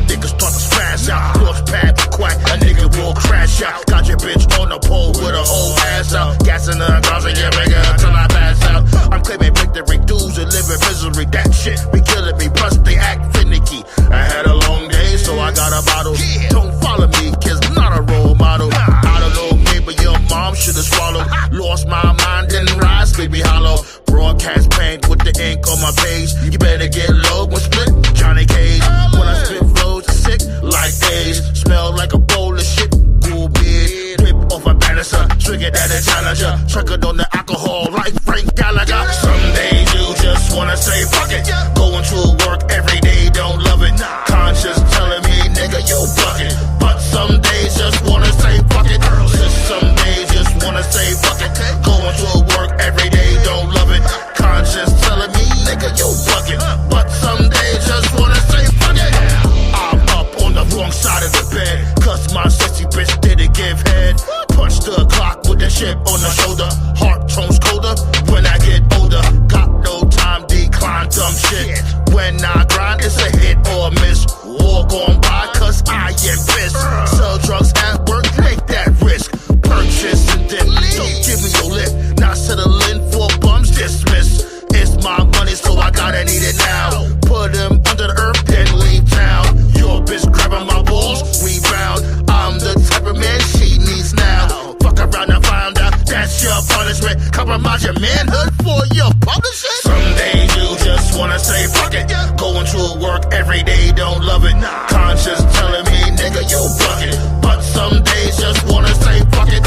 niggas start to spaz out. Cross path to quack, a nigga will crash out. Got your bitch on the pole with a whole ass out. Gas in the closet, yeah, nigga, until I pass out. I'm claiming victory, dudes and living misery. That shit be killing me, plus they act finicky. I had a long day, so I got a bottle. Don't follow me, cause I'm not a role model. I don't know, maybe your mom should've swallowed. Lost my mind and rise, Sleepy Hollow. Broadcast paint with the ink on my page. You better get low when split Johnny Cage. When I spit flows, sick like days. Smell like a bowl of shit. Cool beard, whip off a banister. Trigger that a challenger. Triggered on the alcohol like Frank Gallagher. Some days you just wanna say fuck it. Going to work every day, don't love it. Conscience telling me, nigga, you bugging. But some days just wanna say fuck it. Some days just wanna say fuck it. Going to work every day, don't love it. Conscience telling me, nigga, you bugging. But some days just wanna say fuck it. I'm up on the wrong side of the bed, cause my sexy bitch didn't give head. Punch the clock with the shit on the shoulder. Heart tones colder when I get older. Got no time, decline dumb shit. When I grind, it's a hit or a miss. War gone by, cause I am pissed. Sell drugs at work, take that risk. Purchase and then don't give me your lip. Not settling for bums dismissed. It's my money, so I gotta need it now. Put him under the earth, then leave town. Your bitch grabbing my balls, rebound. I'm the type of man she needs now. Fuck around and find out that's your punishment. Compromise your manhood for your publishing. Some days you just wanna say fuck it. Going to work every day, don't love it. Conscience telling me, nigga, you bugging. But some days just wanna say fuck it.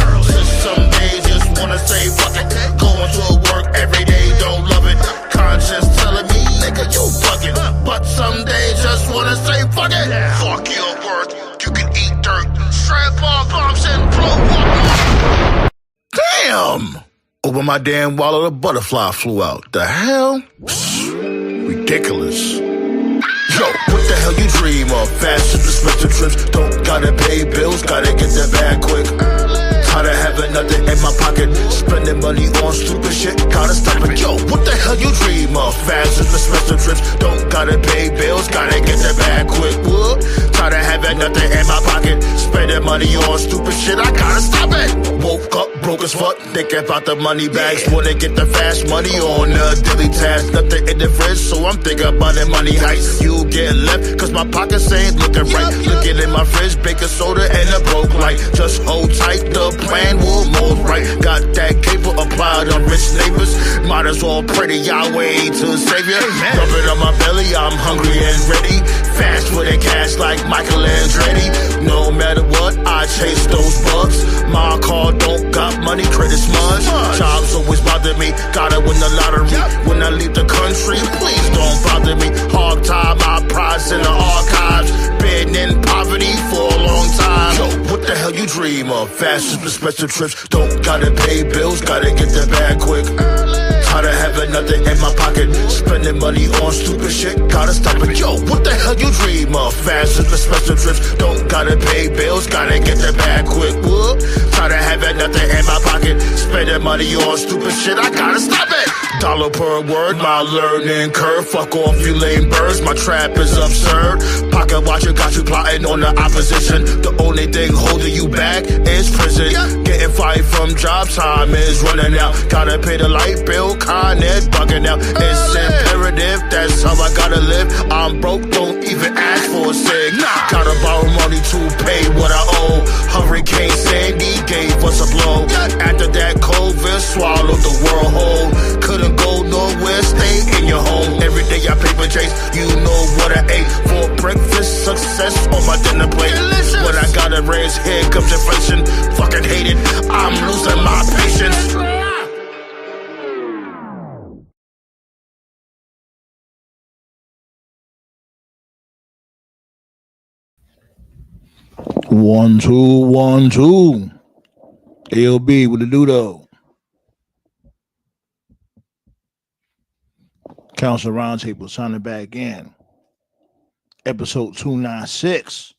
Some days just wanna say fuck it. Going to work every day, don't love it. Conscience telling me, nigga, you bugging. But some days just wanna say fuck it. Fuck your worth, you can eat dirt. Strap on bombs and blow up. Damn! Over my damn wallet, a butterfly flew out. The hell? Ridiculous. Yo, what the hell you dream of? Fast trips, expensive trips. Don't gotta pay bills, gotta get that bag quick. Tired of having nothing in my pocket. Spending money on stupid shit, gotta stop it. Yo, what the hell you dream of? Fast trips, expensive trips. Don't gotta pay bills, gotta get that bag quick. Whoop. Tired of having nothing in my pocket. Spending money on stupid shit, I gotta stop it. Woke up broke as fuck, thinking about the money bags. Wanna get the fast money on the daily task. Nothing in the fridge, so I'm thinking about the money heist. You get left, cause my pockets ain't looking right. Looking in my fridge, baking soda and a broke light. Just hold tight, the plan will mold right. Got that caper applied on rich neighbors. Might as well pray to Yahweh to Savior. Rub it on my belly, I'm hungry and ready. Fast for the cash like Michael Andretti. No matter what, I chase those bugs. My car don't got money, credit smudge. Jobs always bother me, gotta win the lottery. When I leave the country, please don't bother me. Hard time, my prize in the archives. Been in poverty for a long time. Yo, what the hell you dream of? Fast trips, expensive trips. Don't gotta pay bills, gotta get the bag quick. Tired of having nothing in my pocket. Spending money on stupid shit, gotta stop it. Yo, what the hell you dream of? Fast trips, expensive trips. Don't gotta pay bills, gotta get the bag quick. Whoop. Tired of having nothing in my pocket. Spending money on stupid shit, I gotta stop it. Dollar per word, my learning curve. Fuck off, you lame birds, my trap is absurd. Pocket watcher got you plotting on the opposition. The only thing holding you back is prison. Getting fired from job, time is running out. Gotta pay the light bill, Con Ed bugging out. It's imperative, that's how I gotta live. I'm broke, don't even ask for a cig. Gotta borrow money to pay what I owe. Hurricane Sandy gave us a blow. After that, COVID swallowed the world whole. Couldn't go nowhere, stay in your home. Every day I paper chase, you know what I ate. For breakfast, success on my dinner plate. Delicious. When I gotta raise, here comes inflation. Fucking hate it, I'm losing my patience. 1 2 1 2. ALB with the doodle. Council Roundtable signing back in. Episode 296.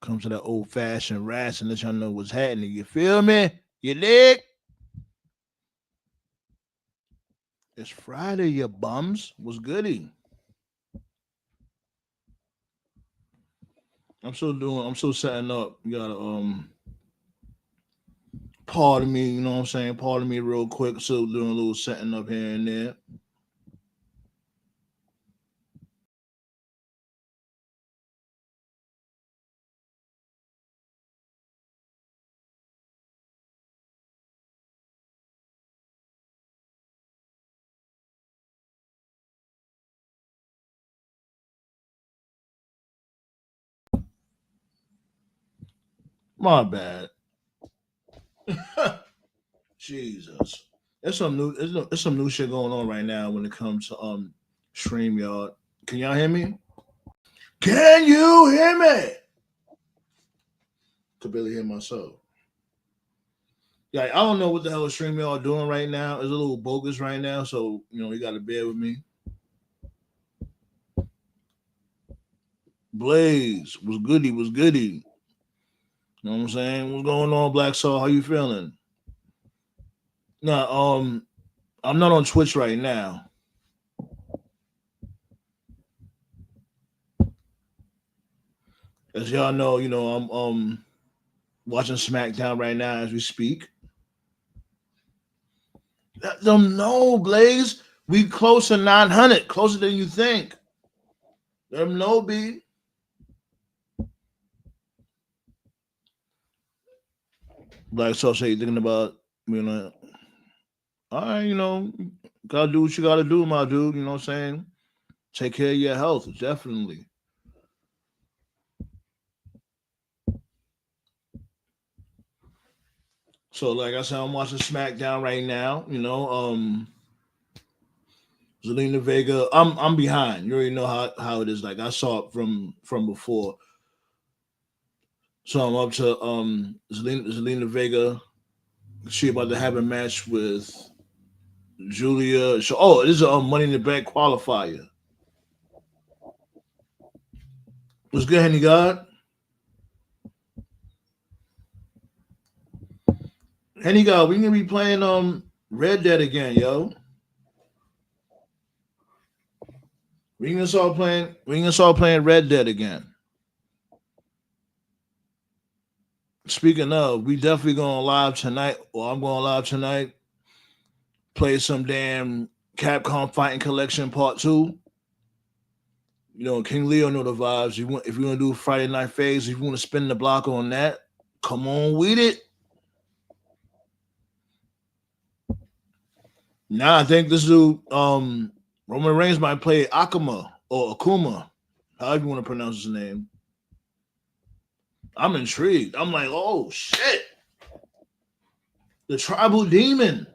Comes to that old fashioned rats and let y'all know what's happening. You feel me? You dig? It's Friday, you bums. What's goody? I'm still setting up. You gotta pardon me, you know what I'm saying? Pardon me real quick. Still doing a little setting up here and there. My bad. Jesus. There's some new shit going on right now when it comes to StreamYard. Can y'all hear me? Can you hear me? Could barely hear myself. Yeah, I don't know what the hell StreamYard doing right now. It's a little bogus right now, so you gotta bear with me. Blaze was goody, was goody. You know what I'm saying? What's going on, Black Soul? How you feeling? Nah, I'm not on Twitch right now. As y'all know, I'm watching SmackDown right now as we speak. No, Blaze. We close to 900, closer than you think. Them no B. Black Soul say you thinking about all right, gotta do what you gotta do, my dude. You know what I'm saying? Take care of your health, definitely. So, like I said, I'm watching SmackDown right now. Zelina Vega. I'm behind. You already know how it is. Like I saw it from before. So I'm up to Zelina Vega. She about to have a match with Julia. So, this is a Money in the Bank qualifier. What's good, Henny God? Henny God, we gonna be playing Red Dead again, yo. We gonna start playing Red Dead again. Speaking of, we definitely going live tonight, or I'm going live tonight. Play some damn Capcom Fighting Collection Part 2. King Leo know the vibes. If you want to do Friday Night Phase, if you want to spin the block on that, come on with it. Now I think this dude, Roman Reigns might play Akuma or Akuma, however you want to pronounce his name. I'm intrigued. I'm like, oh shit, the tribal demon.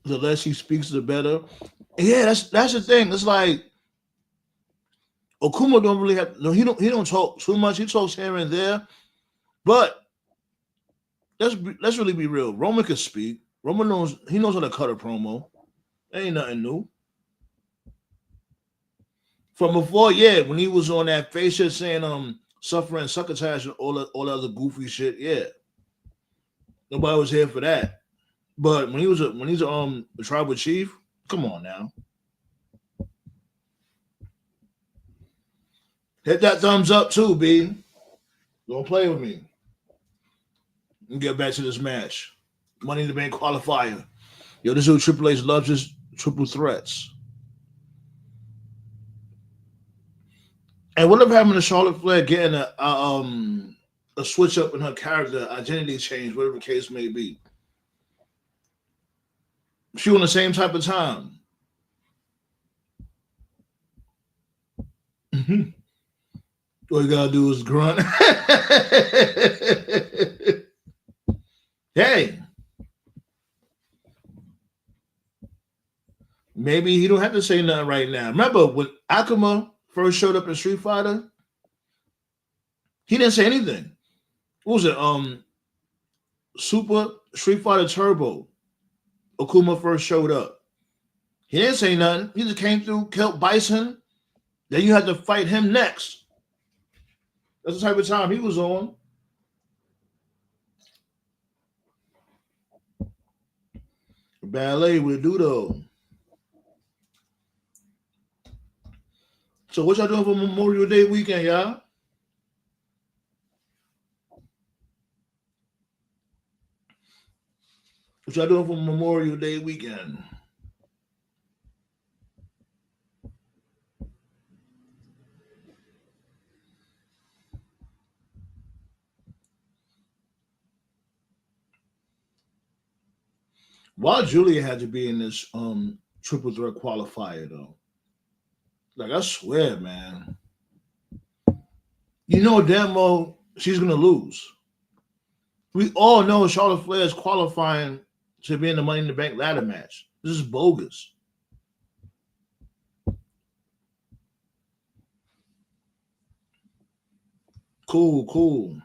The less he speaks, the better. Yeah, that's the thing. It's like Okuma don't really have he don't talk too much. He talks here and there, but let's really be real. Roman can speak. Roman knows how to cut a promo. Ain't nothing new. From before, yeah, when he was on that face shit saying suffering succotash and all the other goofy shit, yeah. Nobody was here for that. But when he's a tribal chief, come on now. Hit that thumbs up too, B. Don't play with me. And get back to this match. Money in the Bank qualifier. Yo, this dude Triple H loves his triple threats. And whatever happened to Charlotte Flair getting a switch up in her character, identity change, whatever the case may be. She on the same type of time. All you gotta do is grunt. Hey, maybe he don't have to say nothing right now. Remember when Akuma first showed up in Street Fighter, he didn't say anything. What was it? Super Street Fighter Turbo. Akuma first showed up. He didn't say nothing. He just came through, killed Bison. Then you had to fight him next. That's the type of time he was on. Ballet with Dudo. So what y'all doing for Memorial Day weekend, y'all? What y'all doing for Memorial Day weekend? Why Julia had to be in this triple threat qualifier though? Like I swear, man. You know damn well she's gonna lose. We all know Charlotte Flair is qualifying to be in the Money in the Bank ladder match. This is bogus. Cool, cool.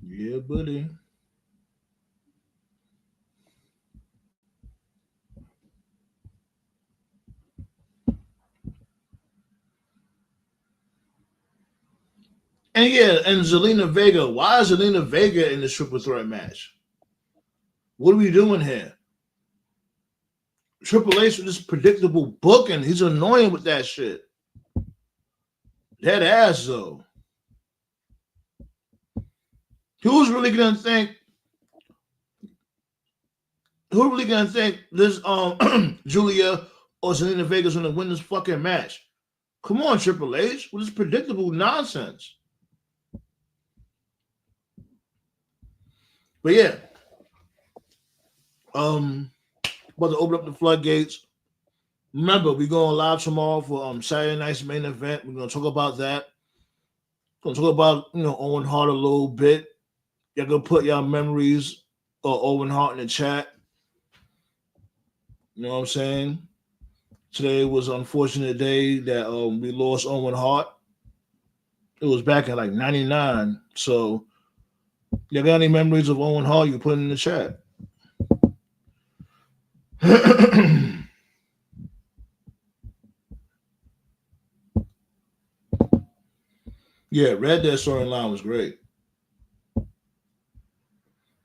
Yeah, buddy. And yeah, and Zelina Vega. Why is Zelina Vega in the triple threat match? What are we doing here? Triple H with this predictable booking. He's annoying with that shit. That ass though. Who's really gonna think? Who really gonna think this Julia or Zelina Vega's gonna win this fucking match? Come on, Triple H. With this predictable nonsense. But yeah. About to open up the floodgates. Remember, we're going live tomorrow for Saturday night's main event. We're gonna talk about that. We're gonna talk about Owen Hart a little bit. Y'all gonna put y'all memories of Owen Hart in the chat. You know what I'm saying? Today was an unfortunate day that we lost Owen Hart. It was back in like '99. So, you got any memories of Owen Hart? You put in the chat. Yeah, Red Dead storyline was great.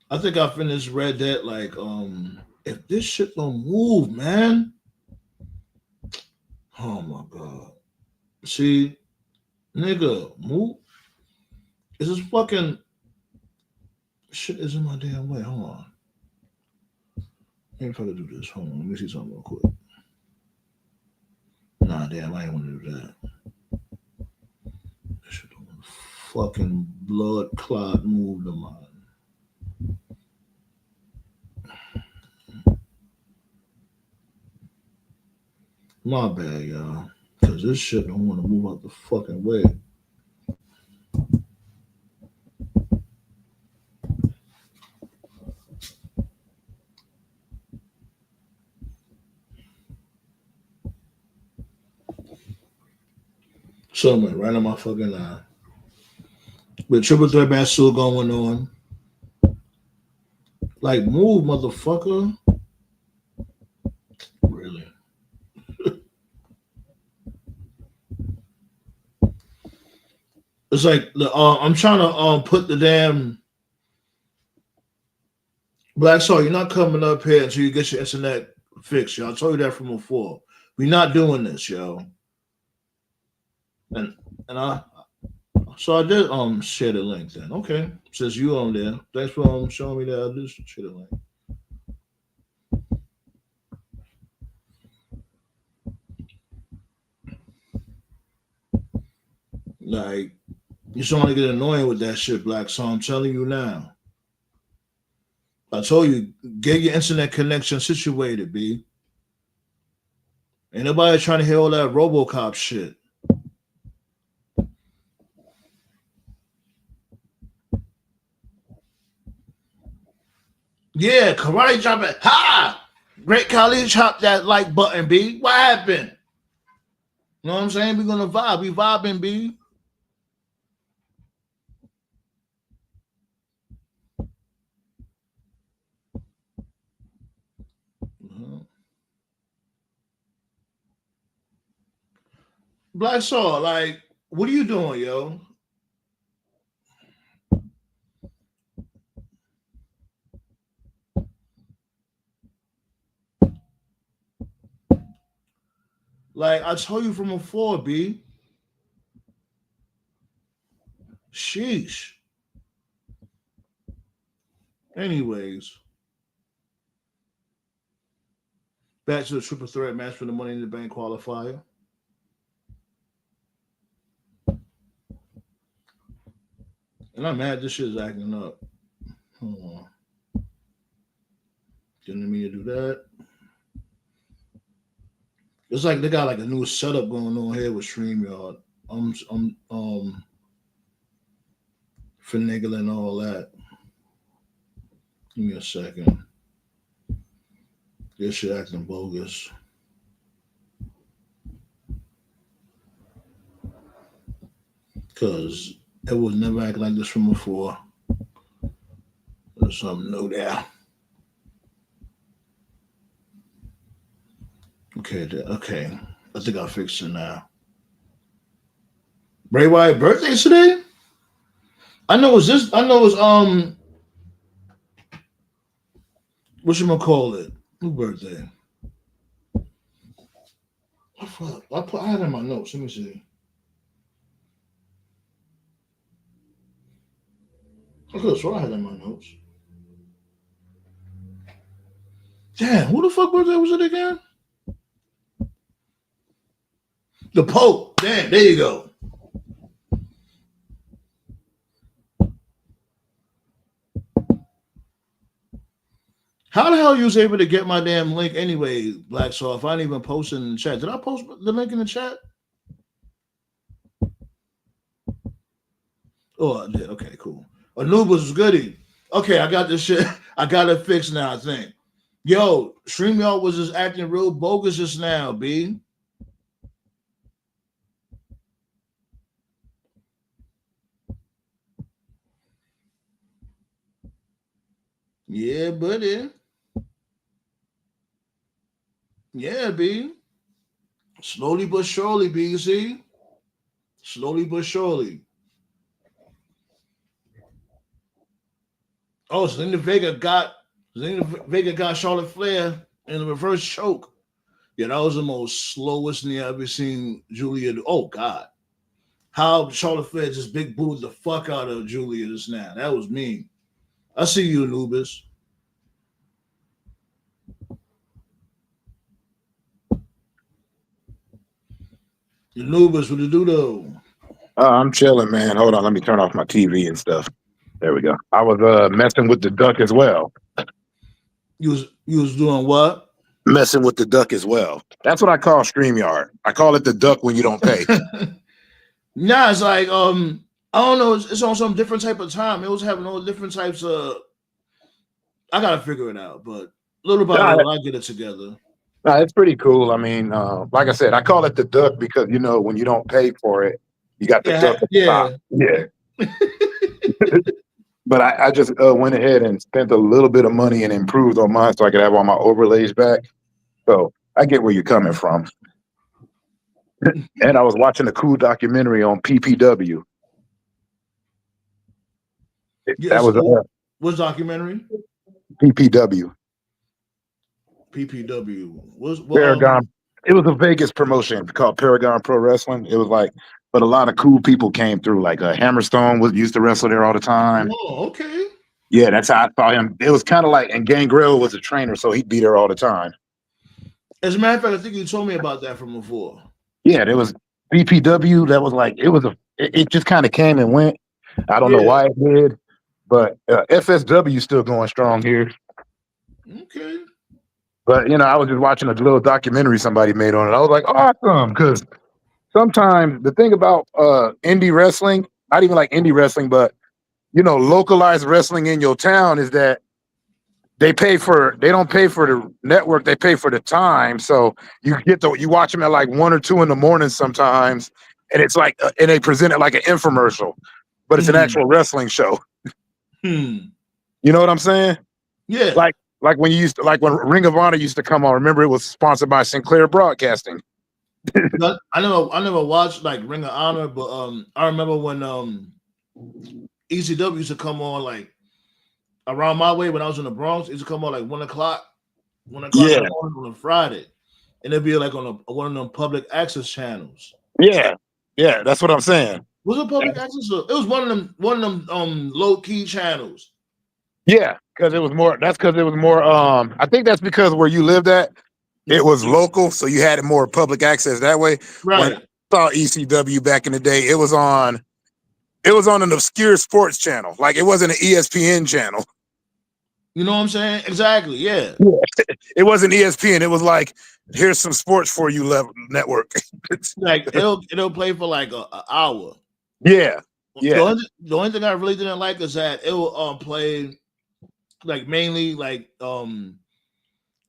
I think I finished Red Dead like if this shit don't move, man. Oh my god. See, nigga, move. Is this fucking shit is in my damn way? Hold on. Let me try to do this. Hold on. Let me see something real quick. Nah, damn, I ain't want to do that. This shit don't fucking blood clot move to mine. My bad, y'all. Because this shit don't want to move out the fucking way. Somewhere right on my fucking eye. With triple threat match still going on. Like, move, motherfucker. Really? It's like I'm trying to put the damn Black Star. You're not coming up here until you get your internet fixed, yo. I told you that from before. We're not doing this, yo. And I so I did share the link then. Okay. Says you on there. Thanks for showing me that. I did share the link. Like, you're starting to get annoying with that shit, Black. So I'm telling you now. I told you, get your internet connection situated, B. Ain't nobody trying to hear all that RoboCop shit. Yeah, karate chop it. Ha! Great Khali chop that like button, B. What happened? You know what I'm saying? We're gonna vibe. We vibing, B. Black Saw, like, what are you doing, yo? Like I told you from before, B. Sheesh. Anyways, back to the triple threat match for the Money in the Bank qualifier. And I'm mad this shit is acting up. Hold on. Didn't mean to do that. It's like they got like a new setup going on here with StreamYard. I'm finagling all that. Give me a second. This shit acting bogus. Cause it was never acting like this from before. There's something new there. Okay. I think I fixed it now. Bray Wyatt birthday today? I know it's whatchamacallit? Who birthday? I had it in my notes. Let me see. I could have sworn I had it in my notes. Damn, who the fuck birthday was it again? The Pope. Damn, there you go. How the hell you was able to get my damn link anyway, Black Saw, if I didn't even post it in the chat? Did I post the link in the chat? Oh, I did. Okay, cool. Anubis was goody. Okay, I got this shit. I got it fixed now, I think. Yo, StreamYard was just acting real bogus just now, B. Yeah, buddy. Yeah, B. Slowly but surely, B, you see? Slowly but surely. Oh, Zelina Vega got Charlotte Flair in the reverse choke. Yeah, that was the most slowest thing I ever seen Julia do. Oh, God. How Charlotte Flair just big booed the fuck out of Julia just now. That was mean. I see you, Anubis. Anubis, what you do though? I'm chilling, man. Hold on, let me turn off my TV and stuff. There we go. I was messing with the duck as well. You was doing what? Messing with the duck as well. That's what I call StreamYard. I call it the duck when you don't pay. Nah, it's like I don't know. It's on some different type of time. It was having all different types of. I gotta figure it out, but little by little, I get it together. Nah, it's pretty cool. I mean, like I said, I call it the duck because when you don't pay for it, you got the duck at the top. Yeah. But I just went ahead and spent a little bit of money and improved on mine so I could have all my overlays back. So I get where you're coming from. And I was watching a cool documentary on PPW. That was what's documentary? PPW. PPW. Paragon. It was a Vegas promotion called Paragon Pro Wrestling. It was like, but a lot of cool people came through. Like Hammerstone used to wrestle there all the time. Oh, okay. Yeah, that's how I saw him. It was kind of like, and Gangrel was a trainer, so he'd be there all the time. As a matter of fact, I think you told me about that from before. Yeah, there was BPW. That was like, it just kind of came and went. I don't know why it did, but FSW still going strong here. Okay. But I was just watching a little documentary somebody made on it. I was like, awesome, because sometimes the thing about indie wrestling, not even like indie wrestling, but localized wrestling in your town is that they don't pay for the network, they pay for the time. So you watch them at like 1 or 2 in the morning sometimes, and it's like and they present it like an infomercial, but it's an actual wrestling show. You know what I'm saying? Yeah. Like when when Ring of Honor used to come on. Remember, it was sponsored by Sinclair Broadcasting. I never watched like Ring of Honor, but I remember when ECW used to come on like around my way when I was in the Bronx. It used to come on like 1 o'clock in the morning on a Friday. and it'd be like on one of them public access channels. Yeah, that's what I'm saying. Was it public access? It was one of them low key channels. Yeah, because it was more. That's because it was more. I think that's because where you lived at, it was local, so you had it more public access that way. Right. When I saw ECW back in the day, it was on an obscure sports channel. Like it wasn't an ESPN channel. You know what I'm saying? Exactly. Yeah. It wasn't ESPN. It was like, here's some sports for you network. Like it'll play for like an hour. Yeah. The only thing I really didn't like is that it will play like mainly like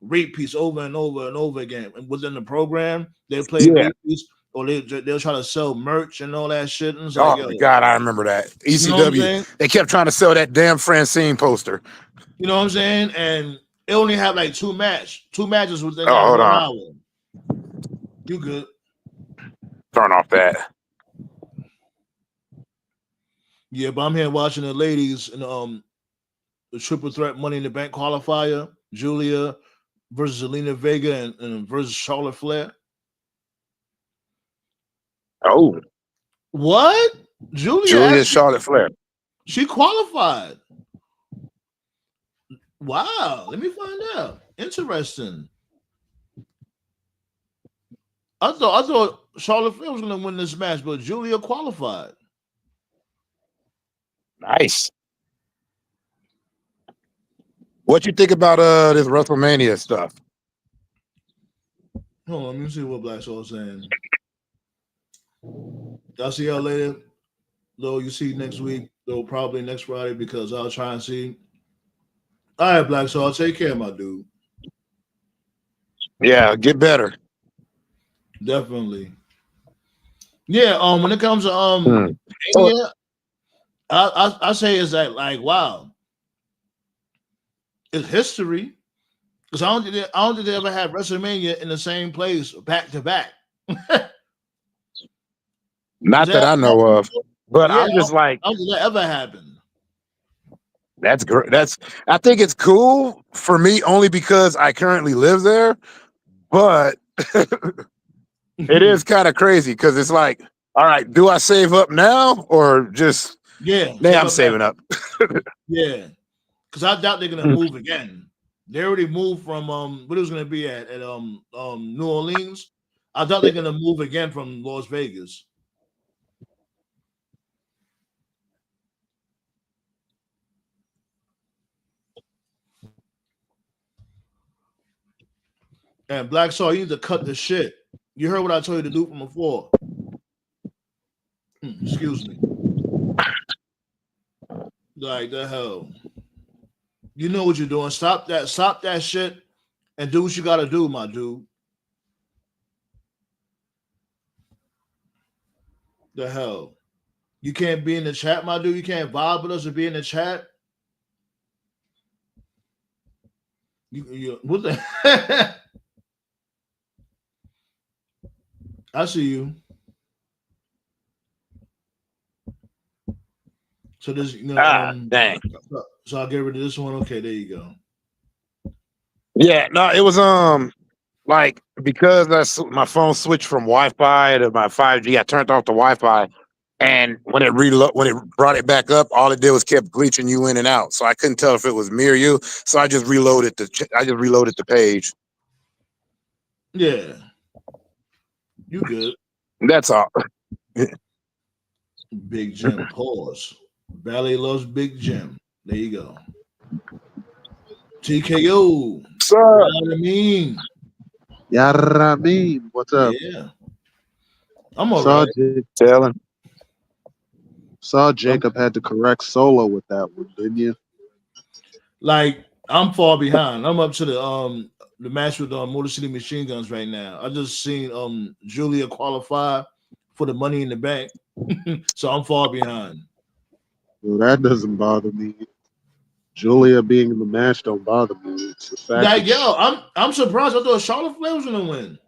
repeats over and over and over again. And within the program, they play repeats, or they'll try to sell merch and all that shit. And it's like, my God, I remember that. ECW, you know they kept trying to sell that damn Francine poster. You know what I'm saying? And it only have like two matches within hold 1 on. hour. You good? Turn off that. Yeah, but I'm here watching the ladies in the triple threat Money in the Bank qualifier. Julia versus Zelina Vega and versus Charlotte Flair. Oh, what? Julia Charlotte Flair. She qualified. Wow, let me find out. Interesting. I thought Charlotte Flair was going to win this match, but Julia qualified. Nice. What you think about this WrestleMania stuff? Hold on, let me see what Black Soul's saying. I'll see y'all later. Though you see next week, though probably next Friday, because I'll try and see. All right, Black Soul, take care, my dude. Yeah, get better. Definitely. Yeah, when it comes to Mania, I say is that like wow, it's history. Because I don't think they ever had WrestleMania in the same place back to back. Not that I know of, but I'm just like, I don't think that ever happened. That's great. I think it's cool for me only because I currently live there, but it is kind of crazy because it's like, all right, do I save up now or just I'm saving up. Yeah, because I doubt they're gonna move again. They already moved from what it was gonna be at New Orleans. I doubt they're gonna move again from Las Vegas. And Black Soul, you need to cut the shit. You heard what I told you to do from before. Excuse me. Like the hell. You know what you're doing. Stop that shit and do what you gotta do, my dude. The hell. You can't be in the chat, my dude. You can't vibe with us or be in the chat. You what the I see you. So this, dang. So I'll get rid of this one. Okay, there you go. Yeah, no, it was like because my phone switched from Wi-Fi to my 5G. I turned off the Wi-Fi, and when it brought it back up, all it did was kept glitching you in and out. So I couldn't tell if it was me or you. So I just reloaded the page. Yeah, you good. That's all. Big Jim, pause. Ballet loves Big Jim. There you go. TKO. Sir. You know what I mean? Yarramin, what's up? Yeah. I'm all right. Saw Jacob had the correct solo with that one, didn't you? Like, I'm far behind. I'm up to the match with Motor City Machine Guns right now. I just seen Julia qualify for the Money in the Bank. So I'm far behind. Well, that doesn't bother me. Julia being in the match don't bother me. It's the fact Like, yo, I'm surprised. I thought Charlotte Flair was gonna win.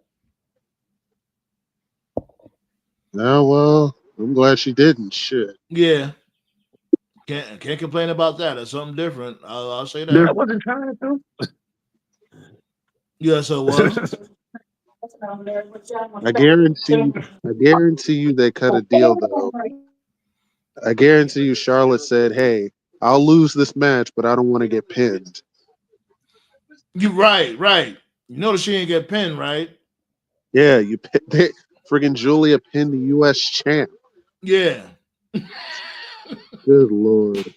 Yeah, well, I'm glad she didn't. Shit. Yeah. Can't complain about that. That's something different. I'll say that. I wasn't trying to. Yeah, so it was. I guarantee you they cut a deal though. I guarantee you Charlotte said, "Hey, I'll lose this match, but I don't want to get pinned." You right. You notice she didn't get pinned, right? Yeah, friggin' Julia pinned the U.S. champ. Yeah. Good Lord.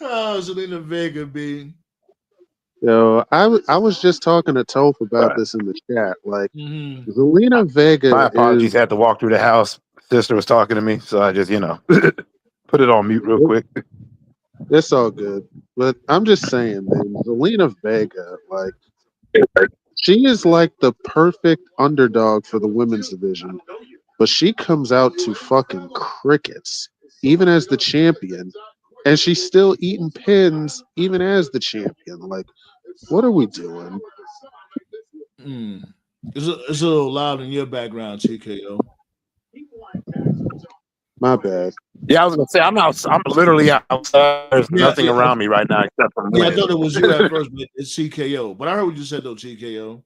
Oh, Zelina Vega, B. Yo, I was just talking to Toph about this in the chat. Like, Mm-hmm. Zelina Vega My apologies. is. Had to walk through the house. Sister was talking to me, so I just put it on mute real quick. It's all good. But I'm just saying, man, Zelina Vega, like, she is like the perfect underdog for the women's division. But she comes out to fucking crickets, even as the champion. And she's still eating pins, even as the champion. Like, what are we doing? It's a little loud in your background, TKO. My bad. Yeah, I was gonna say I'm out. I'm literally outside. There's nothing around me right now except for wind. I thought it was you at first, but it's TKO. But I heard what you said though, TKO.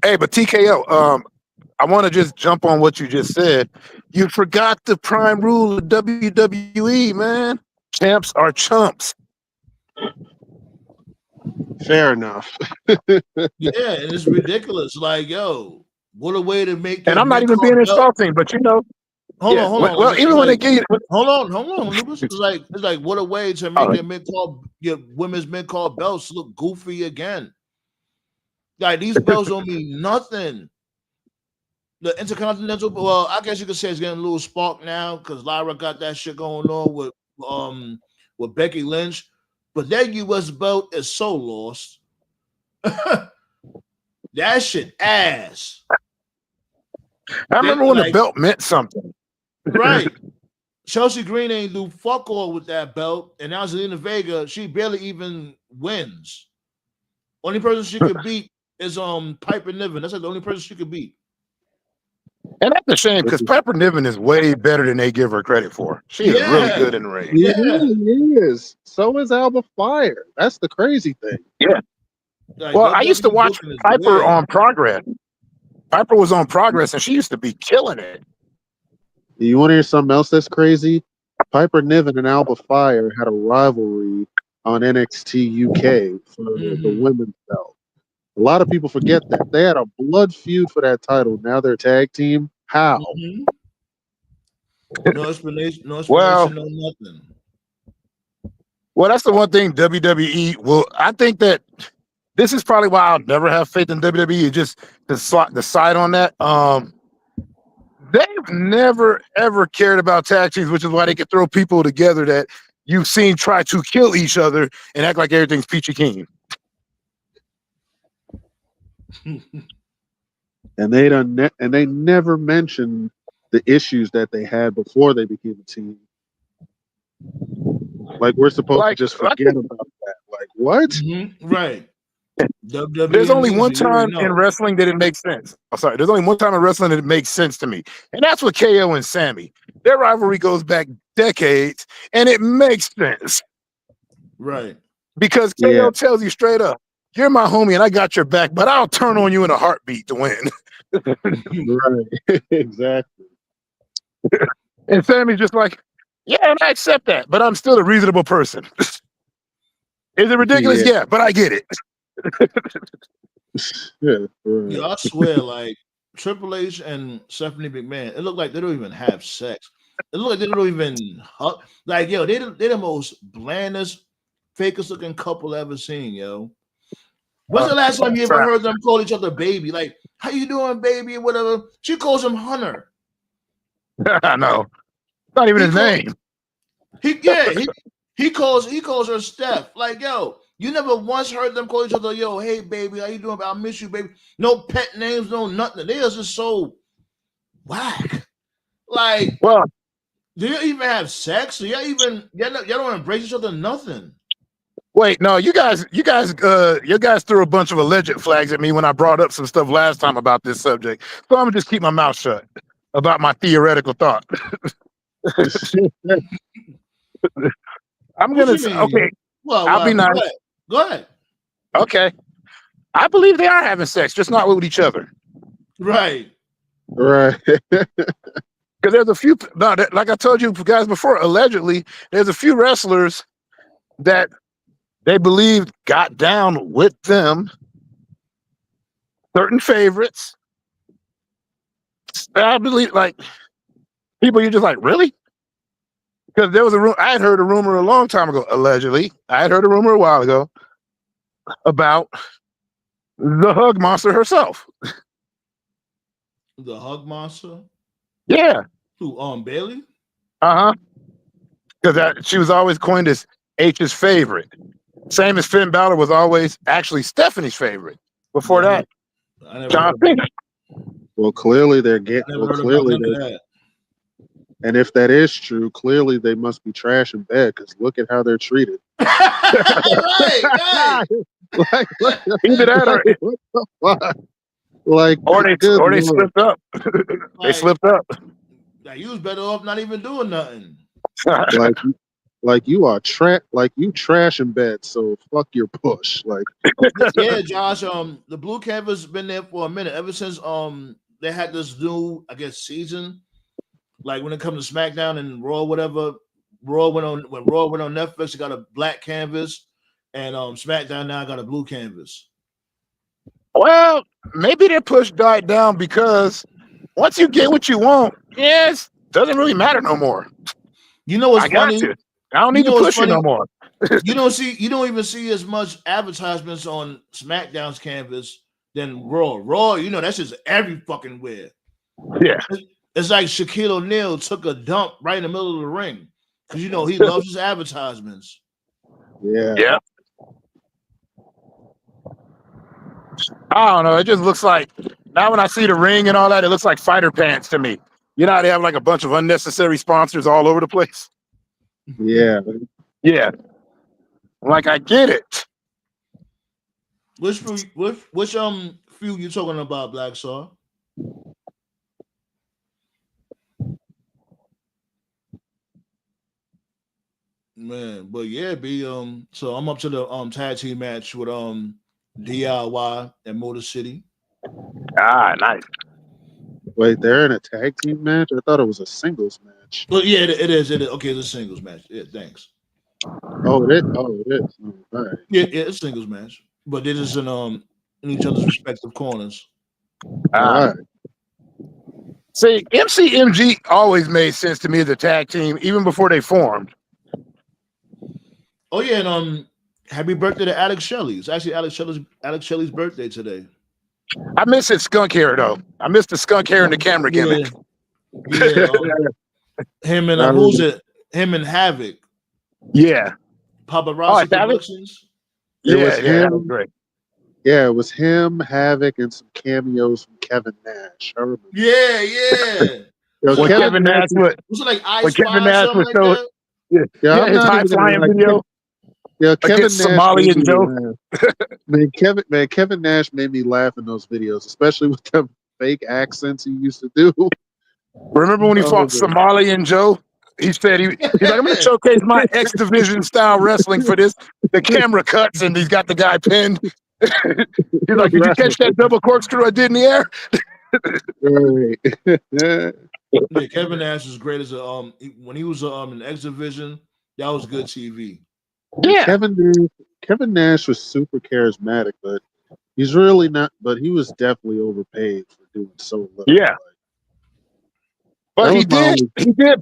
Hey, but TKO, I want to just jump on what you just said. You forgot the prime rule of WWE, man. Champs are chumps. Fair enough. Yeah, and it's ridiculous. Like, yo, what a way to make. And I'm not even being insulting, but Hold on. Well, even when they get you, hold on. It's like what a way to make your women's mid-card belts look goofy again. Like these belts don't mean nothing. The Intercontinental, well, I guess you could say it's getting a little spark now because Lyra got that shit going on with Becky Lynch, but that US belt is so lost. That shit ass. I remember when the belt meant something. Right. Chelsea Green ain't do fuck all with that belt, and now Zelina Vega, she barely even wins. Only person she could beat is Piper Niven. That's like the only person she could beat. And that's a shame because Piper Niven is way better than they give her credit for. She is really good in the ring. Yeah, he is. So is Alba Fire. That's the crazy thing. Yeah. Like, well, I used to watch Piper on Progress. Piper was on Progress, and she used to be killing it. You want to hear something else that's crazy? Piper Niven and Alba Fire had a rivalry on NXT UK for the women's belt. A lot of people forget that. They had a blood feud for that title. Now they're a tag team. How? No explanation, no nothing. Well, that's the one thing WWE will. I think that this is probably why I'll never have faith in WWE. Just to decide on that. They've never ever cared about tag teams, which is why they can throw people together that you've seen try to kill each other and act like everything's peachy keen. And they never mentioned the issues that they had before they became a team. Like we're supposed to just forget about that. Like what? Right. There's only one time in wrestling that it makes sense. Oh, sorry, there's only one time in wrestling that it makes sense to me, and that's with KO and Sammy. Their rivalry goes back decades, and it makes sense. Right. Because KO tells you straight up, "You're my homie, and I got your back, but I'll turn on you in a heartbeat to win." Right. Exactly. And Sammy's just like, "Yeah, and I accept that, but I'm still a reasonable person." Is it ridiculous? Yeah, but I get it. Yeah, I swear, like Triple H and Stephanie McMahon, it looked like they don't even have sex. It looked like they don't even hug. Like, yo, they're the most blandest, fakest looking couple ever seen, yo. When's the last time you ever heard them call each other baby? Like, how you doing, baby, or whatever? She calls him Hunter. I know. Not even his name. He calls her Steph. Like, yo, you never once heard them call each other, yo, hey baby, how you doing? I miss you, baby. No pet names, no nothing. They are just so whack. Like, well, do you even have sex? Do y'all don't embrace each other? Nothing. Wait, no, you guys threw a bunch of alleged flags at me when I brought up some stuff last time about this subject. So I'm gonna just keep my mouth shut about my theoretical thought. I'm gonna say, okay. Well, I'll be nice. Go ahead. Okay. I believe they are having sex, just not with each other. Right. Right. Because there's a few, like I told you guys before, allegedly, there's a few wrestlers that they believe got down with them, certain favorites. I believe, like, people, you're just like, really? Because there was a rumor, I had heard a rumor a long time ago, allegedly. I had heard a rumor a while ago about the hug monster herself. The hug monster. Yeah. Who? Bailey. Uh-huh. Because she was always coined as H's favorite. Same as Finn Balor was always actually Stephanie's favorite. Before that, John Cena. Well, clearly they're I getting. never Well, heard about clearly none of they're. that. And if that is true, clearly they must be trash in bed because look at how they're treated. right. Like, Either that or what the fuck? Like, they Lord. slipped up. They slipped up. Like, you was better off not even doing nothing. Like you are like you trash in bed, so fuck your push. Like, Yeah, Josh. The Blue Canvas been there for a minute. Ever since they had this new, I guess, season. Like when it comes to SmackDown and Raw, whatever. When Raw went on Netflix, it got a black canvas, and SmackDown now got a blue canvas. Well, maybe their push died down because once you get what you want, yes, doesn't really matter no more. You know what's funny? I don't need to push you no more. You don't even see as much advertisements on SmackDown's canvas than Raw. Raw, that's just every fucking where. Yeah. It's like Shaquille O'Neal took a dump right in the middle of the ring. Because he loves his advertisements. yeah. Yeah. I don't know. It just looks like now when I see the ring and all that, it looks like fighter pants to me. You know how they have like a bunch of unnecessary sponsors all over the place? Yeah. Yeah. Like I get it. Which feud you talking about, Black Saw? Man, but yeah, so I'm up to the tag team match with DIY and Motor City. Ah, nice. Wait, they're in a tag team match? I thought it was a singles match. Well, yeah, it is. Okay, it's a singles match. Yeah, thanks. Oh, it is. Oh, all right. Yeah, it's a singles match. But it is in each other's respective corners. All right. See, MCMG always made sense to me as a tag team, even before they formed. Oh yeah, and happy birthday to Alex Shelley. It's actually Alex Shelley's birthday today. I miss his skunk hair though. I miss the skunk hair and the camera gimmick. Yeah. Him and who's it? Him and Havoc. Yeah. Paparazzi Productions. It was him. That was great. Yeah, it was him, Havoc, and some cameos from Kevin Nash. I remember. Yeah. When Kevin Nash was it like I Spy or something like that? Yeah, his high flying video. Yeah, Kevin Nash. Somalian Joe. Kevin Nash made me laugh in those videos, especially with the fake accents he used to do. Remember when he fought Somalian Joe? He said he's like, I'm gonna showcase my X Division style wrestling for this. The camera cuts and he's got the guy pinned. He's like, did you catch that double corkscrew I did in the air? Yeah, Kevin Nash is great as when he was in X Division. That was good TV. Yeah, Kevin Nash was super charismatic, but he's really not. But he was definitely overpaid for doing so little. Yeah, but he did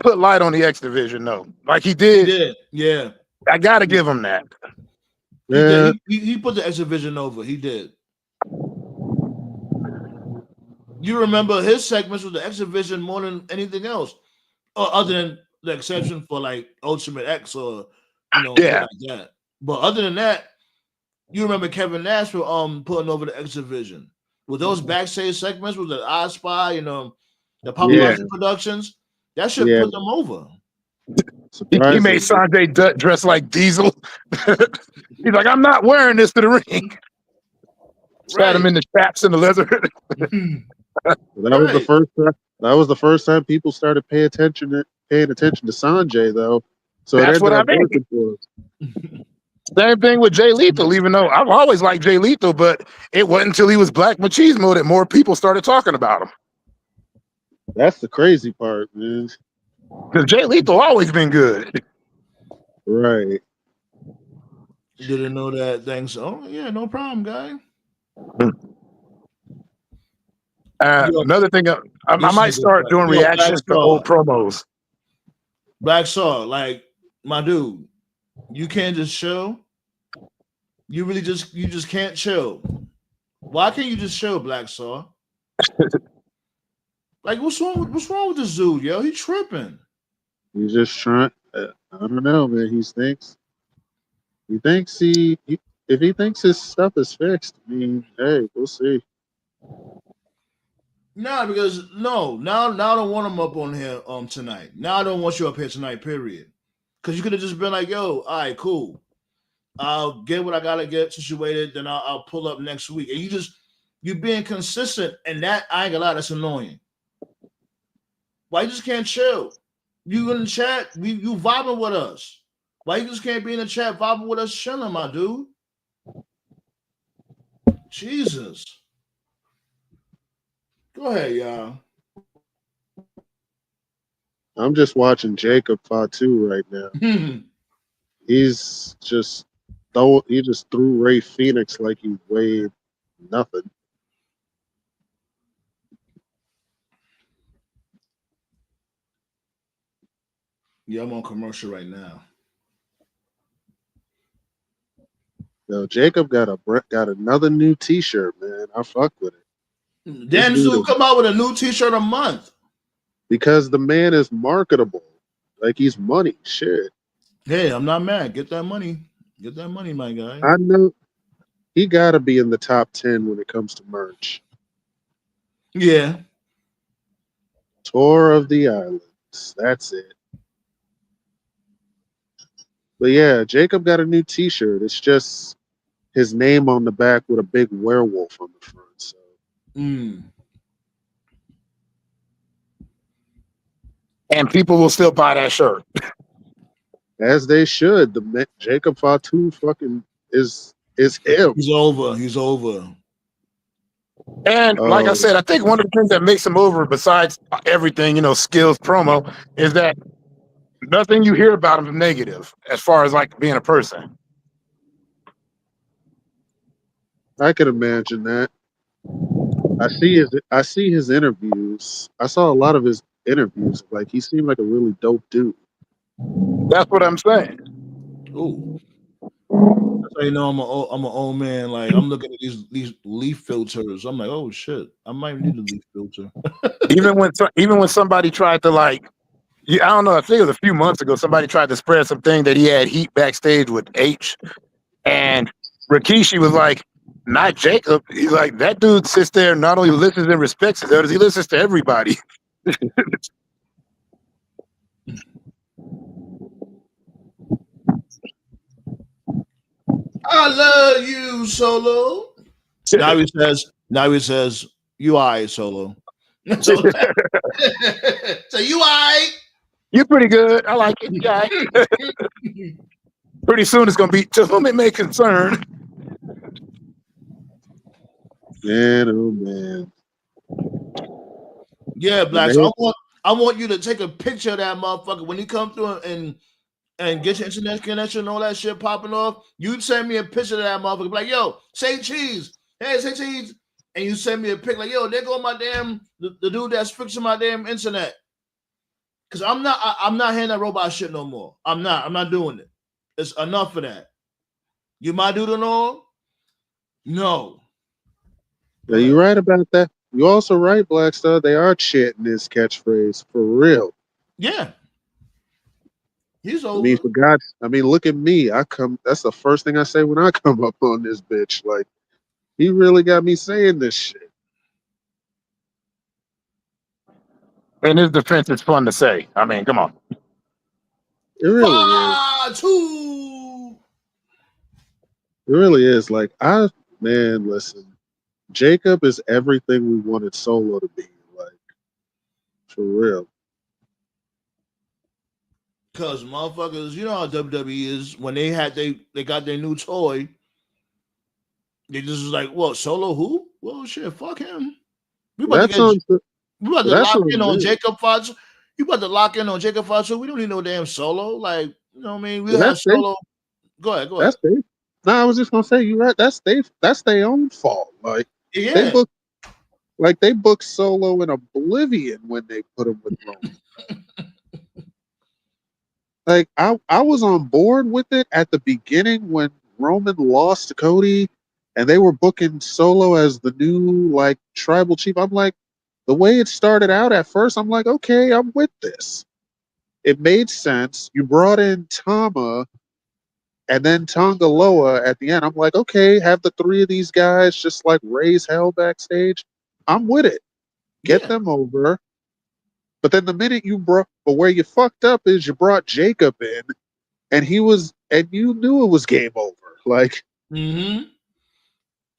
put light on the X Division though. Like he did. Yeah. I gotta give him that. Yeah. He put the X Division over. He did. You remember his segments with the X Division more than anything else, or other than the exception for like Ultimate X or like that. But other than that, you remember Kevin Nash for putting over the X Division with those backstage segments with the I Spy, the Paparazzi Productions. That should put them over. He made Sanjay Dutt dress like Diesel. He's like, I'm not wearing this to the ring. Sat him in the chaps and the leather. That was the first time. That was the first time people started paying attention to Sanjay, though. So that's what I mean. Same thing with Jay Lethal, even though I've always liked Jay Lethal, but it wasn't until he was Black Machismo that more people started talking about him. That's the crazy part, man. Because Jay Lethal always been good. Right. Didn't know that. Thanks. Oh yeah, no problem, guy. Yo, Another thing, I this might nigga, start doing yo, Black reactions to Star, old promos. Black Star, like my dude, you can't just chill. You really just can't chill. Why can't you just chill, Black Star? Like, what's wrong with this dude, yo? He tripping. He's just trying. I don't know, man. He thinks if he thinks his stuff is fixed, I mean, hey, we'll see. Nah, because now I don't want him up on here tonight. Now I don't want you up here tonight, period. Because you could have just been like, yo, all right, cool. I'll get what I gotta get situated, then I'll pull up next week. And you're being consistent, and that I ain't gonna lie, that's annoying. Why you just can't chill? You in the chat, you vibing with us. Why you just can't be in the chat vibing with us, chilling, my dude? Jesus. Go ahead, y'all. I'm just watching Jacob Fatu right now. He's just he just threw Ray Phoenix like he weighed nothing. Yeah, I'm on commercial right now. Yo, Jacob got another new T-shirt, man. I fuck with it. Dan Zoo come out with a new T-shirt a month because the man is marketable. Like he's money. Shit. Hey, I'm not mad. Get that money. Get that money, my guy. I know he got to be in the top 10 when it comes to merch. Yeah. Tour of the Islands. That's it. But yeah, Jacob got a new T-shirt. It's just his name on the back with a big werewolf on the front. So. And people will still buy that shirt. As they should. Jacob Fatu fucking is him. He's over. And like I said, I think one of the things that makes him over, besides everything, skills, promo, is that nothing you hear about him is negative as far as like being a person. I can imagine that. I see his interviews. I saw a lot of his interviews. Like he seemed like a really dope dude. That's what I'm saying. Ooh. That's how you know I'm an old man. Like I'm looking at these leaf filters. I'm like, oh shit, I might need a leaf filter. even when somebody tried to I don't know. I think it was a few months ago. Somebody tried to spread something that he had heat backstage with H, and Rikishi was like, "Not Jacob." He's like, "That dude sits there, not only listens and respects his others, he listens to everybody." I love you, Solo. Now he says, you all right, Solo. So you all right? You're pretty good. I like it. Yeah. Pretty soon it's gonna be to whom it may concern. Man, oh man. Yeah, Blacks. I want you to take a picture of that motherfucker when he come through and get your internet connection and all that shit popping off. You send me a picture of that motherfucker. Be like, yo, say cheese. Hey, say cheese. And you send me a pic like, yo, there go my damn the dude that's fixing my damn internet. Cause I'm not hearing that robot shit no more. I'm not doing it. It's enough of that. You my dude and all? No. Yeah, you're right about that. You also right, Black Star. They are chanting this catchphrase for real. Yeah. He's over. I mean, look at me. That's the first thing I say when I come up on this bitch. Like, he really got me saying this shit. In his defense, it's fun to say. I mean, come on. It really is. It really is. Like, listen. Jacob is everything we wanted Solo to be. Like, for real. Cause motherfuckers, you know how WWE is when they got their new toy. They just was like, well, Solo who? Well, shit, fuck him. We about to That's get on. we about to That's lock on in on them. Jacob Fatu. You about to lock in on Jacob Fatu. We don't need no damn Solo. Like, you know what I mean? We Well, have that's they. Solo. Go ahead, go ahead. That's they. No, I was just gonna say you're right. That's they. That's their own fault. Like they Yeah. booked. Like they booked Solo in Oblivion when they put him with Roman. Like I was on board with it at the beginning when Roman lost to Cody, and they were booking Solo as the new like tribal chief. I'm like, the way it started out at first, I'm like, okay, I'm with this. It made sense. You brought in Tama and then Tongaloa at the end. I'm like, okay, have the three of these guys just like raise hell backstage. I'm with it. Get Yeah. them over. But then the minute but where you fucked up is you brought Jacob in, and you knew it was game over. Like, Mm-hmm.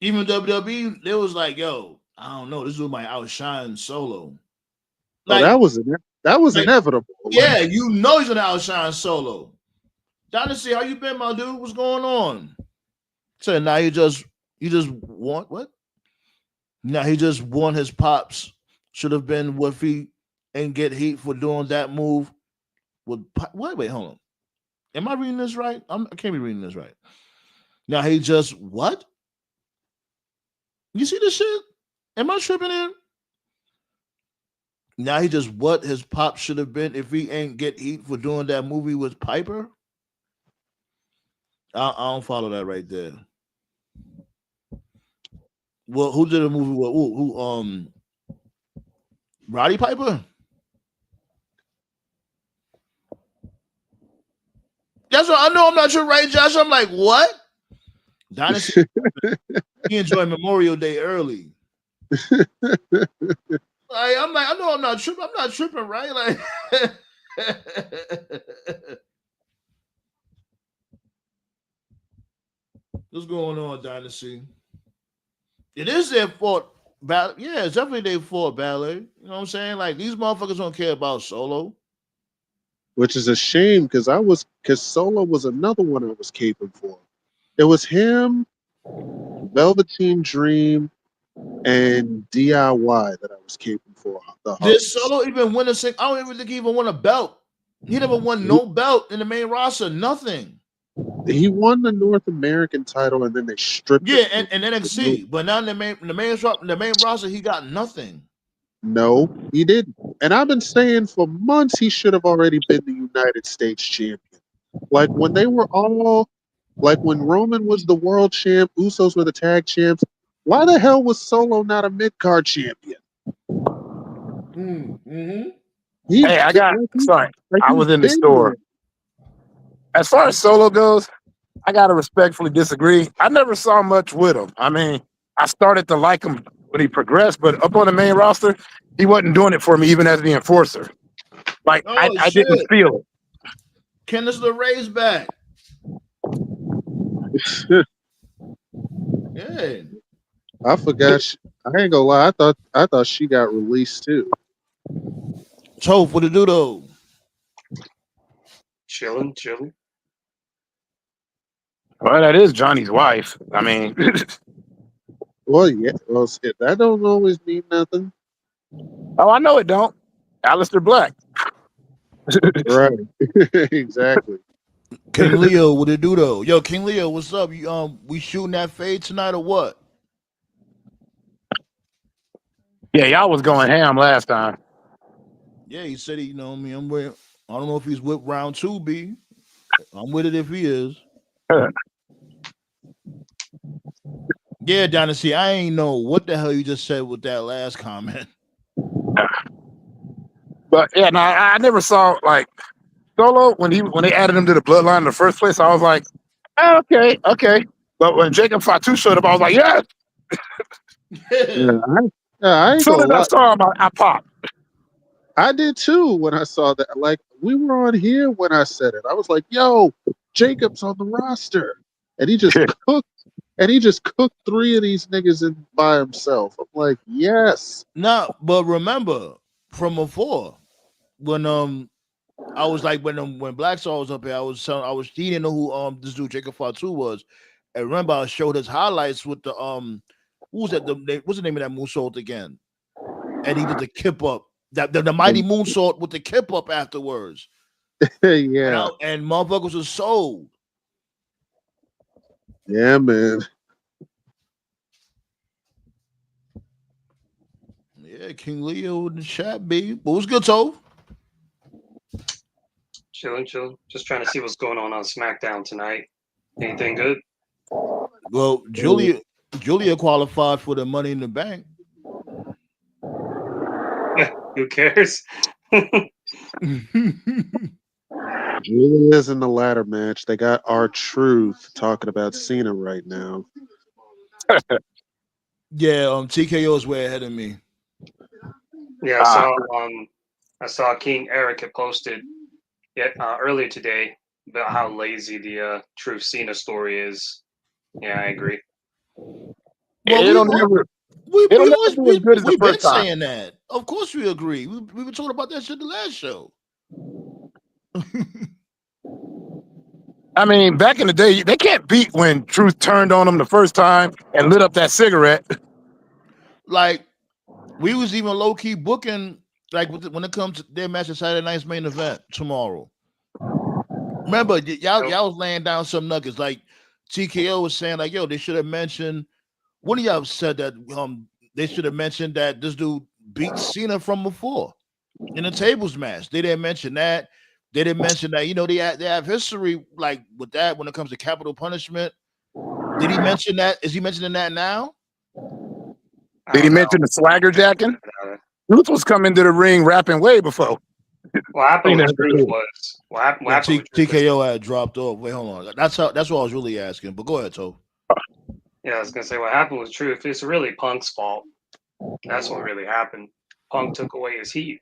Even WWE, they was like, yo, I don't know. This dude might outshine Solo. oh, Like, that was like, inevitable. yeah, Like, you know he's gonna outshine Solo. Dynasty, how you been, my dude? What's going on? So now you just want what? Now he just won his pops. Should have been with he and get heat for doing that move. With wait, hold on. Am I reading this right? I can't be reading this right. Now he just what? You see this shit? Am I tripping in? Now he just what his pop should have been if he ain't get heat for doing that movie with Piper. I don't follow that right there. Well, who did a movie with who Roddy Piper? That's what I know. I'm not sure, right, Josh? I'm like, what? Dynasty. He enjoyed Memorial Day early. I'm like, I know I'm not tripping. I'm not tripping, right? Like, what's going on, Dynasty? It is their fault. Yeah, it's definitely their fault, Ballet. You know what I'm saying? Like, these motherfuckers don't care about Solo. which is a shame because Solo was another one I was caping for. It was him, Velveteen Dream, and DIY that I was caping for the Did hardest. Solo even win a sing? I don't even think he even won a belt. He never won He, no belt in the main roster. Nothing. he won the North American title and then they stripped it Yeah, from and him. NXT, but now in the main roster, he got nothing. No, he didn't. And I've been saying for months he should have already been the United States champion. Like when they were all like when Roman was the world champ, Usos were the tag champs. Why the hell was Solo not a mid card champion? Mm-hmm. Hey, sorry, I He's was in the been store. there. As far as Solo goes, I gotta respectfully disagree. I never saw much with him. I mean, I started to like him when he progressed, but up on the main roster, he wasn't doing it for me, even as the enforcer. Like Oh I didn't shit! feel it. Candice LeRae's back. Yeah. I forgot. I ain't gonna lie. I thought she got released too. Toph, what to do though? Chilling. Well, that is Johnny's wife. I mean, Well, yeah. Well, shit, that don't always mean nothing, oh, I know it don't. Alistair Black. right? Exactly. King Leo, what it do though? Yo, King Leo, what's up? You we shooting that fade tonight or what? Yeah, y'all was going ham last time. Yeah, he said he, I'm with. I don't know if he's with round 2B. I'm with it if he is. Yeah, Dynasty, I ain't know what the hell you just said with that last comment. But yeah, no, I never saw like Solo when they added him to the bloodline in the first place. I was like, oh, okay. But when Jacob Fatu showed up, I was like, yes. Yeah, I As ain't soon gonna as I lie. saw him, I popped. I did too when I saw that. Like we were on here when I said it. I was like, "Yo, Jacob's on the roster," and he just cooked. And he just cooked three of these niggas in by himself. I'm like, yes. Nah, but remember from before when I was like when Black Star was up here, he didn't know who this dude Jacob Fatu was. And remember, I showed his highlights with the who was that? What's the name of that moonsault again? And he did the kip up, the mighty moonsault with the kip up afterwards. Yeah. And motherfuckers was sold. Yeah, man. Yeah, King Leo in the chat, baby. But what's good, Tove? Chilling. Just trying to see what's going on SmackDown tonight. Anything good? Well, Julia qualified for the Money in the Bank. Who cares? Julia's in the ladder match. They got R-Truth talking about Cena right now. Yeah, TKO is way ahead of me. Yeah, I saw King Eric had posted earlier today about how lazy the Truth Cena story is. Yeah, I agree. Well, we've been time. saying that. Of course, we agree. We were talking about that shit the last show. I mean, back in the day, they can't beat when Truth turned on them the first time and lit up that cigarette. Like, we was even low key booking like when it comes to their match at Saturday night's main event tomorrow. Remember, y'all was laying down some nuggets. Like TKO was saying, like, yo, they should have mentioned. One of y'all said that they should have mentioned that this dude beat Cena from before in a tables match. They didn't mention that. They didn't mention that. You know, they have history like with that when it comes to capital punishment. Did he mention that? Is he mentioning that now? Did he mention the swagger jacking? Truth was coming to the ring rapping way before. What happened with Truth was TKO had dropped off. Wait, hold on. That's what I was really asking. But go ahead, Tove. Yeah, I was gonna say what happened with Truth. It's really Punk's fault. That's what really happened. Punk took away his heat.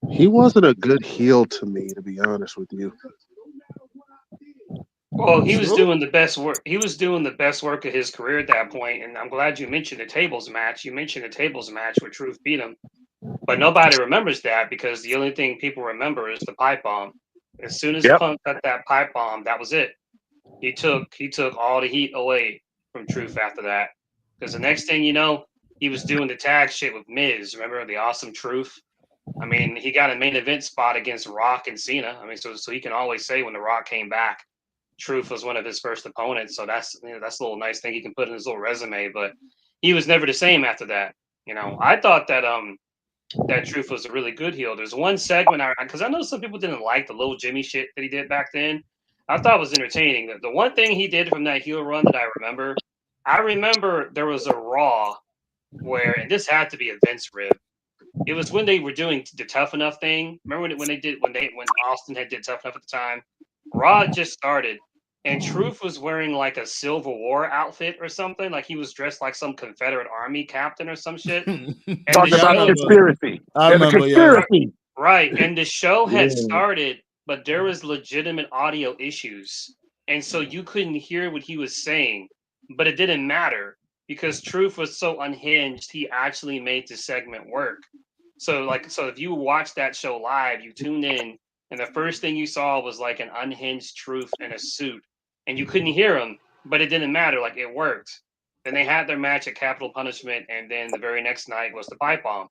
He wasn't a good heel to me, to be honest with you. Well, he was doing the best work. He was doing the best work of his career at that point, and I'm glad you mentioned the tables match. You mentioned the tables match where Truth beat him, but nobody remembers that because the only thing people remember is the pipe bomb. As soon as Punk cut that pipe bomb, that was it. He took all the heat away from Truth after that. Because the next thing you know, he was doing the tag shit with Miz. Remember the Awesome Truth? I mean, he got a main event spot against Rock and Cena. I mean, so he can always say when the Rock came back, Truth was one of his first opponents. So that's a little nice thing he can put in his little resume. But he was never the same after that. You know, I thought that that Truth was a really good heel. There's one segment because I know some people didn't like the little Jimmy shit that he did back then. I thought it was entertaining. The one thing he did from that heel run that I remember there was a Raw where, and this had to be a Vince rib. It was when they were doing the Tough Enough thing. Remember when Austin had did Tough Enough at the time? Raw just started, and Truth was wearing like a Civil War outfit or something. Like he was dressed like some Confederate Army captain or some shit. Talking about a conspiracy. I remember, conspiracy. Right, and the show had started, but there was legitimate audio issues, and so you couldn't hear what he was saying. But it didn't matter because Truth was so unhinged. He actually made the segment work. So if you watched that show live, you tuned in, and the first thing you saw was like an unhinged Truth in a suit, and you couldn't hear him, but it didn't matter. Like it worked. Then they had their match at Capital Punishment, and then the very next night was the pipe bomb.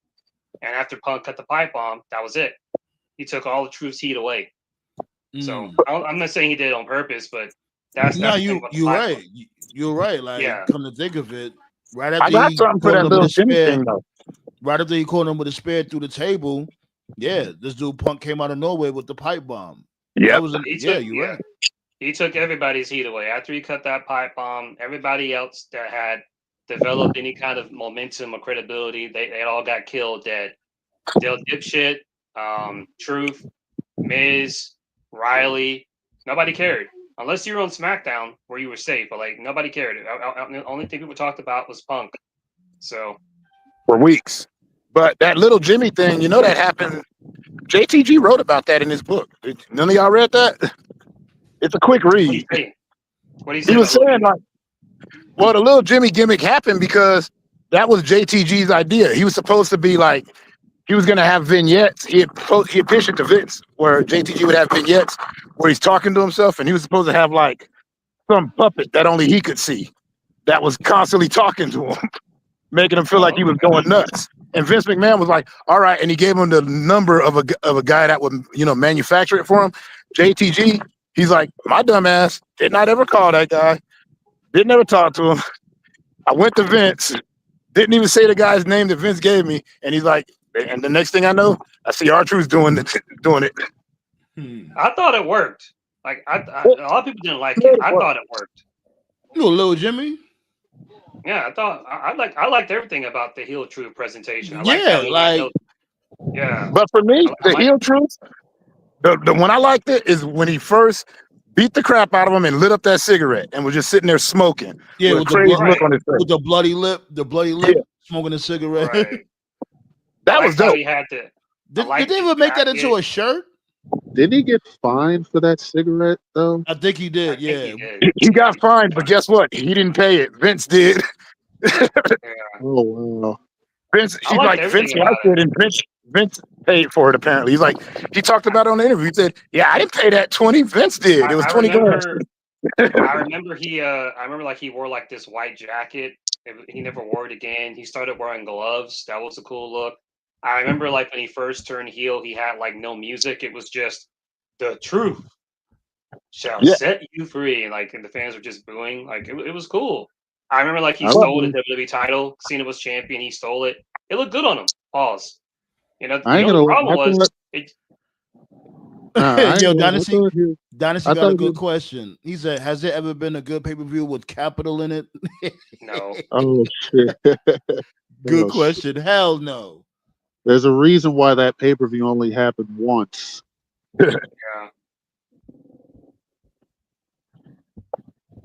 And after Punk cut the pipe bomb, that was it. He took all the Truth's heat away. So I'm not saying he did it on purpose, but that's you're right. You're right. Like, come to think of it, right after I got something for that little Jimmy thing though. Right after he caught him with a spear through the table, this dude Punk came out of nowhere with the pipe bomb. Yeah, you're right. He took everybody's heat away after he cut that pipe bomb. Everybody else that had developed any kind of momentum or credibility, they all got killed dead. Del Dipshit, Truth, Miz, Riley, nobody cared. Unless you were on SmackDown where you were safe, but like nobody cared. The only thing people talked about was Punk. So for weeks. But that little Jimmy thing, you know, that happened. JTG wrote about that in his book. None of y'all read that? It's a quick read. What he was saying, like, well, the little Jimmy gimmick happened because that was JTG's idea. He was supposed to be like, he was gonna have vignettes. He had pitched it to Vince where JTG would have vignettes where he's talking to himself, and he was supposed to have like some puppet that only he could see that was constantly talking to him, making him feel like he was going nuts. And Vince McMahon was like, "All right," and he gave him the number of a guy that would manufacture it for him. JTG, he's like, "My dumb ass did not ever call that guy. Didn't ever talk to him. I went to Vince, didn't even say the guy's name that Vince gave me, and he's like, and the next thing I know, I see R-Truth doing it. I thought it worked. Like a lot of people didn't like it. I thought it worked. You little Jimmy. Yeah, I thought I liked everything about the heel Truth presentation. I Yeah. But for me, the heel Truth, the one I liked it is when he first beat the crap out of him and lit up that cigarette and was just sitting there smoking. Yeah, with a crazy look on his face. With the bloody lip, smoking a cigarette. Right. That was dope. He had to. Did they ever make that into a shirt? Didn't he get fined for that cigarette though? I think he did. He got fined, but guess what? He didn't pay it. Vince did. Oh wow. Vince liked it, and Vince paid for it. Apparently, he's like, he talked about it on the interview. He said, "Yeah, I didn't pay that 20. Vince did. It was 20 grand." I remember he wore like this white jacket. He never wore it again. He started wearing gloves. That was a cool look. I remember like when he first turned heel, he had like no music. It was just the truth shall set you free. And the fans were just booing. Like it was cool. I remember like he stole the WWE title. Cena was champion. He stole it. It looked good on him. Pause. The only problem was Yo, Dynasty got a good question. He said, "Has there ever been a good pay-per-view with capital in it?" No. Oh shit. Good question. Shit. Hell no. There's a reason why that pay-per-view only happened once. Yeah.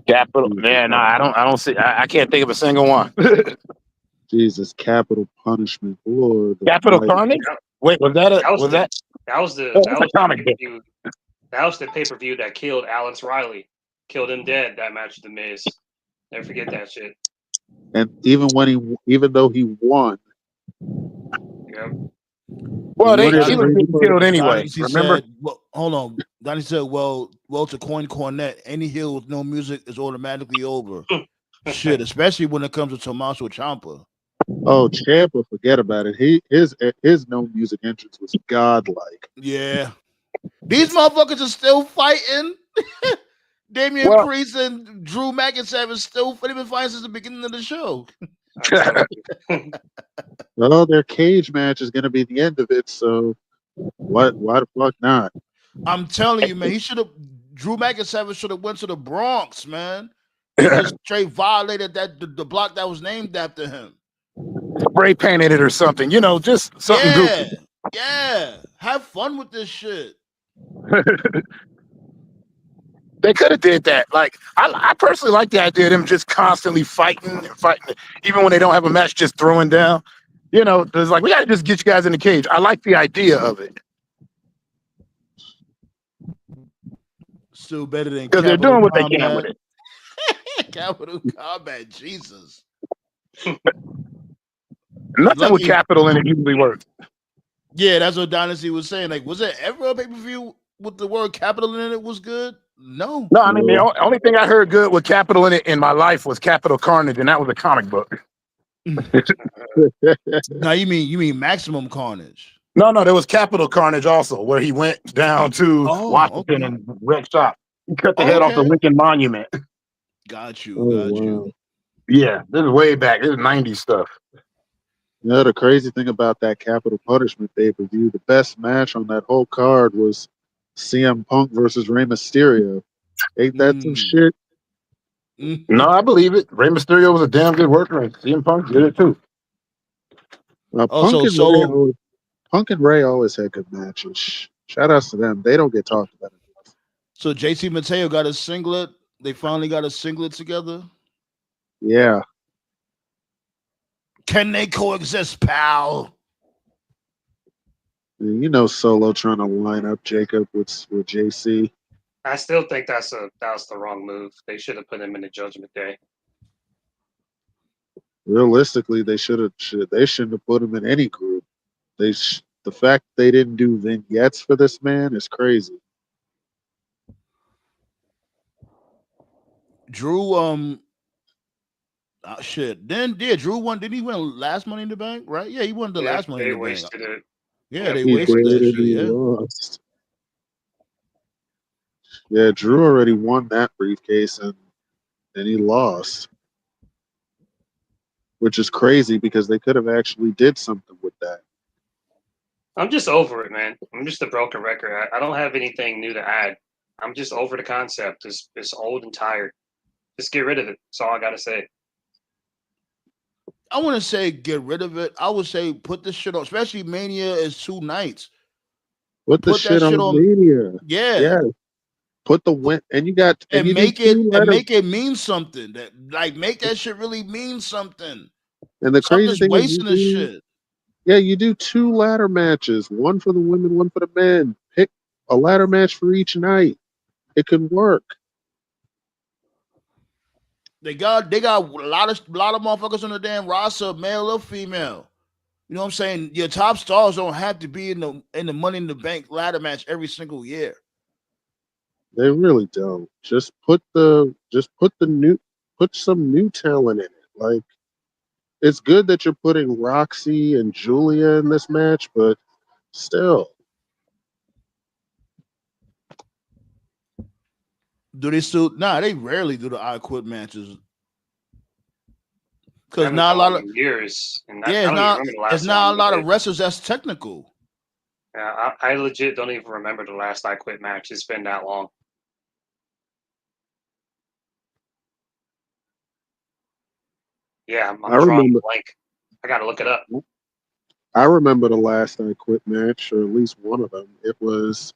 Capital, man. No, I don't see. I can't think of a single one. Jesus, Capital Punishment, Lord. Capital Carnage. Wait, was that the pay-per-view that killed Alex Riley, killed him dead. That match with the Miz. Never forget that shit. And even though he won. Yep. Well, he was getting killed anyway. Remember? Hold on. Donnie said, well, to coin Cornette, any heel with no music is automatically over. Shit, especially when it comes to Tommaso Ciampa. Oh, Ciampa, forget about it. His no music entrance was godlike. Yeah. These motherfuckers are still fighting. Damian Priest and Drew McIntyre still been fighting since the beginning of the show. Well, their cage match is going to be the end of it, so why the fuck not? I'm telling you, man, Drew McIntyre should have went to the Bronx, man. He just straight violated the block that was named after him. Spray painted it or something, just something goofy. Yeah. Have fun with this shit. They could have did that. Like, I personally like the idea of them just constantly fighting, even when they don't have a match, just throwing down. There's like, we got to just get you guys in the cage. I like the idea of it. Still better than because they're doing what they can with it. Capital Combat, Jesus. Nothing with capital in it usually works. Yeah, that's what Dynasty was saying. Like, was there ever a pay-per-view with the word capital in it was good? No. I mean, the only thing I heard good with capital in it in my life was Capital Carnage, and that was a comic book. No, you mean Maximum Carnage? No, there was Capital Carnage also, where he went down to Washington and wrecked shop. He cut the head off the Lincoln Monument. Got you. Yeah, this is way back. This is 90s stuff. The crazy thing about that Capital Punishment pay-per-view, the best match on that whole card was CM Punk versus Rey Mysterio. Ain't that some shit? No, I believe it. Rey Mysterio was a damn good worker, and CM Punk did it too. Punk and Ray always had good matches. Shout outs to them. They don't get talked about enough. So JC Mateo got a singlet. They finally got a singlet together. Yeah. Can they coexist, pal? Solo trying to line up Jacob with JC. I still think that was the wrong move. They should have put him in the Judgment Day. Realistically, they shouldn't have put him in any group. The fact they didn't do vignettes for this man is crazy. Drew, shit. Then Drew won. Didn't he win last Money in the Bank? Right? Yeah, he won the last Money in They the Bank. wasted it. Yeah, they He wasted did, that and shit. he Yeah. lost. Yeah, Drew already won that briefcase, and he lost, which is crazy because they could have actually did something with that. I'm just over it, man. I'm just a broken record. I don't have anything new to add. I'm just over the concept. It's old and tired. Just get rid of it. That's all I gotta say. I want to say get rid of it. I would say put this shit on, especially Mania is 2 nights. Put the Put that shit shit on on. Mania. Yeah. Yeah. Put the win, and you got, and And you do make it 2 and letter. make it mean something. That like make that shit really mean something. And the crazy Something's thing is, you wasting this do, shit. yeah, you do 2 ladder matches, one for the women, one for the men. Pick a ladder match for each night. It could work. They got a lot of motherfuckers on the damn roster, male or female. You know what I'm saying? Your top stars don't have to be in the Money in the Bank ladder match every single year. They really don't. Just put some new talent in it. Like, it's good that you're putting Roxy and Julia in this match, but still. Do they still? Nah, they rarely do the I Quit matches I because haven't not a done lot one of in years, and I it's don't even remember the it's last not one a lot either. of wrestlers that's technical. Yeah, I legit don't even remember the last I Quit match. It's been that long. Yeah, I'm I drawing remember a blank. I gotta look it up. I remember the last I Quit match, or at least one of them. It was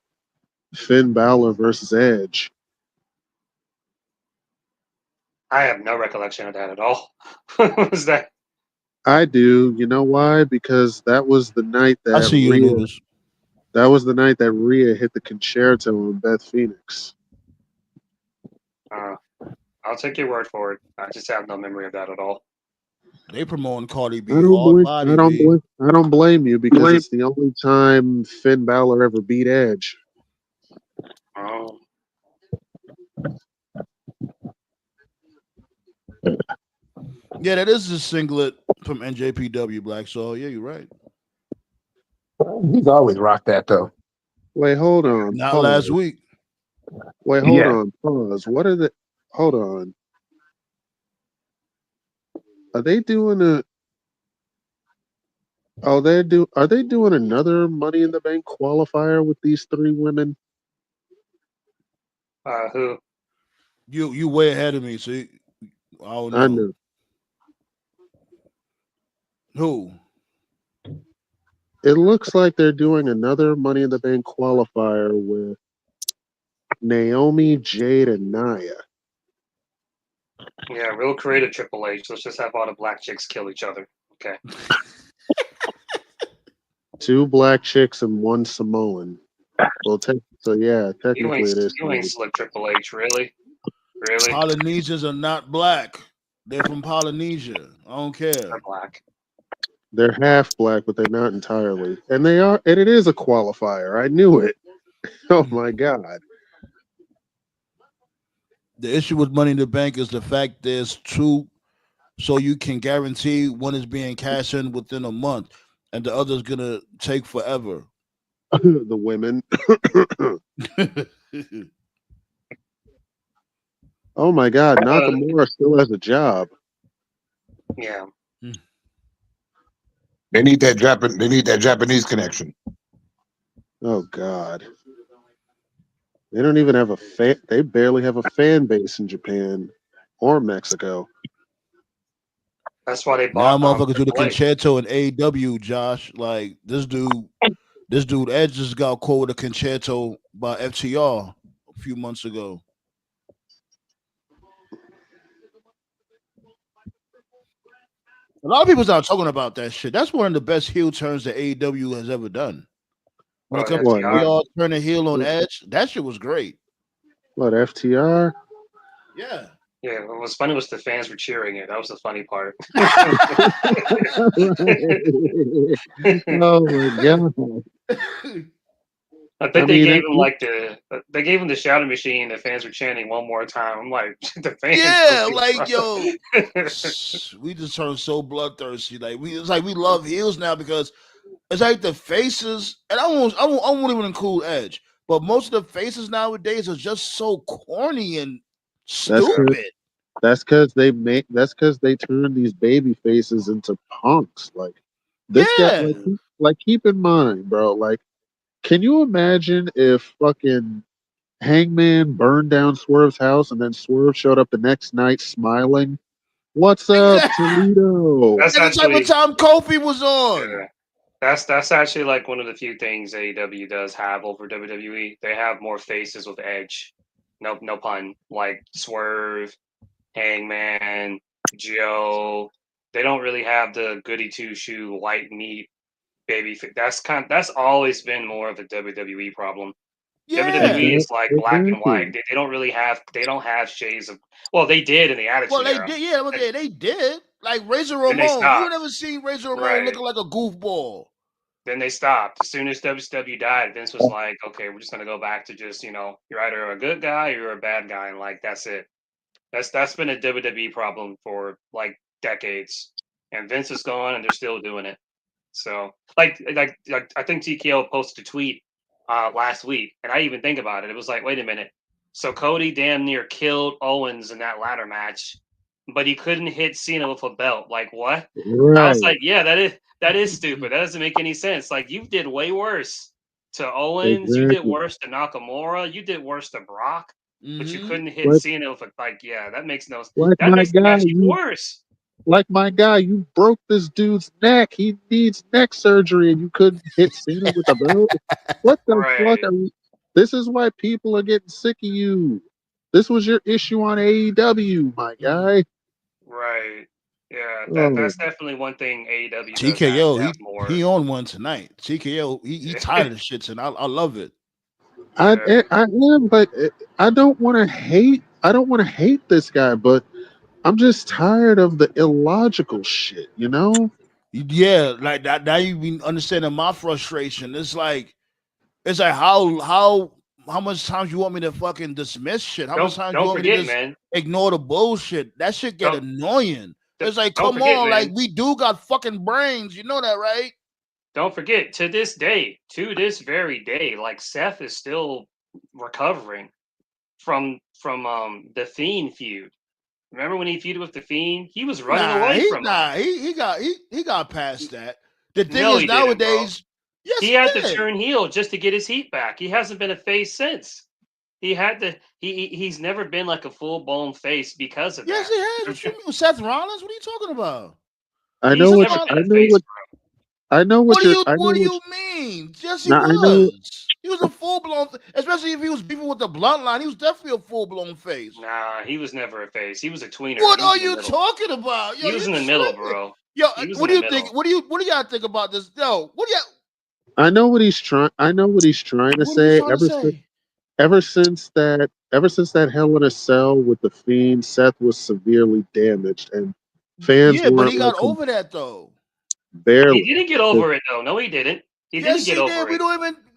Finn Balor versus Edge. I have no recollection of that at all. What was that? I do. You know why? Because that was the night I see you, Anubis. Rhea hit the concerto on Beth Phoenix. I'll take your word for it. I just have no memory of that at all. They promoting Cardi B hard body, B. I don't blame you because it's the only time Finn Balor ever beat Edge. Oh, Yeah, that is a singlet from NJPW Black Soul. Yeah, you're right. He's always rocked that though. Wait, hold on. Not Pause. last week. Wait, hold Yeah. on. Pause. What are the? Hold on. Are they doing a? Oh, Are they doing another Money in the Bank qualifier with these 3 women? who? You way ahead of me. See, I don't know. I know. Who? It looks like they're doing another Money in the Bank qualifier with Naomi, Jade, and Nia. Yeah, real creative Triple H. Let's just have all the black chicks kill each other. Okay. 2 black chicks and 1 Samoan. Well, technically it is. You ain't slick Triple H, really? Really? Polynesians are not black. They're from Polynesia. I don't care. They're black. They're half black, but they're not entirely. And it is a qualifier. I knew it. Oh my God. The issue with Money in the Bank is the fact there's 2, so you can guarantee one is being cashed in within a month, and the other's gonna take forever. The women. Oh my God. Nakamura still has a job. Yeah. They need that Japanese connection. Oh God. They don't even have a fan. They barely have a fan base in Japan or Mexico. That's why they Now bought motherfuckers do the Triple H. concerto in AEW, Josh. Like this dude Edge just got caught with a concerto by FTR a few months ago. A lot of people's not talking about that shit. That's one of the best heel turns that AEW has ever done. When it comes to FTR turning heel on Edge, that shit was great. What, FTR? Yeah. Yeah, what was funny was the fans were cheering it. That was the funny part. Oh my god! I I think they mean, gave him like they gave him the shouting machine. The fans were chanting one more time. I'm like, the fans don't Yeah, give like a yo, fuck. we just turned so bloodthirsty. Like it's like we love heels now because it's like the faces, and I won't even include Edge, but most of the faces nowadays are just so corny and that's Yeah, because stupid. that's because they turn these baby faces into punks. Like this guy, Yeah, like keep in mind, bro. Like, can you imagine if fucking Hangman burned down Swerve's house and then Swerve showed up the next night smiling? What's up, exactly. Toledo? that's And the type of actually time Kofi was on. yeah, that's actually like one of the few things AEW does have over WWE. They have more faces with Edge. No pun. Like Swerve, Hangman, Joe. They don't really have the goody two shoe white meat baby. That's always been more of a WWE problem. WWE Yeah. is like black and white. Exactly. They don't have shades of. Well, they did in the Well, Attitude they Era. did. Yeah, Then, okay, they did. Like Razor then they Ramon. You stopped. never seen Razor Ramon Right. looking like a goofball. Then they stopped. As soon as WCW died, Vince was like, "Okay, we're just gonna go back to just you're either a good guy or you're a bad guy, and like that's it." That's been a WWE problem for like decades, and Vince is gone, and they're still doing it. So, like I think TKO posted a tweet last week, and I even think about it. It was like, wait a minute. So Cody damn near killed Owens in that ladder match, but he couldn't hit Cena with a belt. Like what? I was Right. like, yeah, that is stupid. That doesn't make any sense. Like you did way worse to Owens, you did Exactly. worse to Nakamura, you did worse to Brock, but you Mm-hmm. couldn't hit Like Cena with yeah, like that my makes the guy, match even you worse. like my guy, you broke this dude's neck. He needs neck surgery, and you couldn't hit Cena with a belt. What the fuck Right. are we? This is why people are getting sick of you. This was your issue on AEW, my Mm. guy. Right. Yeah, Oh, that's definitely one thing AEW does TKO, have he more. on one tonight. TKO, he tired of the shits, and I love it. Yeah. I am, but I don't want to hate. I don't want to hate this guy, but I'm just tired of the illogical shit. You know? Yeah, like that. Now you been understanding my frustration. It's like how much times you want me to fucking dismiss shit? How much times you Don't want me to forget, just man. ignore the bullshit? That shit get Don't annoying. It's like, don't come forget, on, like man. we do got fucking brains. You know that, right? Don't forget to this very day, like Seth is still recovering from the Fiend feud. Remember when he feuded with the Fiend? He was running Nah, away from him. he got past that. The thing No, is he didn't, bro. nowadays, yes, He he had to did. turn heel just to get his heat back. He hasn't been a face since. He had to. He's never been like a full blown face because of Yes, that. he has. What you mean, Seth Rollins? What are you talking about? I know He's Seth what never Rollins. been a face, I know what you're. I know What do what. you mean? Yes, he Now I know. was. He was a full blown, especially if he was beefing with the bloodline. He was definitely a full blown face. bro. Nah, he was never a face. He was a tweener. What He was are in the you middle. talking about? Yo, He was you in the middle, tripping? bro. Yo, He was in what do the you think? middle. What do y'all think about this? Yo, I know what he's trying. I know what he's trying to what are you say. trying to say? Ever since that Hell in a Cell with the Fiend, Seth was severely damaged, and fans Yeah, but weren't he got like over that though. He barely. didn't get over it though. No, he didn't. He didn't Yes, get he did. over it. You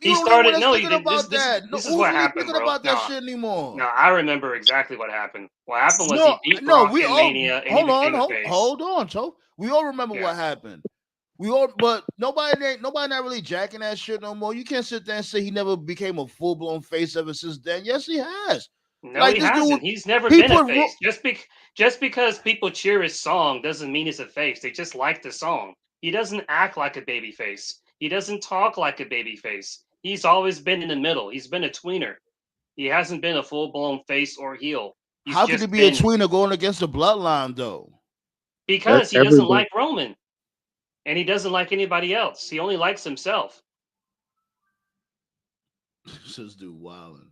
He don't even want started. us No, he thinking did. about that. No, This is who's what really happened, thinking bro. about that No, shit no, anymore? I remember exactly what happened. What happened was No, he beat no, Brock we in all Mania, and he hold on, became a face. hold on, so we all remember Yeah. what happened. We all, but nobody not really jacking that shit no more. You can't sit there and say he never became a full blown face ever since then. Yes, he has. No, Like he this dude, hasn't. He's never he been a put face. Just because people cheer his song doesn't mean he's a face. They just like the song. He doesn't act like a baby face. He doesn't talk like a baby face. He's always been in the middle. He's been a tweener. He hasn't been a full blown face or heel. He's how could he just be a been tweener going against the bloodline though? because he doesn't Everybody. like Roman and he doesn't like anybody else. He only likes himself. This dude wilding.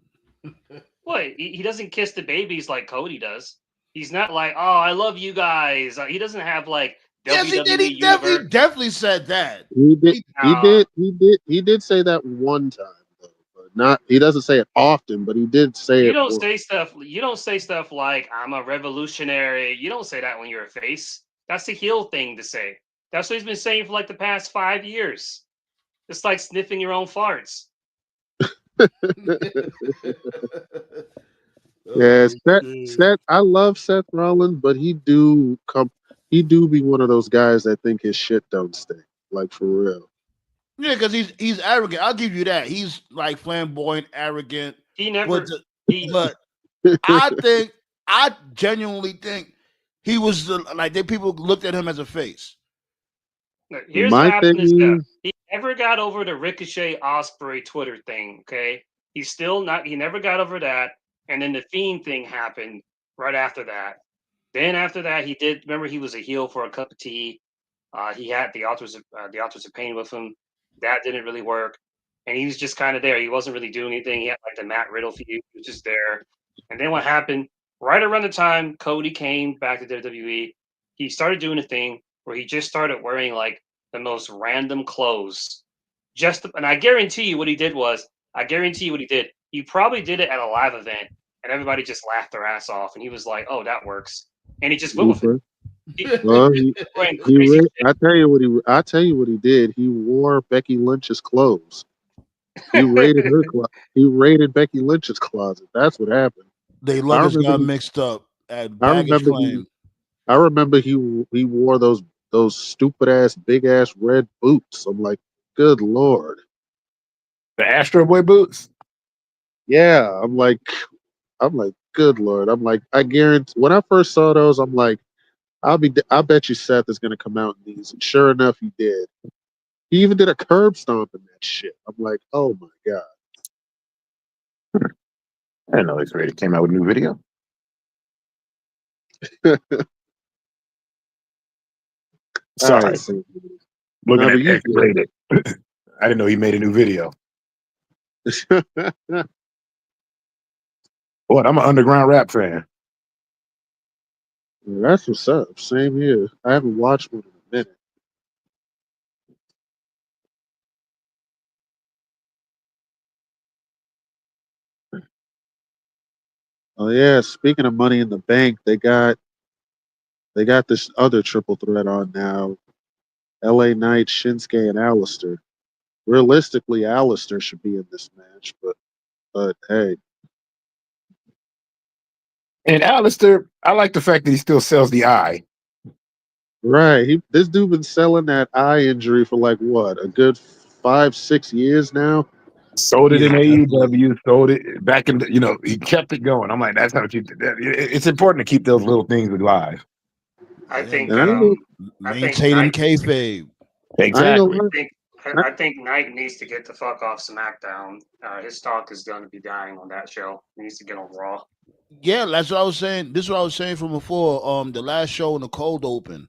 What? He doesn't kiss the babies like Cody does. He's not like, oh, I love you guys. He doesn't have like Yes, he did. WWE He Universe. definitely said that. He did. He, He Uh, did. He did. He did say that one time though. But He doesn't say it often, but he did say You it. don't say stuff. You don't say stuff like "I'm a revolutionary." You don't say that when you're a face. That's the heel thing to say. That's what he's been saying for like the past 5 years. It's like sniffing your own farts. Yeah, Oh, Seth. I love Seth Rollins, but he do be one of those guys that think his shit don't stink. Like for real. yeah, because he's arrogant. I'll give you that. He's like flamboyant, arrogant. He But never. He but I genuinely think he was people looked at him as a face. Here's what My happened to Steph. thing He never got over the Ricochet Osprey Twitter thing. Okay, he's still not. He never got over that. And then the Fiend thing happened right after that. Then after that, he did. Remember, he was a heel for a cup of tea. He had the Authors of Pain with him. That didn't really work, and he was just kind of there. He wasn't really doing anything. He had like the Matt Riddle feud, he was just there. And then what happened? Right around the time Cody came back to WWE, he started doing a thing where he just started wearing like the most random clothes. And I guarantee you what he did was, I guarantee you what he did. He probably did it at a live event, and everybody just laughed their ass off, and he was like, "Oh, that works," and he just went with it. well, Wearing crazy shit. I tell you what he did. He wore Becky Lynch's clothes. He raided her He raided Becky Lynch's closet. That's what happened. They I luggage remember got he, mixed up at I baggage remember claim. he wore those stupid ass big ass red boots. I'm like, good lord. The Astro Boy boots. Yeah, I'm like, good lord. I'm like, I guarantee. When I first saw those, I'm like, I bet you Seth is gonna come out in these, and sure enough, he did. He even did a curb stomp in that shit. I'm like, oh my god. I didn't know X Rated came out with a new video. Sorry, I ain't seen it. looking No, but at you X Rated. I didn't know he made a new video. good. What? I'm an underground rap fan. That's what's up. Same here. I haven't watched one in a minute. Oh yeah, speaking of Money in the Bank, they got this other triple threat on now. LA Knight, Shinsuke, and Alistair. Realistically, Alistair should be in this match, but hey. And Alistair, I like the fact that he still sells the eye. Right. This dude been selling that eye injury for like what, a good 5-6 years now? Sold it Yeah, in definitely. AEW, sold it back in, he kept it going. I'm like, that's how you, it's important to keep those little things alive. I Yeah, think And I ain't man. gonna, I think Maintaining Knight needs to. kayfabe. I ain't Exactly. gonna lie. I think Knight needs to get the fuck off SmackDown. His stock is going to be dying on that show. He needs to get on Raw. Yeah, that's what I was saying. This is what I was saying from before. The last show in the cold open,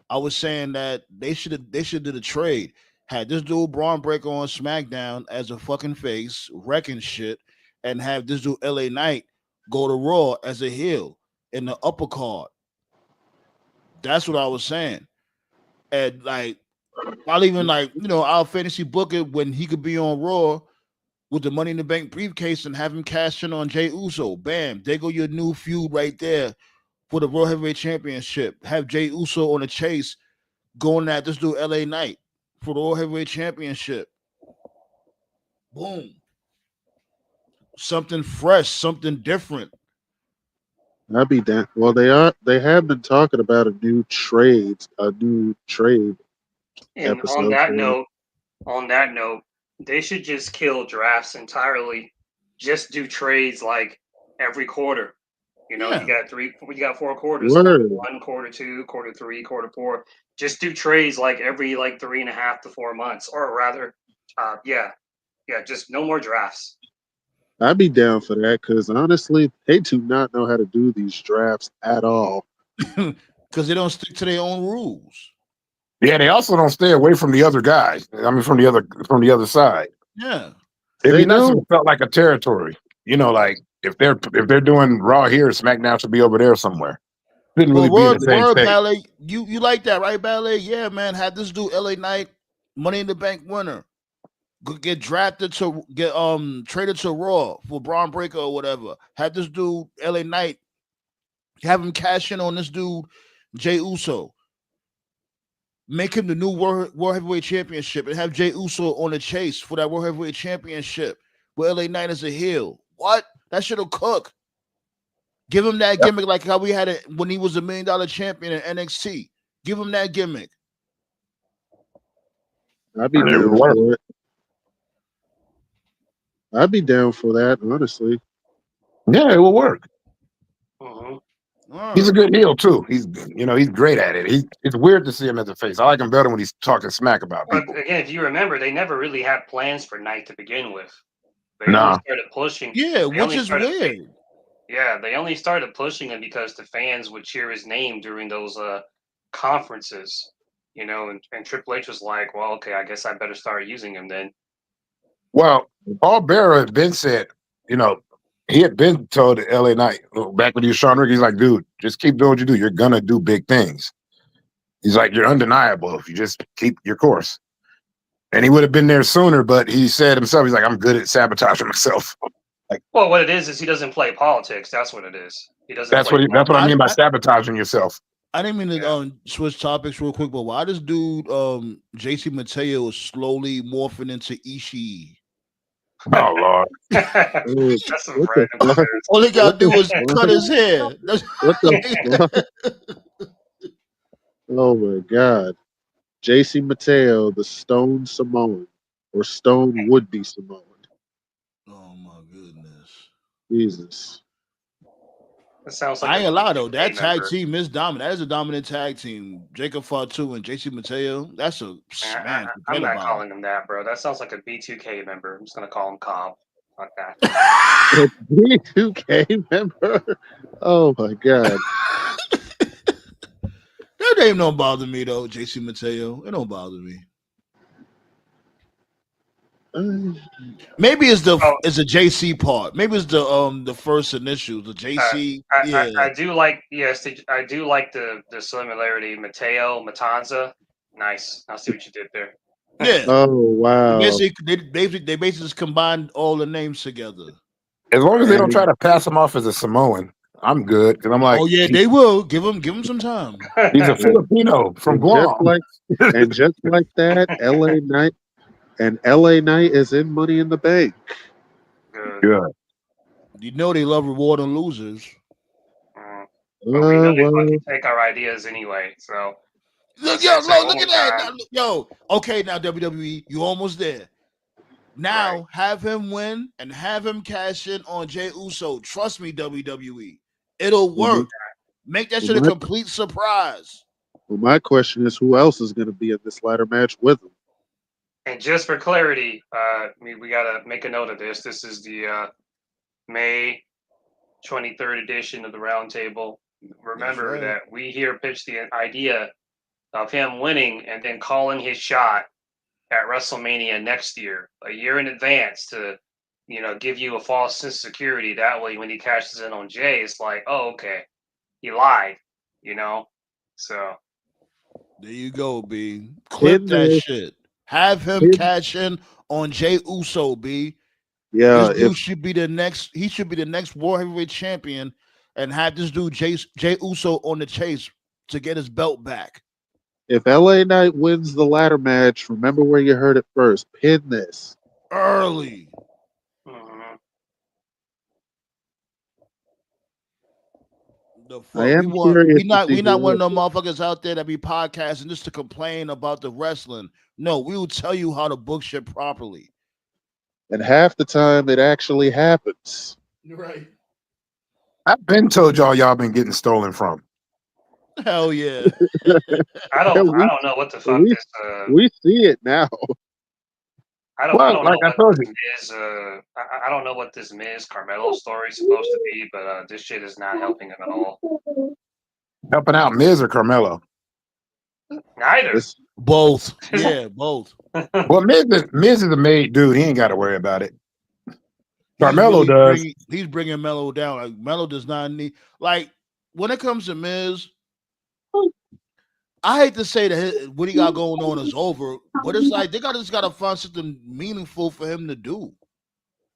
I was saying that they should did a trade. Had this dude Braun Breaker on SmackDown as a fucking face, wrecking shit, and have this dude LA Knight go to Raw as a heel in the upper card. That's what I was saying. And like I'll even I'll fantasy book it when he could be on Raw with the Money in the Bank briefcase and have him cash in on Jey Uso. Bam, there go your new feud right there for the World Heavyweight Championship. Have Jey Uso on a chase going at this dude LA Knight for the World Heavyweight Championship. Boom. Something fresh, something different. I'd be down. Well, they have been talking about a new trade And episode for on that note, they should just kill drafts entirely. Just do trades like every quarter. You Yeah. you got 4 quarters, Word. quarter 1, quarter 2, quarter 3, quarter 4. Just do trades like every like 3.5 to 4 months, or rather, just no more drafts. I'd be down for that because honestly, they do not know how to do these drafts at all. Because they don't stick to their own rules. Yeah, they also don't stay away from the other guys. I mean, from the other side. Yeah. It'd They be nice if it don't. felt like a territory. Like if they're doing Raw here, SmackDown should be over there somewhere. Shouldn't really Well, be in the same World state. Ballet, you like that, right, Ballet? Yeah, man. Had this dude LA Knight, Money in the Bank winner. get drafted to get traded to Raw for Braun Breaker or whatever. Have this dude LA Knight, have him cash in on this dude Jey Uso. Make him the new World Heavyweight Championship and have Jey Uso on the chase for that World Heavyweight Championship. Where LA Knight is a heel. What? That shit'll cook. Give him that gimmick like how we had it when he was a $1 million champion in NXT. Give him that gimmick. I'd be down for it. I'd be down for that, honestly. Yeah, it will work. Mhm. He's a good heel too. He's great at it. It's weird to see him as a face. I like him better when he's talking smack about But people. again, if you remember, they never really had plans for Knight to begin with. They Nah. only started pushing. Yeah, which is weird. Yeah, they only started pushing him because the fans would cheer his name during those conferences, and Triple H was like, well, okay, I guess I better start using him then. Well, Paul Bearer had been said, he had been told to LA Knight back when he was Sean Rick, he's like, dude, just keep doing what you do. You're gonna do big things. He's like, you're undeniable if you just keep your course. And he would have been there sooner, but he said himself, he's like, I'm good at sabotaging myself. Well, what it is he doesn't play politics. That's what it is. He doesn't. That's what I mean by sabotaging yourself. I didn't mean to switch topics real quick, but why this dude JC Mateo is slowly morphing into Ishii? Oh Lord! That's some random shit. All he gotta do is cut his hair. What the fuck? Oh my God. JC Mateo, the Stone Samoan, or Stone would-be Samoan. Oh my goodness. Jesus. That sounds like I ain't gonna lie though. That B2K tag member. team is dominant. That is a dominant tag team. Jacob Fatu and JC Mateo. That's a man. I'm not calling him that, bro. That sounds like a B2K member. I'm just gonna call him Cobb. Like that. A B2K member? Oh my God. That name don't bother me though, JC Mateo. It don't bother me. Maybe it's the JC part. Maybe it's the first initial, the JC. I do like I do like the similarity. Mateo, Matanza. Nice. I see what you did there. Yeah. Oh wow. They basically just combined all the names together. As long as they don't try to pass him off as a Samoan, I'm good. Because I'm like, oh yeah, they will give him some time. He's a Filipino from Guam. Just like that, LA Knight. And LA Knight is in Money in the Bank. Good. You know they love rewarding losers. We know they fucking take our ideas anyway. So look at that. Yo, okay, now WWE, you almost there. Now have him win and have him cash in on Jey Uso. Trust me, WWE. It'll work. Make that shit a complete surprise. Well, my question is, who else is going to be in this ladder match with him? And just for clarity, we gotta make a note of this. This is the May 23rd edition of the Roundtable. Remember that we here pitched the idea of him winning and then calling his shot at WrestleMania next year, a year in advance, to give you a false sense of security. That way, when he cashes in on Jay, it's like, oh, okay, he lied, So there you go, B. Clip that shit. Have him cash in on Jey Uso, B. Yeah, this dude should be the next. He should be the next World Heavyweight Champion, and have this dude Jey Uso on the chase to get his belt back. If LA Knight wins the ladder match, remember where you heard it first. Pin this early. The fuck? We not one of them motherfuckers out there that be podcasting just to complain about the wrestling. No, we will tell you how to book shit properly. And half the time it actually happens. You're right. I've been told y'all been getting stolen from. Hell yeah. I don't know what the fuck this. We see it now. I don't know what this Miz, I don't know what this Miz Carmelo story is supposed to be, but this shit is not helping him at all. Helping out Miz or Carmelo? Neither. Both. Yeah, both. Well, Miz is a made dude. He ain't got to worry about it. Carmelo does. He's bringing Melo down. Like Melo does not need. Like when it comes to Miz, I hate to say that what he got going on is over, But it's like they just gotta find something meaningful for him to do.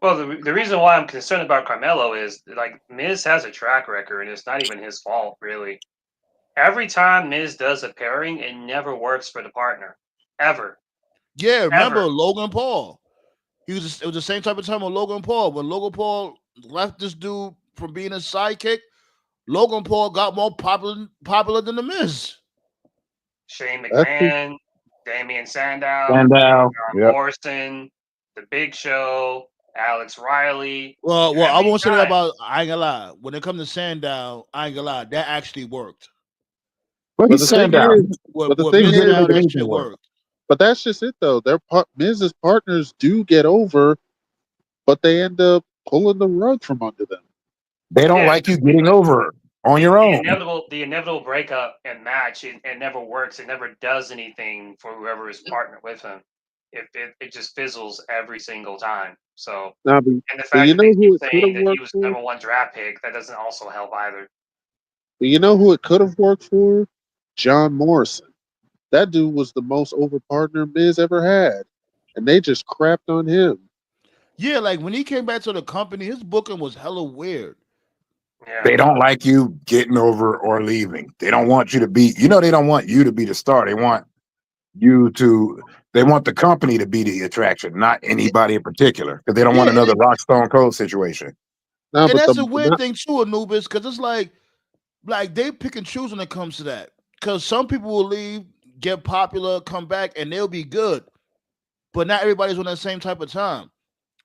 Well, the reason why I'm concerned about Carmelo is like Miz has a track record, and it's not even his fault, really. Every time Miz does a pairing, it never works for the partner, ever, Yeah, remember ever. Logan Paul? It was the same type of time with Logan Paul. When Logan Paul left this dude from being a sidekick, Logan Paul got more popular than the Miz. Shane That's just, McMahon, Damian Sandow, Sandow. Yep. Morrison, The Big Show, Alex Riley. Well, How I many won't say that times? about. I ain't gonna lie. When it comes to Sandow, I ain't gonna lie. That actually worked. But but he's the thing Sandow. is, but the With thing He Miz didn't is, now, make that anything shit work. worked. but that's just it though. Miz's partners do get over, but they end up pulling the rug from under them. They don't Yeah, like you because getting over on your own. the inevitable breakup and match, it never works. It never does anything for whoever is partnered with him. It just fizzles every single time. So, Now, and the but fact you that they know keep who it could saying have that he worked was for? number one draft pick, that doesn't also help either. But you know who it could have worked for? John Morrison. That dude was the most over partner Miz ever had, and they just crapped on him. Yeah, like when he came back to the company, his booking was hella weird. Yeah, They don't like you getting over or leaving. They don't want you to be, they don't want you to be the star. They want they want the company to be the attraction, not anybody in particular. Because they don't want Yeah, another Rock Stone Cold situation. Now, and but that's the a weird not, thing too, Anubis, because it's like they pick and choose when it comes to that. Because some people will leave, get popular, come back, and they'll be good. But not everybody's on that same type of time.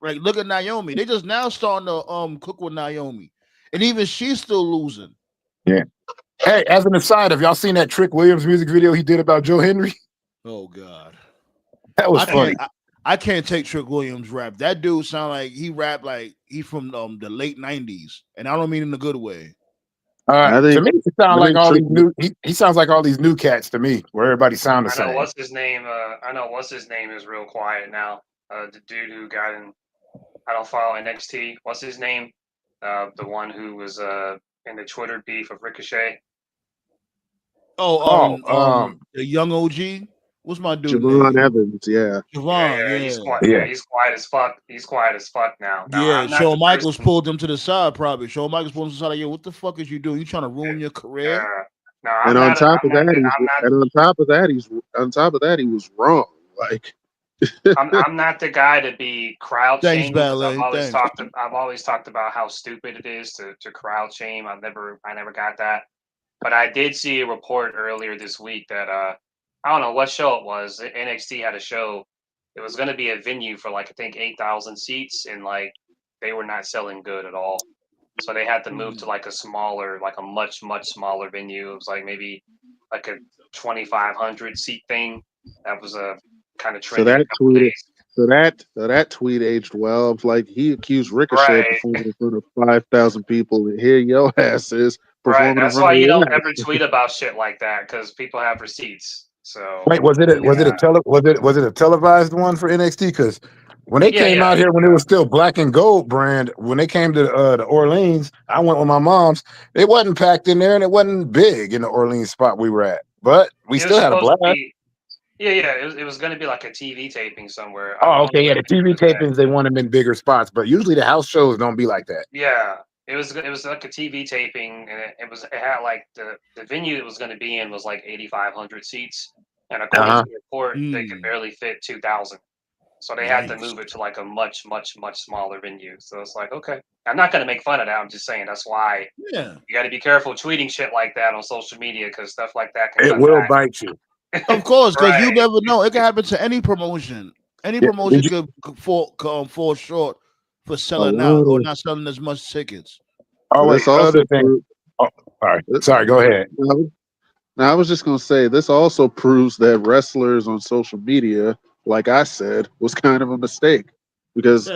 Like look at Naomi. They just now starting to cook with Naomi. And even she's still losing. Yeah. Hey, as an aside, have y'all seen that Trick Williams music video he did about Joe Henry? Oh God. That was I funny. can't I can't take Trick Williams rap. That dude sound like he rap like he from the late 90s. And I don't mean in a good way. I To think me, it sounds I like think all these Tricky. new. He sounds like all these new cats to me, where everybody sound the I know same. what's his name. I know what's his name is real quiet now. The dude who got in. I don't follow NXT. What's his name? The one who was in the Twitter beef of Ricochet. Oh, Oh, the young OG. What's my dude Javon name? Evans, yeah. Javon, He's yeah. quiet. Yeah, yeah, he's quiet as fuck. He's quiet as fuck now. Now Yeah, I'm not Shawn the Michaels person. pulled him to the side, probably. Shawn Michaels pulled him to the side, like, yo, what the fuck is you doing? You trying to ruin your career? No, And on top of that, I'm not. on top of that, he was wrong. Like, I'm not the guy to be crowd Thanks, shaming because Ballet. Thanks. I've always talked about how stupid it is to crowd shame. I never got that. But I did see a report earlier this week that I don't know what show it was. NXT had a show. It was going to be a venue for like I think 8,000 seats, and like they were not selling good at all. So they had to move to like a smaller, like a much smaller venue. It was like maybe like a 2,500 seat thing. That was a kind of so trending a that couple tweet, days. so that tweet aged well. Of like he accused Ricochet of Right, performing in front of 5,000 people, and here your ass is right. performing in That's front why of you don't one. ever tweet about shit like that because people have receipts. So wait, was it a, was it yeah, a tele, was it a televised one for NXT? Because when they came yeah. out here, when it was still Black and Gold brand, when they came to the Orleans, I went with my mom's. It wasn't packed in there, and it wasn't big in the Orleans spot we were at, but we It was still had a supposed to blast. be. Yeah. It was going to be like a TV taping somewhere. I Oh, don't know okay, yeah, what the city it TV was at. tapings they want them in bigger spots, but usually the house shows don't be like that. Yeah, it was like a TV taping, and it had like the venue it was going to be in was like 8,500 seats, and Uh according huh. to the report, they could barely fit 2,000. So they had to Yikes. move it to like a much smaller venue. So it's like, okay, I'm not going to make fun of that. I'm just saying that's why Yeah. you got to be careful tweeting shit like that on social media because stuff like that can It come will bite you. Of course, because you right. never know. It can happen to any promotion. Any Yeah. promotion could fall short for A selling out or lot of not selling as much tickets. Oh wait, this the also other thing. proves. Oh, sorry. Go ahead. Now, I was just going to say, this also proves that wrestlers on social media, like I said, was kind of a mistake because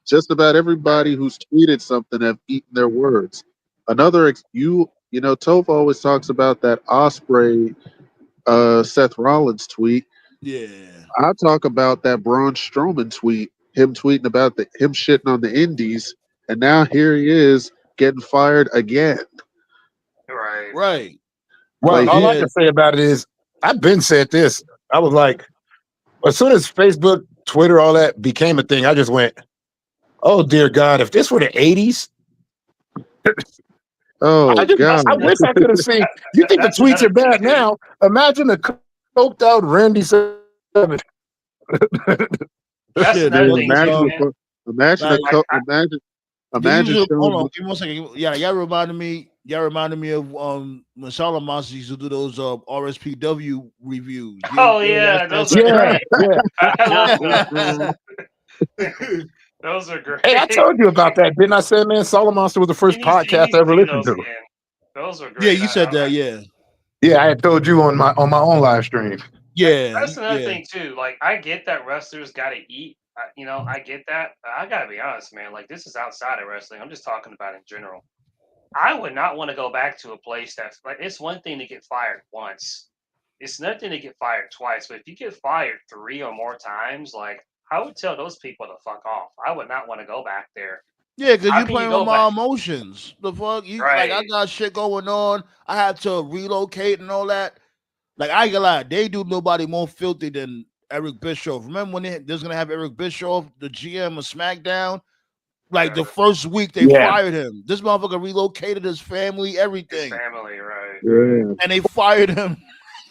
just about everybody who's tweeted something have eaten their words. Toph always talks about that Osprey Seth Rollins tweet. Yeah. I talk about that Braun Strowman tweet, him tweeting about him shitting on the Indies, and now here he is getting fired again. Right. Right. Well, Like Because all he, I yeah, can say about it is I've been said this. I was like, as soon as Facebook, Twitter, all that became a thing, I just went, "Oh dear God! If this were the '80s, Oh God. I wish I could have seen." You think the That's tweets another are bad thing, too. now? Imagine the coked out Randy Savage. That's Shit, another man. thing too, Imagine man. imagine Like, they imagine usually hold on, showing give me 1 second. Yeah, y'all reminded me of when Solomon used to do those RSPW reviews. Oh You ever yeah, watch those are Yeah, great. yeah. I love that those. Those are Hey, I great. told you about that, didn't I? Say, man, Solomon was the first He podcast needs I to ever do listened those to. again. Those are Yeah, great. you said that. Yeah, Yeah, I had told you on my own live stream. yeah, That's another yeah. thing too. Like, I get that wrestlers got to eat. I get that. I gotta be honest, man. Like, this is outside of wrestling. I'm just talking about in general. I would not want to go back to a place that's like. It's one thing to get fired once. It's another thing to get fired twice. But if you get fired 3 or more times, like, I would tell those people to fuck off. I would not want to go back there. Yeah, because How you can you playing with go my back? emotions. The fuck? You like I Right. got shit going on. I had to relocate and all that. Like I ain't gonna lie, they do nobody more filthy than Eric Bischoff. Remember when they're gonna have Eric Bischoff, the GM of SmackDown? Like Yeah. the first week they Yeah, fired him. This motherfucker relocated his family, His everything. family, right? yeah. And they fired him.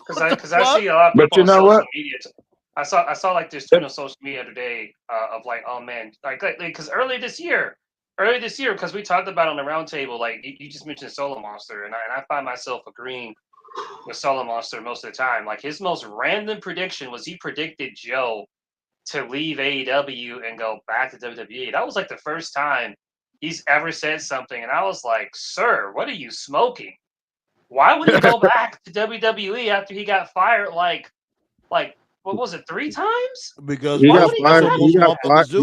What the I fuck? see a lot of but people you on know social what? media. I saw like this tweet on social media the other day of like, oh man, like because early this year, because we talked about on the roundtable, like you just mentioned Solo Monster, and I find myself agreeing with Solo Monster most of the time. Like, his most random prediction was he predicted Joe to leave AEW and go back to WWE. That was like the first time he's ever said something, and I was like, sir, what are you smoking? Why would he go back to WWE after he got fired? Like what was it, 3 times? Because He Why got would he go that's fired. what back most to that? motherfuckers do.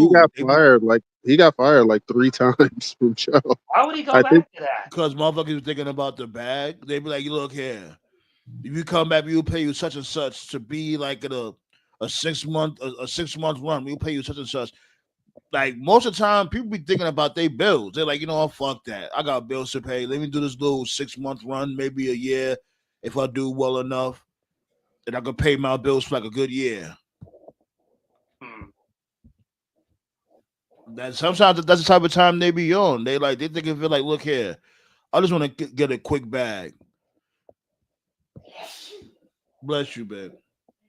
He got fired like 3 times from Joe. Why would he go I think back to that? Because motherfuckers thinking about the bag. They be like, look here. If you come back, we'll pay you such and such to be like in a 6 month a 6 month run. We'll pay you such and such. Like most of the time, people be thinking about their bills. They're like, fuck that. I got bills to pay. Let me do this little 6 month run, maybe a year, if I do well enough, and I can pay my bills for like a good year. Hmm. That sometimes that's the type of time they be on. They think of it like, look here, I just want to get a quick bag. Bless you, babe.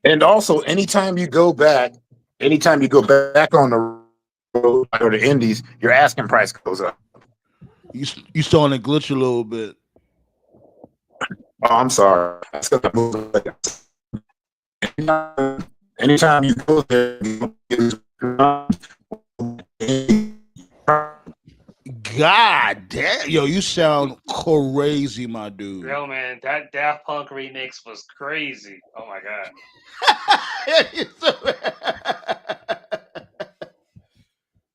And also, anytime you go back on the road or the Indies, your asking price goes up. You starting to glitch a little bit. Oh, I'm sorry. Anytime you go there, God damn, yo, you sound crazy, my dude. Yo, man, that Daft Punk remix was crazy. Oh my god.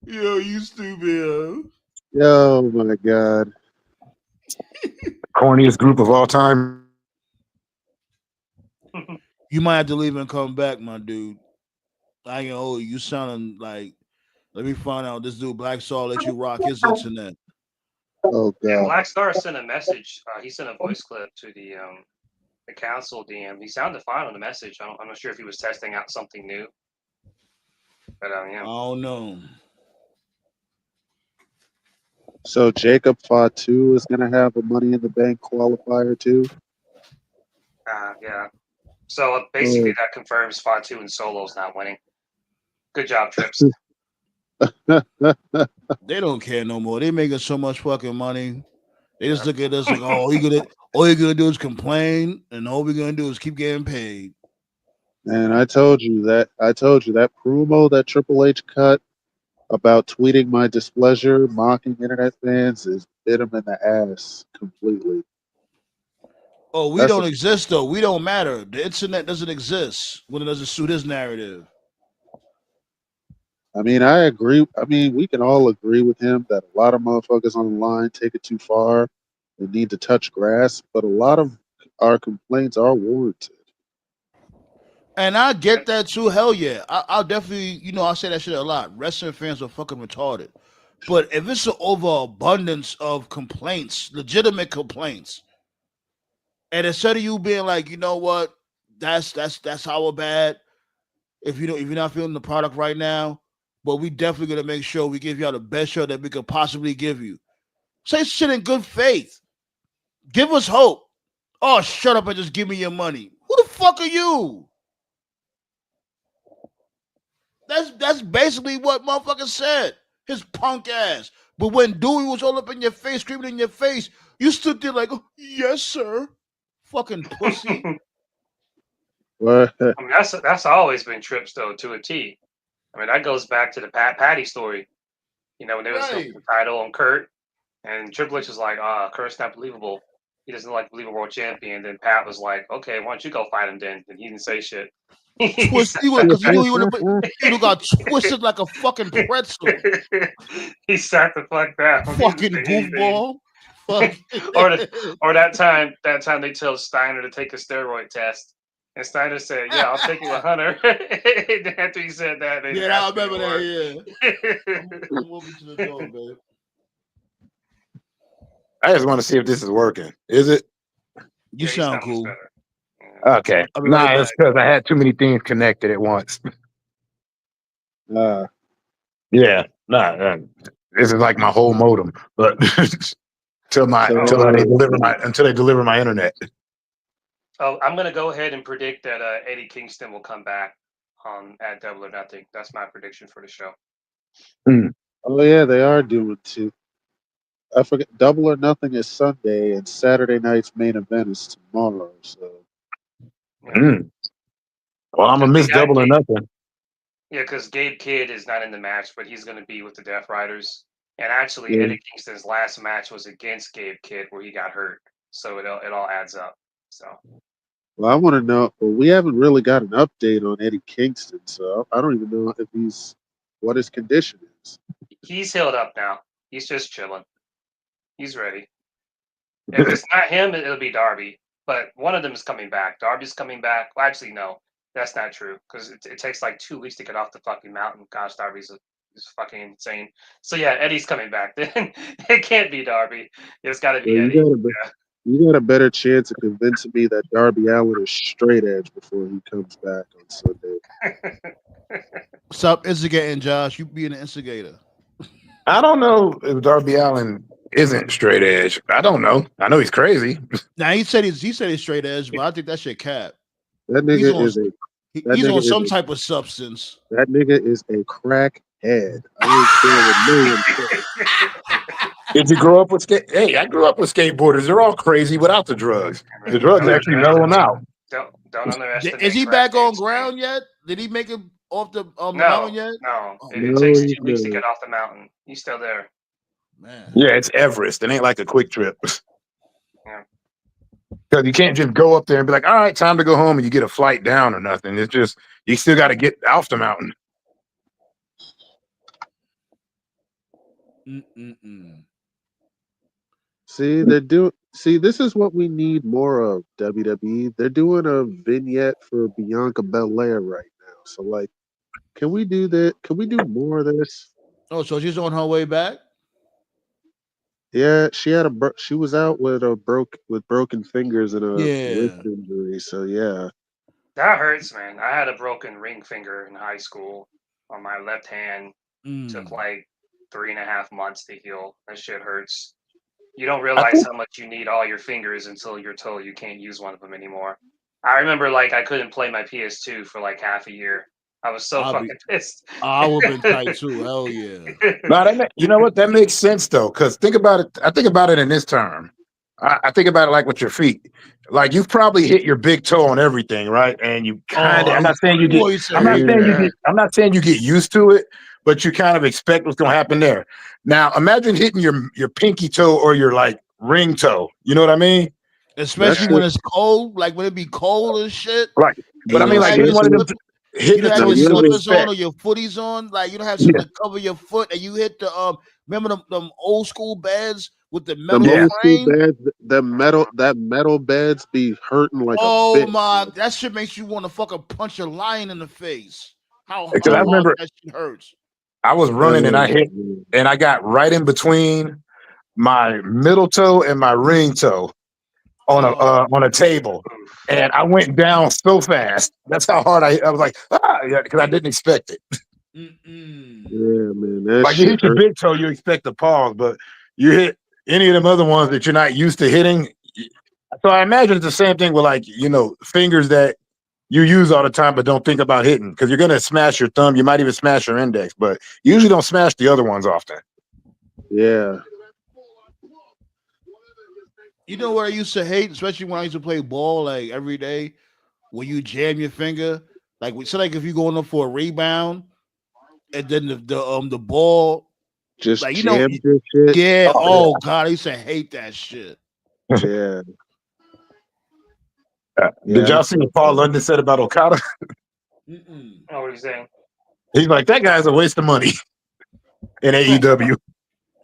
Yo, you stupid. Yo. Oh my God. corniest group of all time. You might have to leave and come back, my dude. I ain't hold you. You sounding like. Let me find out. This dude Black Saw let you rock his internet. Oh Yeah, God. Black Star sent a message. He sent a voice clip to the council DM. He sounded fine on the message. I'm not sure if he was testing out something new, but I yeah. don't know. So Jacob Fatu is gonna have a Money in the Bank qualifier too. Yeah. So basically, that confirms Fatu and Solo's not winning. Good job, Trips. They don't care no more. They making so much fucking money. They just look at us like, oh, all you gonna do is complain, and all we're gonna do is keep getting paid. And I told you that promo that Triple H cut about tweeting my displeasure, mocking internet fans, is bit him in the ass completely. Oh, we That's don't a, exist though. We don't matter. The internet doesn't exist when it doesn't suit his narrative. I mean, I agree. I mean, we can all agree with him that a lot of motherfuckers on the line take it too far and need to touch grass, but a lot of our complaints are warranted. And I get that too. Hell yeah. I'll definitely, I say that shit a lot. Wrestling fans are fucking retarded. But if it's an overabundance of complaints, legitimate complaints, and instead of you being like, you know what, that's our bad, if you're not feeling the product right now, but we definitely gonna make sure we give y'all the best show that we could possibly give you. Say shit in good faith. Give us hope. Oh, shut up and just give me your money. Who the fuck are you? That's basically what motherfucker said. His punk ass. But when Dewey was all up in your face, screaming in your face, you stood there like, oh, yes, sir. Fucking pussy. What? I mean, that's always been Trips though to a T. I mean, that goes back to the Patty story. You know, when they was Right. the title on Kurt, and Triple H was like, Kurt's not believable. He doesn't like believe a world champion. Then Pat was like, okay, why don't you go fight him then? And he didn't say shit. Twist. He would, because he knew he would have got twisted like a fucking pretzel. He sat the fuck down. Fucking goofball. or that time they told Steiner to take a steroid test. And Steiner said, "Yeah, I'll take you 100." After he said that, they I remember that. Yeah. I'm moving to the door, babe. I just want to see if this is working. Is it? You sound cool. Okay. Right it's because I had too many things connected at once. Yeah. This is like my whole modem, but until they deliver my internet. Oh, I'm gonna go ahead and predict that Eddie Kingston will come back at Double or Nothing. That's my prediction for the show. Oh yeah, they are doing two. I forget. Double or Nothing is Sunday, and Saturday night's main event is tomorrow. So. Well, I'm gonna miss Double or Nothing. Yeah, because Gabe Kidd is not in the match, but he's gonna be with the Death Riders. And actually, Eddie Kingston's last match was against Gabe Kidd, where he got hurt. So it all adds up. So. Well, I want to know. Well, we haven't really got an update on Eddie Kingston, so I don't even know if what his condition is. He's healed up now. He's just chilling. He's ready. If it's not him, it'll be Darby. But one of them is coming back. Darby's coming back. Well, actually, no, that's not true because it takes like 2 weeks to get off the fucking mountain. Gosh, Darby's is fucking insane. So yeah, Eddie's coming back. Then it can't be Darby. It's got to be Eddie. You got a better chance of convincing me that Darby Allin is straight edge before he comes back on Sunday. Stop instigating, Josh. You being an instigator. I don't know if Darby Allin isn't straight edge. I don't know. I know he's crazy. Now he said he's straight edge, but I think that shit cap. That nigga he's on some type of substance. That nigga is a crackhead. Did you grow up with Hey, I grew up with skateboarders. They're all crazy without the drugs. The drugs actually mellow them out. Don't underestimate. Is he back on ground yet? Did he make it off the mountain yet? No. It takes 2 weeks to get off the mountain. He's still there. Man. Yeah, it's Everest. It ain't like a quick trip. Yeah. Because you can't just go up there and be like, all right, time to go home, and you get a flight down or nothing. It's just, you still got to get off the mountain. See, this is what we need more of, WWE. They're doing a vignette for Bianca Belair right now. So, like, can we do that? Can we do more of this? Oh, so she's on her way back? Yeah, she was out with broken fingers and a wrist injury. So yeah, that hurts, man. I had a broken ring finger in high school on my left hand. Took like 3.5 months to heal. That shit hurts. You don't realize how much you need all your fingers until you're told you can't use one of them anymore. I remember like I couldn't play my PS2 for like half a year. I was so fucking pissed. I would have been tight too. Hell yeah. No, you know what? That makes sense though, because think about it. I think about it in this term. I think about it like with your feet. Like you've probably hit your big toe on everything, right? And you kind of. I'm not saying you get used to it, but you kind of expect what's gonna happen there. Now, imagine hitting your pinky toe or your like ring toe. You know what I mean? Especially when it's cold, like when it be cold and shit. Right. But I mean, like one of them. You don't have your slippers on or your footies on, like you don't have something to cover your foot, and you hit the remember them old school beds with the metal frame? Beds, that metal beds be hurting like a bitch. My, that shit makes you want to fucking punch a lion in the face. How I remember that shit hurts. I was running and I got right in between my middle toe and my ring toe on a table, and I went down so fast. That's how hard I was like, because I didn't expect it. Mm-mm. Yeah, man. That Like you shit hit your hurt. big toe, you expect a pause, but you hit any of them other ones that you're not used to hitting. So I imagine it's the same thing with like, fingers that you use all the time but don't think about hitting because you're gonna smash your thumb. You might even smash your index, but you usually don't smash the other ones often. Yeah. You know what I used to hate, especially when I used to play ball like every day, when you jam your finger, like if you're going up for a rebound and then the ball, Just like jammed your shit. yeah. Oh, Oh God, I used to hate that shit. Yeah. Did Yeah. y'all see what Paul London said about Okada? Mm-mm. Oh, what are you saying? He's like, that guy's a waste of money in AEW.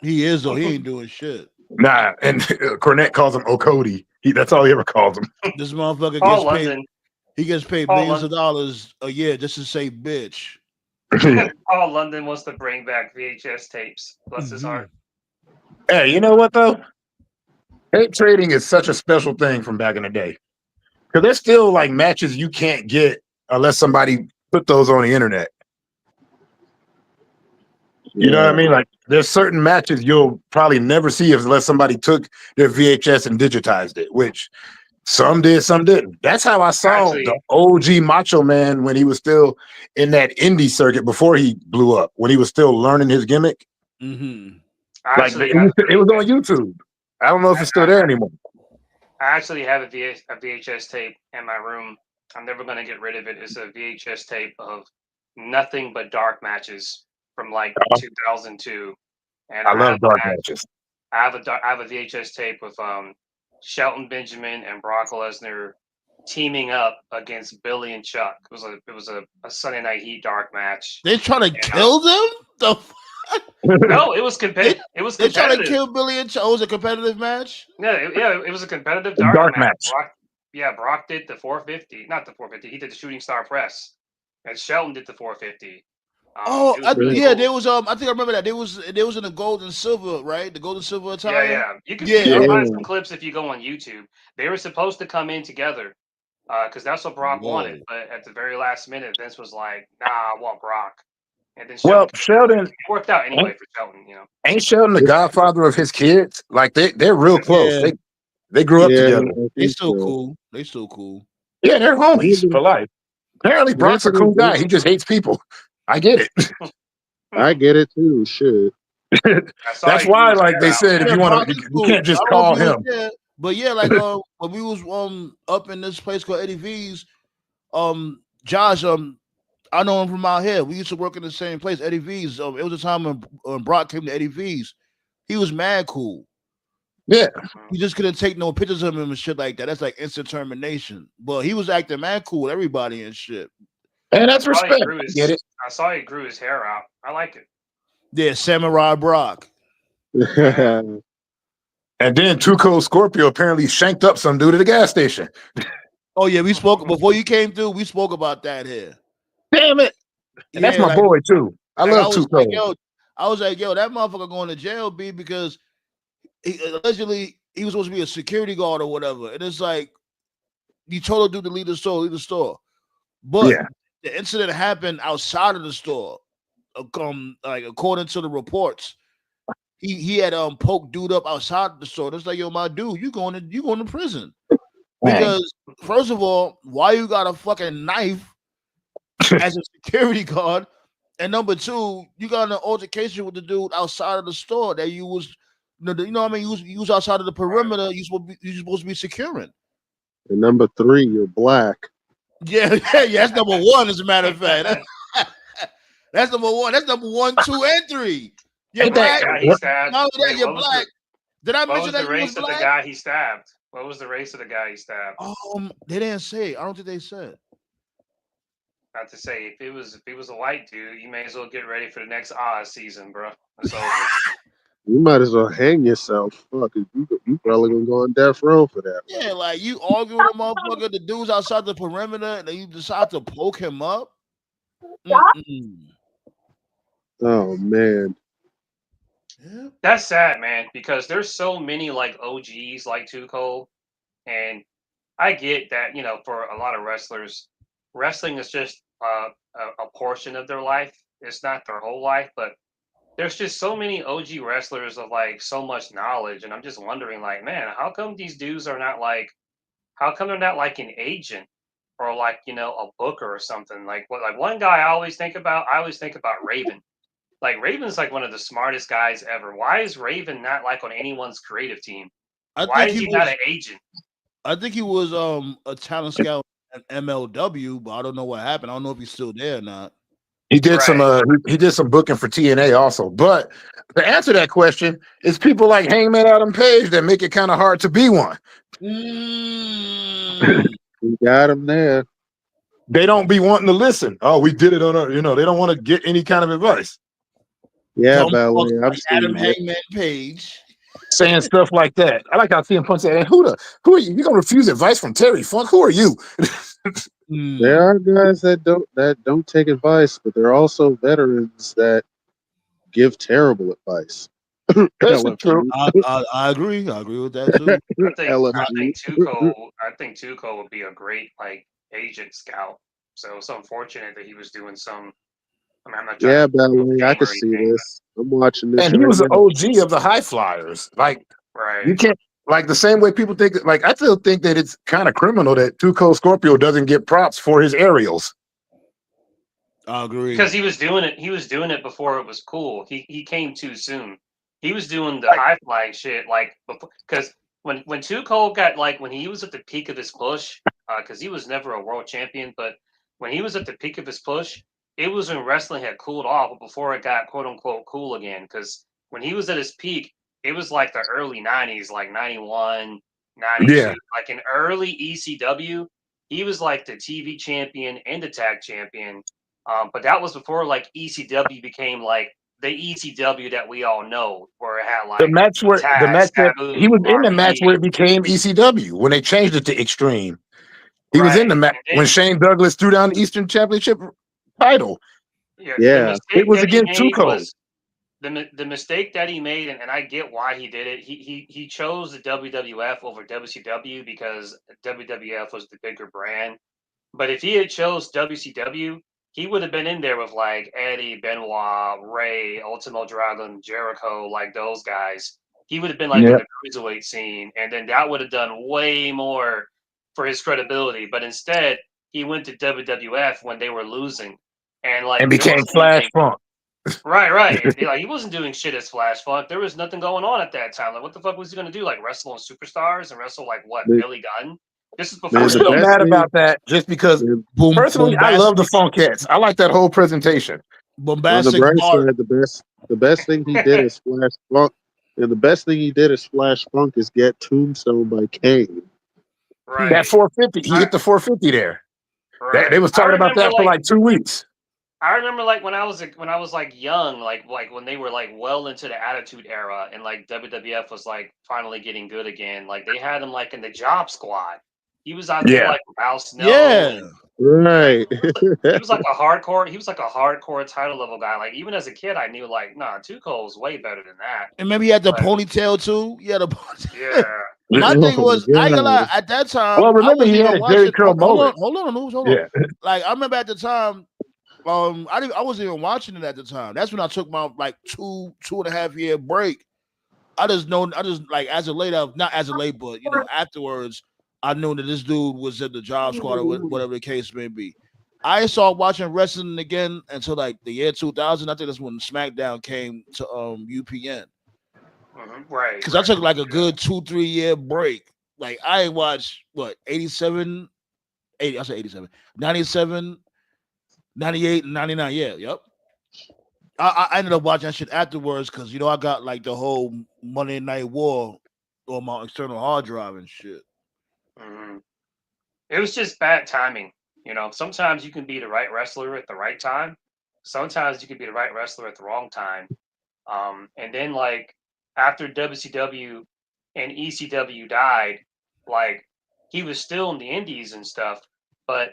He is though. He ain't doing shit. Nah, and Cornette calls him Okody. That's all he ever calls him. This motherfucker Paul gets paid. London. He gets paid Paul millions of dollars a year just to say bitch. Paul London wants to bring back VHS tapes. Bless his heart. Hey, you know what though? Tape trading is such a special thing from back in the day. Because there's still like matches you can't get unless somebody put those on the internet. You know what I mean? Like there's certain matches you'll probably never see unless somebody took their VHS and digitized it, which some did, some didn't. That's how I saw the OG Macho Man when he was still in that indie circuit before he blew up, when he was still learning his gimmick. Mm-hmm. Like it was on YouTube. I don't know if it's still there anymore. I actually have a VHS tape in my room. I'm never going to get rid of it. It's a VHS tape of nothing but dark matches from like 2002. And I love dark matches. I have a VHS tape with Shelton Benjamin and Brock Lesnar teaming up against Billy and Chuck. It was a Sunday Night Heat dark match. They trying to kill them? The fuck? No, it was competitive. It was They competitive. trying to kill Billy and Chuck. Oh, it was a competitive match? It was a competitive dark match. Brock did the 450, not the 450. He did the shooting star press, and Shelton did the 450. There was I think I remember that. They was in the gold and silver, right? The gold and silver attire. Yeah. You can find some clips if you go on YouTube. They were supposed to come in together, because that's what Brock wanted. But at the very last minute, Vince was like, "Nah, I want Brock." And then Sheldon it worked out anyway for Shelton. Ain't Sheldon the godfather of his kids? Like they're real close. Yeah. They grew up together. They still cool. They still cool. Yeah, they're homies for life. Apparently, Brock's a cool guy. He just hates people. I get it. I get it too. Shit. That's why, like they said, if you want to, you can't just call him. But yeah, like when we was up in this place called Eddie V's, Josh, I know him from out here. We used to work in the same place, Eddie V's. It was a time when Brock came to Eddie V's. He was mad cool. Yeah. You just couldn't take no pictures of him and shit like that. That's like instant termination. But he was acting mad cool with everybody and shit. And that's respect. Get it? I saw he grew his hair out. I like it. Yeah, Samurai Brock. And then Too Cold Scorpio apparently shanked up some dude at a gas station. Oh yeah, we spoke before you came through. We spoke about that here. Damn it! And that's my boy too. I love Too Cold. I was like, yo, that motherfucker going to jail, B, because allegedly he was supposed to be a security guard or whatever. And it's like, you told a dude to leave the store. But the incident happened outside of the store. Like according to the reports, he had poked dude up outside the store. It's like, yo, my dude, you going to prison. Because first of all, why you got a fucking knife as a security guard? And number two, you got an altercation with the dude outside of the store that you was, you know what I mean? You was outside of the perimeter. You supposed to be securing. And number three, you're black. Yeah. That's number one. As a matter of fact, that's number one. That's number 1, 2, and 3. You're black. You're black. Did I mention that you was black? The guy he stabbed? What was the race of the guy he stabbed? They didn't say. I don't think they said. Not to say, if he was a white dude, you may as well get ready for the next Oz season, bro. That's over. You might as well hang yourself. Fuck, you probably gonna go on death row for that. Yeah, like you argue with a motherfucker, the dude's outside the perimeter, and then you decide to poke him up. Oh man. Yeah. That's sad, man, because there's so many like OGs like Too Cold, and I get that, for a lot of wrestling is just a portion of their life. It's not their whole life, but there's just so many OG wrestlers of like so much knowledge, and I'm just wondering, like, man, how come these dudes are not like, how come they're not like an agent or like a booker or something? Like one guy I always think about Raven. Like Raven's like one of the smartest guys ever. Why is Raven not like on anyone's creative team? I Why think is he he not was. an agent? I think he was a talent scout at MLW, but I don't know what happened. I don't know if he's still there or not. He did some Right. he did some booking for TNA also. But to answer that question, it's people like Hangman Adam Page that make it kind of hard to be one. We got him there. They don't be wanting to listen. Oh, we did it on our, they don't want to get any kind of advice. Yeah, Dumb fuck Ballet. I'm like Adam seeing it. Hangman Page. Saying stuff like that. I like how CM Punk said, who are you? You gonna refuse advice from Terry Funk? Who are you? There are guys that don't take advice, but there are also veterans that give terrible advice. That's true. I agree. I agree with that too. I think Tuco would be a great like agent scout. So it's unfortunate that he was doing some. I mean, I'm not trying Yeah, to Ballet. I shame can or see anything, this. I'm watching this And he right was an now. OG of the high flyers. Like but right. you can't like the same way people think. Like I still think that it's kind of criminal that Tuco Scorpio doesn't get props for his aerials. I agree. Because he was doing it. He was doing it before it was cool. He came too soon. He was doing the high flying shit like before. Because when Tuco got like when he was at the peak of his push, because he was never a world champion, but when he was at the peak of his push, it was when wrestling had cooled off, but before it got quote unquote cool again. Because when he was at his peak, it was like the early '90s, like 91, 92, Yeah. like in early ECW. He was like the TV champion and the tag champion. But that was before like ECW became like the ECW that we all know, where it had The like match Taz, that he Taboo, was in the match where RVD, it became ECW when they changed it to Extreme. He was in right? the match And when then Shane Douglas threw down the Eastern Championship title. the Yeah. It mistake was that he against made Tuco. was the mistake that he made, and I get why he did it. He chose the WWF over WCW because WWF was the bigger brand. But if he had chose WCW, he would have been in there with like Eddie, Benoit, Ray, Ultimo Dragon, Jericho, like those guys. He would have been like in Yeah. the cruiserweight scene, and then that would have done way more for his credibility. But instead, he went to WWF when they were losing, and And like there became wasn't Flash anything. Funk. Right. Like he wasn't doing shit as Flash Funk. There was nothing going on at that time. Like, what the fuck was he gonna do? Like wrestle on superstars and wrestle like what Man, Billy Gunn? This is I'm before the still he. best mad thing, about that just because personally I love the Funkettes. I like that whole presentation. on the Bombastic bright Bart. side, the best thing he did is Flash Funk, and the best thing he did is Flash Funk is get Tombstone by Kane. That Right. 450, he hit the 450 there. They Right. was talking about that for like 2 weeks. I remember like when I was like young, like when they were like well into the Attitude Era, and like WWF was like finally getting good again. Like they had him like in the Job Squad. He was out there Yeah. like with Al Snow. Yeah. And, Right. he was like a hardcore. He was like a hardcore title level guy. Like even as a kid, I knew like nah, Tuco's way better than that. And maybe he had the But ponytail too. He had a ponytail. yeah. My Oh thing was, I ain't gonna lie, God. at that time, Well, I remember wasn't he even had Jerry watching. Curl mullet. Hold on, Moves, hold on. Yeah. Like I remember at the time, I wasn't even watching it at the time. That's when I took my like 2.5 year break. I just like as a late not as a late, but afterwards, I knew that this dude was at the Job Squad or whatever the case may be. I started watching wrestling again until like the year 2000. I think that's when SmackDown came to UPN. Right. Because I took like a good 2-3 year break. Like I ain't watched what 87, 80, I said 87, 97, 98, and 99. Yeah, yep. I ended up watching that shit afterwards because I got like the whole Monday Night War on my external hard drive and shit. Mm-hmm. It was just bad timing. Sometimes you can be the right wrestler at the right time. Sometimes you can be the right wrestler at the wrong time. And then like after WCW and ECW died, like he was still in the indies and stuff, but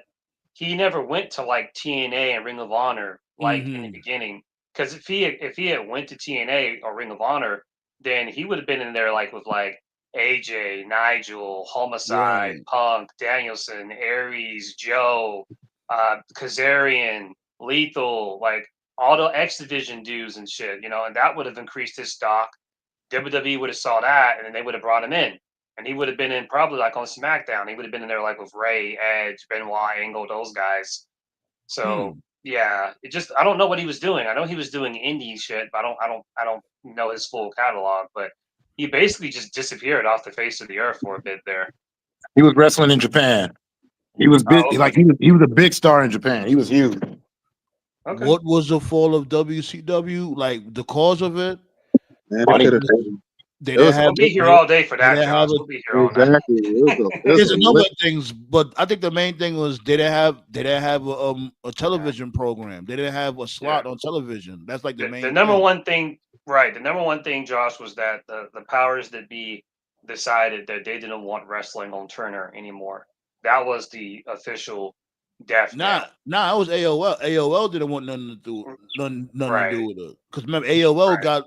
he never went to like TNA and Ring of Honor like in the beginning. Because if he had went to TNA or Ring of Honor, then he would have been in there like with like AJ, Nigel, Homicide, Right. Punk, Danielson, Aries, Joe. Kazarian, Lethal, like all the X Division dudes and shit, and that would have increased his stock. WWE would have saw that, and then they would have brought him in, and he would have been in probably like on SmackDown. He would have been in there like with Ray, Edge, Benoit, Angle, those guys. So yeah, I don't know what he was doing. I know he was doing indie shit, but I don't know his full catalog. But he basically just disappeared off the face of the earth for a bit there. He was wrestling in Japan. He was big, okay. like he was a big star in Japan. He was huge. Okay. What was the fall of WCW? Like the cause of it? Man, it Money. could have been They It didn't was have. We'll be here all day for they that, didn't have Josh. a, We'll be here all night. exactly. there's a number of things, but I think the main thing was they didn't have a television program. They didn't have a slot on television. That's like the main. The number thing. one thing, right? The number one thing, Josh, was that the powers that be decided that they didn't want wrestling on Turner anymore. That was the official death knell. Nah, it was AOL. AOL didn't want nothing to do nothing Right. to do with it. Because remember, AOL Right. got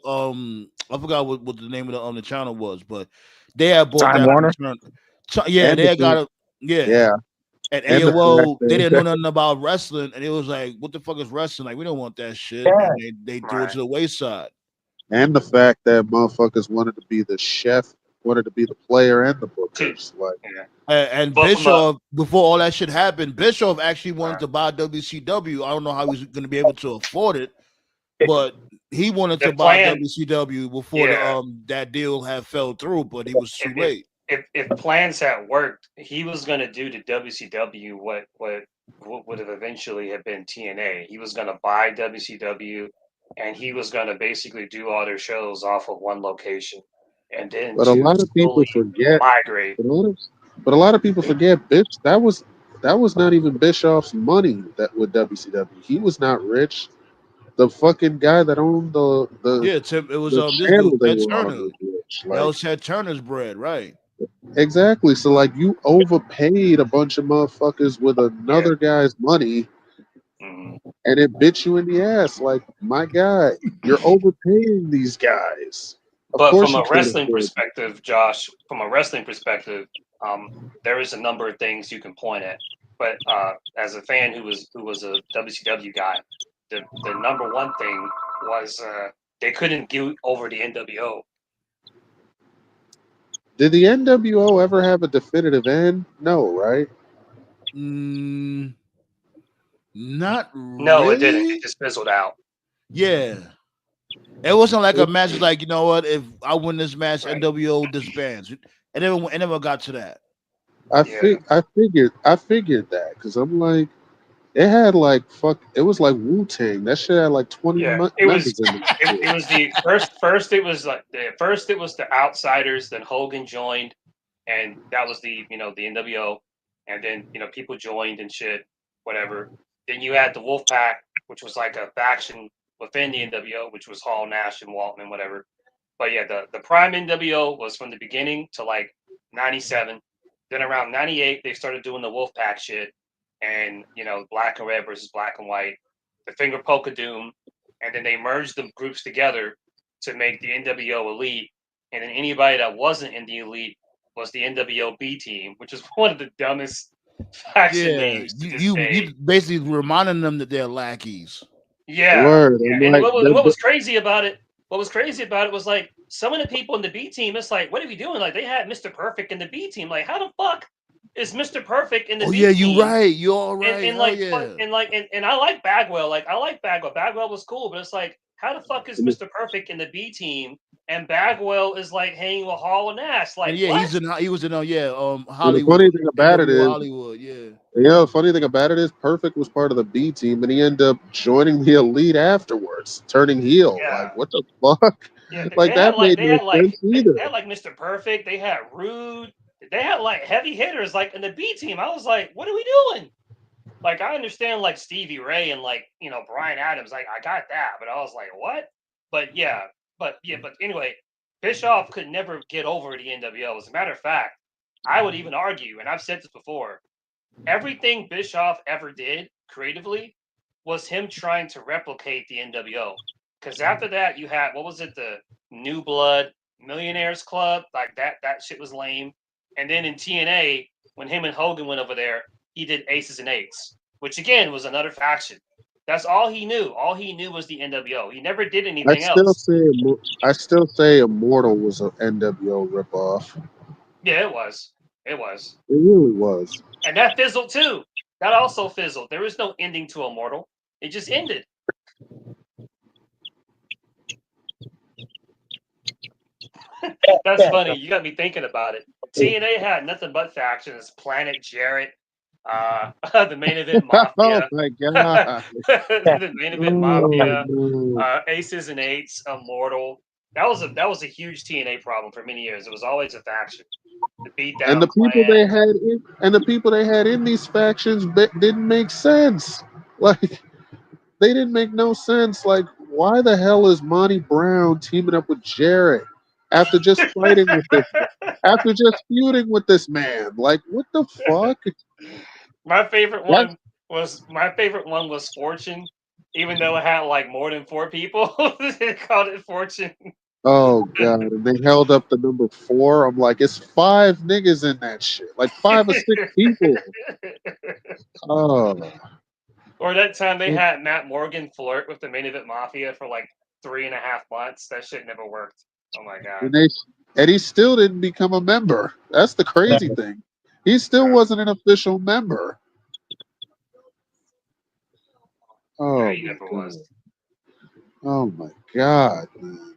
I forgot what the name of the channel was, but they had bought Time that Warner? Yeah, And they the had got fact- it. yeah. And And the AOL, fact they that- didn't know nothing about wrestling, and it was like, what the fuck is wrestling? Like, we don't want that shit. Yeah. And they threw it to the wayside. And the fact that motherfuckers wanted to be the chef, wanted to be the player and the bookers. Like, And But from Bischoff, before all that shit happened, Bischoff actually wanted to buy WCW. I don't know how he was going to be able to afford it, but he wanted The to buy plan- WCW before that deal had fell through, but he was too late. If plans had worked, he was going to do to WCW what would have eventually have been TNA. He was going to buy WCW, and he was going to basically do all their shows off of one location, and then but a lot of people forget. migrate. But a lot of people forget, bitch. That was not even Bischoff's money that with WCW. He was not rich. The fucking guy that owned the Tim, it was the this channel dude, they Ted were on Turner. was rich. That Like, was Ted Turner's bread, right? exactly. So like you overpaid a bunch of motherfuckers with another guy's money, Mhm. and it bit you in the ass. Like, my guy, you're overpaying these guys. Of But course from you a can't wrestling afford it. perspective, Josh, there is a number of things you can point at. But as a fan who was a WCW guy, the number one thing was they couldn't get over the NWO. Did the NWO ever have a definitive end? No, right? Not really. No, it didn't. It just fizzled out. Yeah. It wasn't like a match like, you know what, if I win this match, Right. NWO disbands. It never got to that. I figured that because I'm like, it had like it was like Wu-Tang. That shit had like 20 members in it. It was the first it was like first it was the Outsiders, then Hogan joined, and that was the the NWO, and then people joined and shit, whatever. Then you had the Wolfpack, which was like a faction within the NWO, which was Hall, Nash, and Walton, and whatever. But yeah, the prime NWO was from the beginning to like 97. Then around 98, they started doing the Wolfpack shit, and black and red versus black and white, the Finger Poke of Doom, and then they merged the groups together to make the NWO Elite, and then anybody that wasn't in the Elite was the NWO B Team, which is one of the dumbest faction names to this day. You basically reminding them that they're lackeys. Yeah. Word. Yeah. And what was crazy about it? What was crazy about it was like some of the people in the B Team. It's like, what are we doing? Like they had Mr. Perfect in the B Team. Like how the fuck is Mr. Perfect in the B Team? Oh yeah, you're right. You're all right. And I like Bagwell. Like I like Bagwell. Bagwell was cool, but it's like, how the fuck is Mr. Perfect in the B Team and Bagwell is like hanging with Hall and Nash? Like and yeah, what? he was in Hollywood. The funny thing about it is Hollywood, yeah. Yeah, the funny thing about it is Perfect was part of the B Team, and he ended up joining the Elite afterwards, turning heel. Yeah. Like, what the fuck? Yeah, Like, that made no sense either. They had like Mr. Perfect. They had Rude. They had like heavy hitters like in the B Team. I was like, what are we doing? Like, I understand like Stevie Ray and like Bryan Adams. Like, I got that, but I was like, what? But anyway, Bischoff could never get over the NWO. As a matter of fact, I would even argue, and I've said this before, everything Bischoff ever did creatively was him trying to replicate the NWO. Because after that, you had, what was it, the New Blood Millionaires Club? Like that shit was lame. And then in TNA, when him and Hogan went over there, he did Aces and Eights. which again was another faction. That's all he knew. All he knew was the NWO. He never did I anything still else. say I still say Immortal was an NWO ripoff. Yeah, it was. It was. It really was. And that fizzled too. That also fizzled. There was no ending to Immortal. It just ended. That's funny. You got me thinking about it. TNA had nothing but factions: Planet Jarrett, the Main Event Oh Mafia, my god. the Main Event Oh, Mafia, no. Aces and Eights, Immortal. That was a huge TNA problem for many years. It was always a faction. The And Beatdown Clan. the people they had in these factions didn't make sense. Like they didn't make no sense. Like why the hell is Monty Brown teaming up with Jarrett after just fighting with this after just feuding with this man? Like what the fuck? My favorite That's one was Fortune, even though it had like more than 4 people. They called it Fortune. oh god. And they held up the number 4. I'm like, it's 5 niggas in that shit. Like 5 or 6 people. Oh. Or that time they had Matt Morgan flirt with the Main Event Mafia for like 3.5 months. That shit never worked. Oh my god. And he still didn't become a member. That's the crazy thing. He still wasn't an official member. Yeah, Oh he my never god. was. Oh my god, man.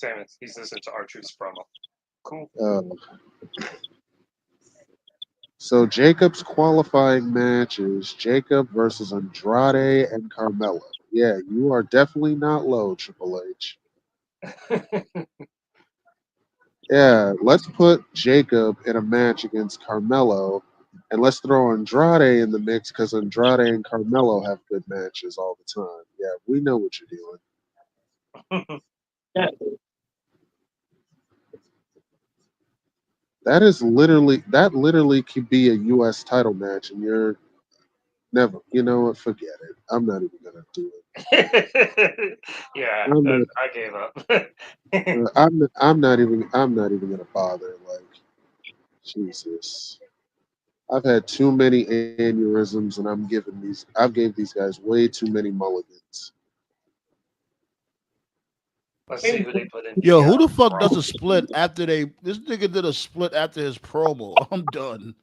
Samus, he's listening to R-Truth's promo. Cool. So Jacob's qualifying match is Jacob versus Andrade and Carmella. Yeah, you are definitely not low, Triple H. Yeah, let's put Jacob in a match against Carmelo, and let's throw Andrade in the mix because Andrade and Carmelo have good matches all the time. Yeah, we know what you're doing. That literally could be a U.S. title match, and you're never. You know what? Forget it. I'm not even gonna do it. Yeah, I'm not. I gave up. I'm not even gonna bother. Like Jesus. I've had too many aneurysms, and I've gave these guys way too many mulligans. Let's see who they put in Yo, who the fuck Raw. does a split after this nigga did a split after his promo? I'm done.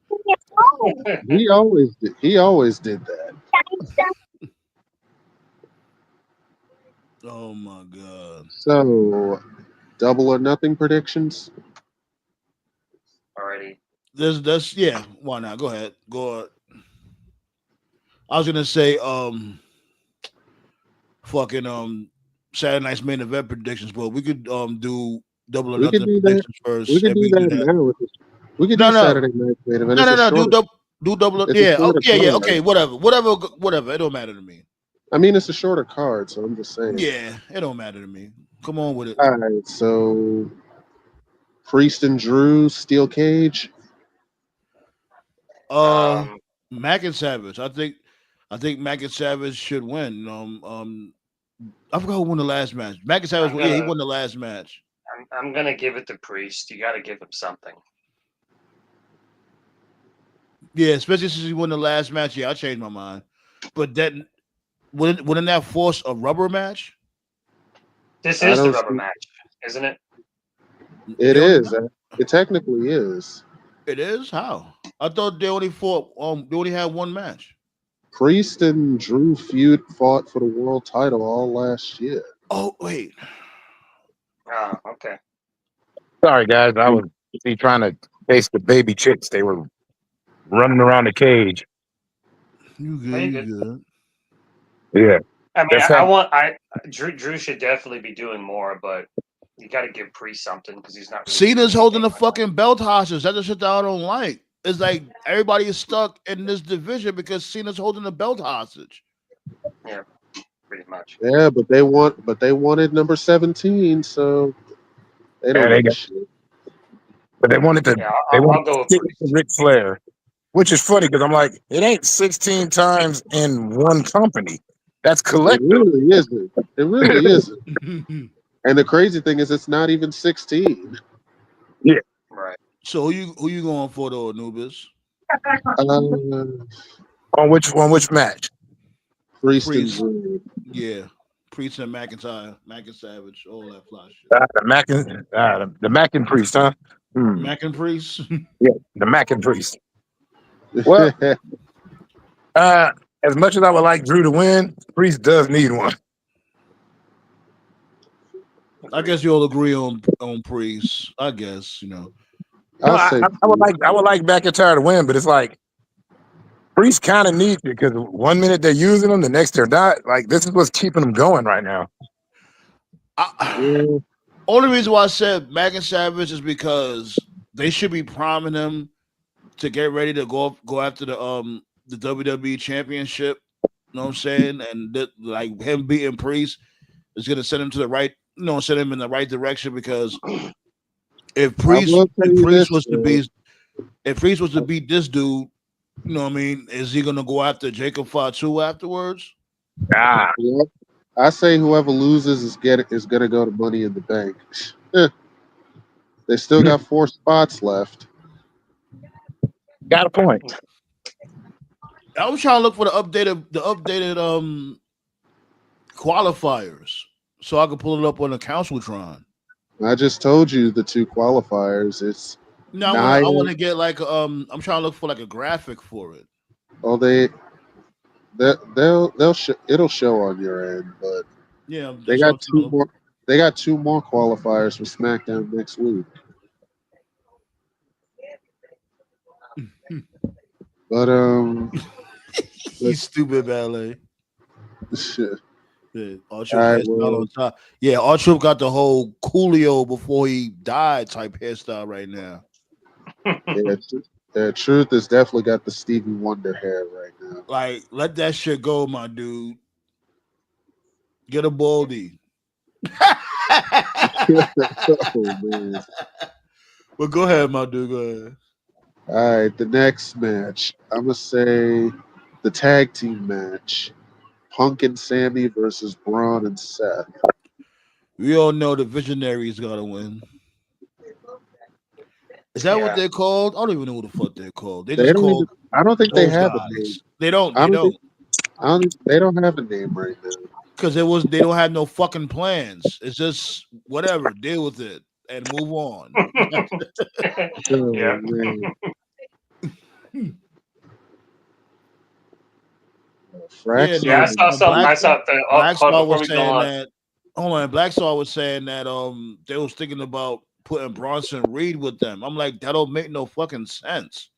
He always did. He always did that. Oh my god. So, double or nothing predictions. Alrighty. That's yeah. Why not? Go ahead. Go ahead. I was gonna say fucking Saturday night's main event predictions, but we could do double or We could nothing do that. predictions first, We could and do we do that that. now. We could No, do no, Saturday night main event. no, It's no, a no. shorter. Do double. It's a Yeah. Oh, shorter yeah, yeah. card. Okay, whatever. It don't matter to me. I mean, it's a shorter card, so I'm just saying. Yeah, it don't matter to me. Come on with it. All right. So, Priest and Drew, steel cage. Mac and Savage. I think Mac and Savage should win. I forgot who won the last match. Mac and Savage. Yeah, he won the last match. I'm gonna give it to Priest. You got to give him something. Yeah, especially since he won the last match. Yeah, I changed my mind. But then wouldn't that force a rubber match? This is the rubber match, isn't it? It is. It technically is. It is? How? I thought they only they only had one match. Priest and Drew fought for the world title all last year. Oh, wait. Oh, okay. Sorry, guys. I was trying to chase the baby chicks. They were running around the cage. You good. Yeah. I mean, Drew should definitely be doing more, but you got to give Priest something because he's not. Really Cena's holding the fucking belt hostage. That's the shit that I don't like. It's like everybody is stuck in this division because Cena's holding the belt hostage. Yeah, pretty much. Yeah, but they wanted number 17, so they don't give a shit. But they wanted to. Yeah, I'll go with Ric Flair, which is funny because I'm like, it ain't 16 times in one company. That's collective. It really isn't. It really isn't. And the crazy thing is, it's not even 16. Yeah. Right. So who you going for though, Anubis? On which match? Priest and Priest. Drew. Yeah. Priest and McIntyre, Mac and Savage, all that fly shit. The Mac and Priest, huh? Mac and Priest. Yeah, the Mac and Priest. Well, as much as I would like Drew to win, Priest does need one. I guess you all agree on Priest. I guess, you know. No, I'll say I would like McIntyre to win, but it's like Priest kind of needs it because 1 minute they're using him, the next they're not. Like this is what's keeping them going right now. Only reason why I said Mac and Savage is because they should be priming him to get ready to go after the WWE Championship. You know what I'm saying? And like him beating Priest is gonna send him to the right, send him in the right direction because if Priest was to beat this dude, you know what I mean, is he gonna go after Jacob Fatu afterwards? Ah. Yep. I say whoever loses is gonna go to Money in the Bank. They still got 4 spots left. Got a point. I was trying to look for the updated qualifiers so I could pull it up on the Counciltron. I just told you the 2 qualifiers. It's No, I want to get like I'm trying to look for like a graphic for it. Oh, it'll show on your end, but yeah, they got 2 more. They got 2 more qualifiers for SmackDown next week. But you stupid ballet. Shit. Yeah, on top. Yeah, R-Truth got the whole Coolio before he died type hairstyle right now. Yeah, Truth has definitely got the Stevie Wonder hair right now. Like, let that shit go, my dude. Get a baldy. Oh, man. Well, go ahead, my dude. Go ahead. All right, the next match. I'm gonna say the tag team match: Punk and Sammy versus Braun and Seth. We all know the Visionaries gotta win. Is that what they're called? I don't even know what the fuck they're called. They just called. I don't think they have a name. They don't. They don't have a name right now. Because they don't have no fucking plans. It's just whatever. Deal with it and move on. Yeah. I saw something. Black Star was saying that. Hold on, Black Star was saying that they was thinking about putting Bronson Reed with them. I'm like, that don't make no fucking sense.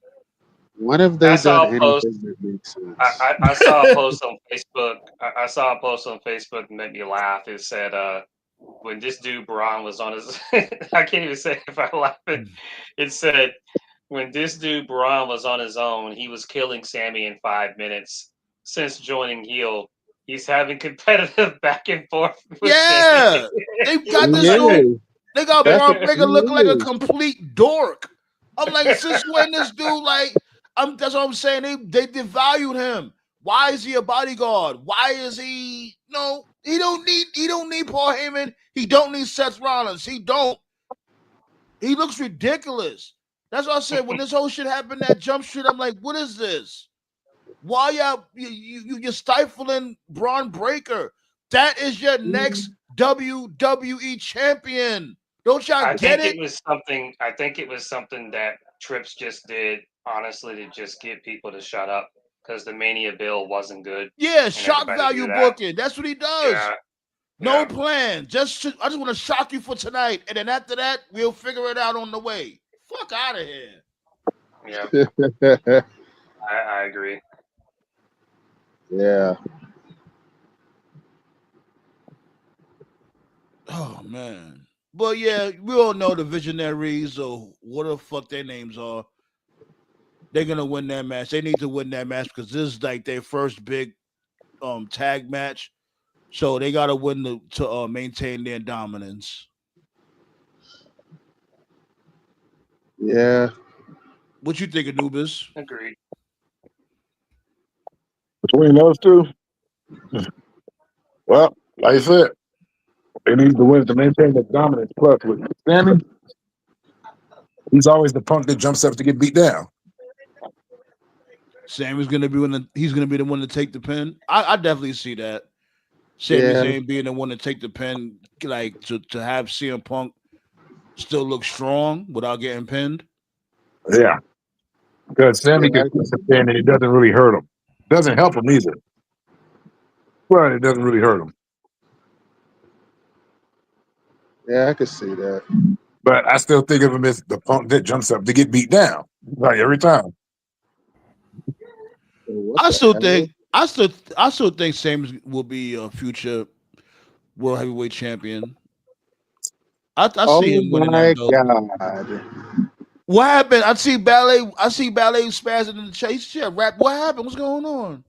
When have they done anything that makes sense? I saw a post on Facebook. I saw a post on Facebook that made me laugh. It said, when this dude Braun was on his, I can't even say if I laugh. It said, when this dude Braun was on his own, he was killing Sammy in 5 minutes. Since joining heel, he's having competitive back and forth. Yeah, they got this dude. They got Braun Breaker looking like a complete dork. I'm like, since when this dude that's what I'm saying. They devalued him. Why is he a bodyguard? Why is he? No, he don't need Paul Heyman. He don't need Seth Rollins. He don't. He looks ridiculous. That's what I said when this whole shit happened. That Jump Street. I'm like, what is this? Why you're stifling Braun Breaker? That is your next WWE champion. Don't y'all get it? I think it was something that Trips just did, honestly, to just get people to shut up because the Mania bill wasn't good. Yeah, shock value booking. That's what he does. Yeah. No plan. I just want to shock you for tonight, and then after that, we'll figure it out on the way. Fuck out of here. Yeah, I agree. Yeah. Oh man. But yeah, we all know the Visionaries or what the fuck their names are. They're gonna win that match. They need to win that match because this is like their first big tag match. So they gotta win to maintain their dominance. Yeah. What you think, Anubis? Agreed. Between those two, well, like I said, they need to win to maintain the dominance. Plus, with Sammy, he's always the punk that jumps up to get beat down. Sammy's gonna be he's gonna be the one to take the pin. I definitely see that. Sami Yeah, Zayn being the one to take the pin, like to have CM Punk still look strong without getting pinned. Yeah, because Sammy yeah, can keep the pin and it doesn't really hurt him. Doesn't help him either, but it doesn't really hurt him. yeah, I could see that. But I still think of him as the Punk that jumps up to get beat down, like every time. What I the still hell? think I still think Sami will be a future world heavyweight champion. I see Oh him winning that my belt. god! What happened? I see ballet. I see ballet spazzing in the chase. Shit, rap. What happened? What's going on?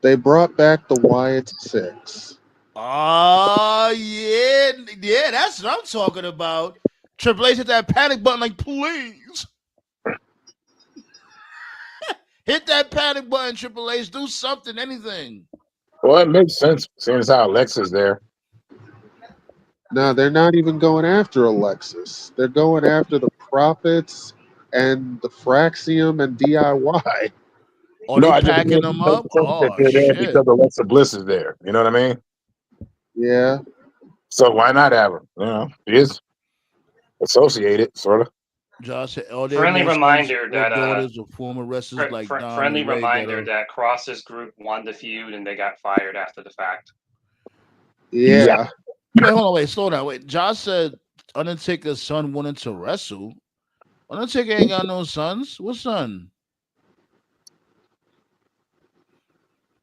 They brought back the Wyatt Six. Oh yeah, yeah. That's what I'm talking about. Triple H hit that panic button, like please hit that panic button. Triple H, do something, anything. Well, it makes sense seeing as how Alexa's there. No, they're not even going after Alexis. They're going after the Profits and the Fraxium and DIY. Are No, they I just packing mean them it up? makes sense that Oh they're there shit. because Alexa Bliss is there. You know what I mean? Yeah, So why not have her? You know, she is associated, sort of. Josh said, "Are there Friendly more sons reminder or that daughters of former wrestlers like Dom friendly and Ray that reminder are?" that Cross's group won the feud and they got fired after the fact. Yeah. yeah. Wait, hold on, wait, slow down. Wait, Josh said Undertaker's son wanted to wrestle. Undertaker ain't got no sons. What son?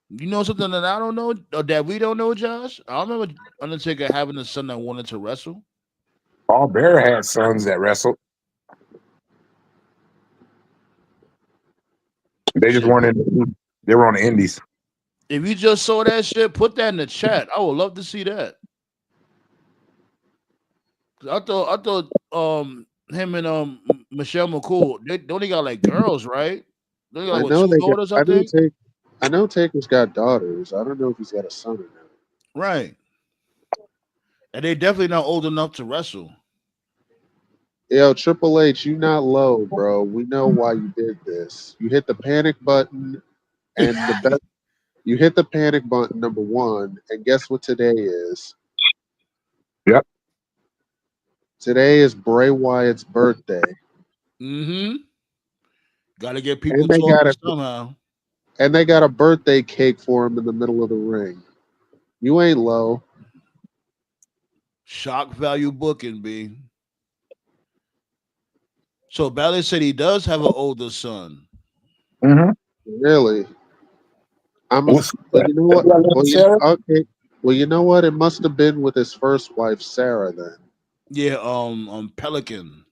You know something that I don't know or that we don't know, Josh? I remember Undertaker having a son that wanted to wrestle. Paul Bear had sons that wrestled. They just Shit. weren't in. They were on the Indies. If you just saw that shit, put that in the chat. I would love to see that. I thought him and Michelle McCool, they don't got like girls, right? They got I like what, know two they got. daughters, I think. I know Taker's got daughters. I don't know if he's got a son or not. Right. And they definitely not old enough to wrestle. Yo, Triple H, you not low, bro. We know why you did this. You hit the panic button, and the best. You hit the panic button number one, and guess what today is? Yep. Today is Bray Wyatt's birthday, Mm-hmm. Gotta get people and they got talking a somehow. birthday cake for him in the middle of the ring. You ain't low. Shock value booking, B. So Ballet said he does have an older son. Mm-hmm. Really. I'm. What's Well, that? you know what? Sarah? Okay. Well, you know what? It must have been with his first wife, Sarah. Then. Yeah, Pelican.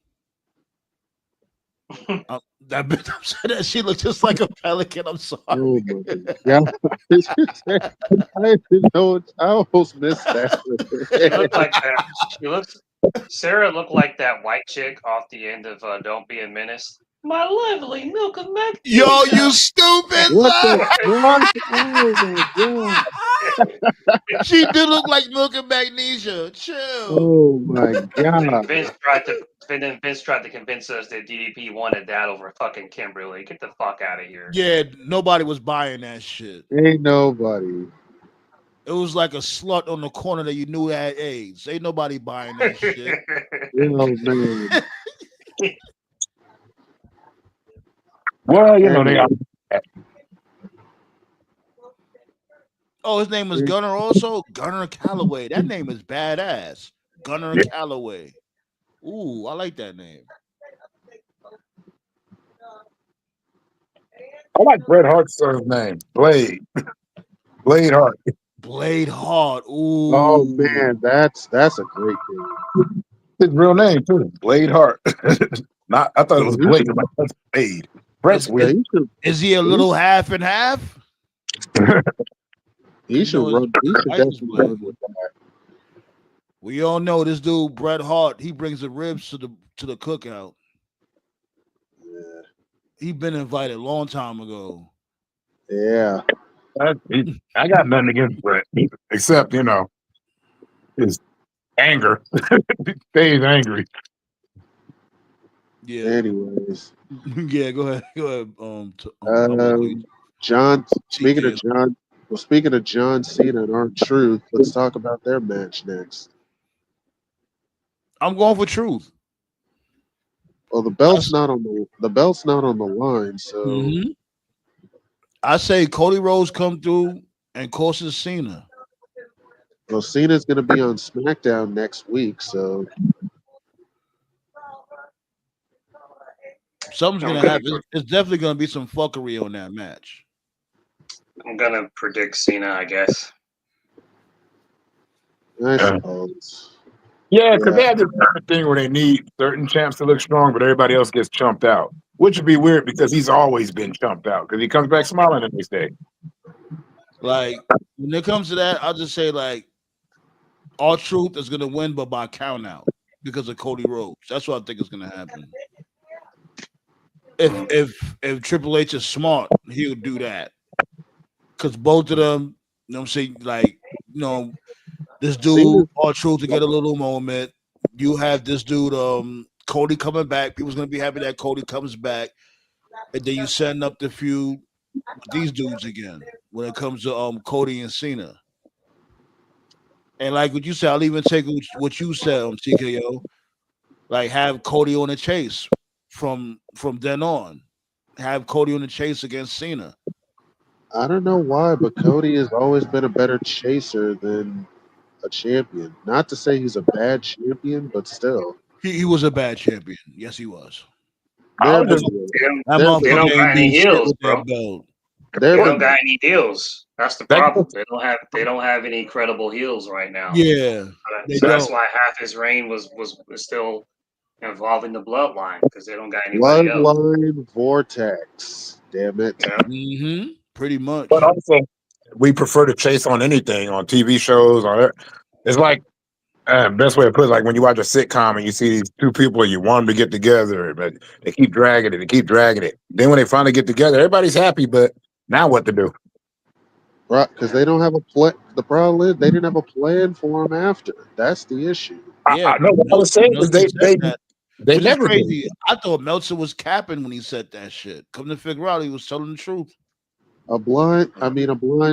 That bitch, I'm saying that she looks just like a pelican. I'm sorry. Oh my god! I didn't know. I almost missed that. She looked like that. She looks. Sarah looked like that white chick off the end of Don't Be a Menace. My lovely milk of Yo, you magnesia. stupid What son. the what? Oh my god! She did look like Milk and Magnesia. Chill. Oh my Then god! Vince tried to convince us that DDP wanted that over fucking Kimberly. Get the fuck out of here. Yeah, nobody was buying that shit. Ain't nobody. It was like a slut on the corner that you knew had AIDS. Ain't nobody buying that shit. Oh man. Well, you know they are. Oh, his name was Gunner also? Gunner Calloway. That name is badass. Gunner Yeah. Calloway. Ooh, I like that name. I like Bret Hart's son's name, Blade. Blade Hart. Blade Hart. Ooh. Oh man, that's a great thing. His real name too, Blade Hart. Not, I thought it was You Blade. should- Like, that's Blade. Bret's Is, Yeah, weird. is he a little half and half? he You should know, run. He should Ice is definitely black. run with that. We all know this dude, Bret Hart. He brings the ribs to the cookout. Yeah. He been invited a long time ago. Yeah. I got nothing against Bret, except his anger. He stays angry. Yeah. Anyways, Yeah, go ahead. Go ahead. I won't call you John. Speaking of TK. John, well, speaking of John Cena and R-Truth, let's talk about their match next. I'm going for Truth. Well, the belt's not on the line, so Mm-hmm. I say Cody Rhodes come through and causes Cena. well, Cena's going to be on SmackDown next week, so Something's I'm gonna gonna happen. It's definitely gonna be some fuckery on that match. I'm gonna predict Cena, I guess. I suppose. Yeah, because Yeah, they have this kind of thing where they need certain champs to look strong, but everybody else gets chumped out, which would be weird because he's always been chumped out because he comes back smiling the next day. Like when it comes to that, I'll just say like R-Truth is gonna win, but by count out because of Cody Rhodes. That's what I think is gonna happen. If Triple H is smart, he'll do that. Because both of them, you know what I'm saying, like, you know, this dude Cena. R-Truth to get a little moment. You have this dude, Cody coming back. People's gonna be happy that Cody comes back. And then you setting up the feud with these dudes again when it comes to Cody and Cena. And like what you said, I'll even take what you said on TKO. Like have Cody on the chase from then on. Have Cody on the chase against Cena. I don't know why, but Cody has always been a better chaser than a champion. Not to say he's a bad champion, but still, He was a bad champion. Yes, he was. I there was have just, been That They motherfucker don't ain't got do any shit heels, with bro. that belt. there They have don't been got any heels. That's the that, problem. They don't have any credible heels right now. Yeah, they So that's don't. why half his reign was still involving the bloodline because they don't got anybody else. bloodline vortex. Damn it. Yeah. Mm-hmm. Pretty but much. also we prefer to chase on anything on TV shows. It's like best way to put it, like when you watch a sitcom and you see these two people and you want them to get together, but they keep dragging it and keep dragging it. Then when they finally get together, everybody's happy, but now what to do? Right, because they don't have a plan. The problem is they didn't have a plan for him after. That's the issue. Yeah, I know what I was saying is Meltzer said that, they which is never did. crazy. I thought Meltzer was capping when he said that shit. Come to figure out, he was telling the truth. A blind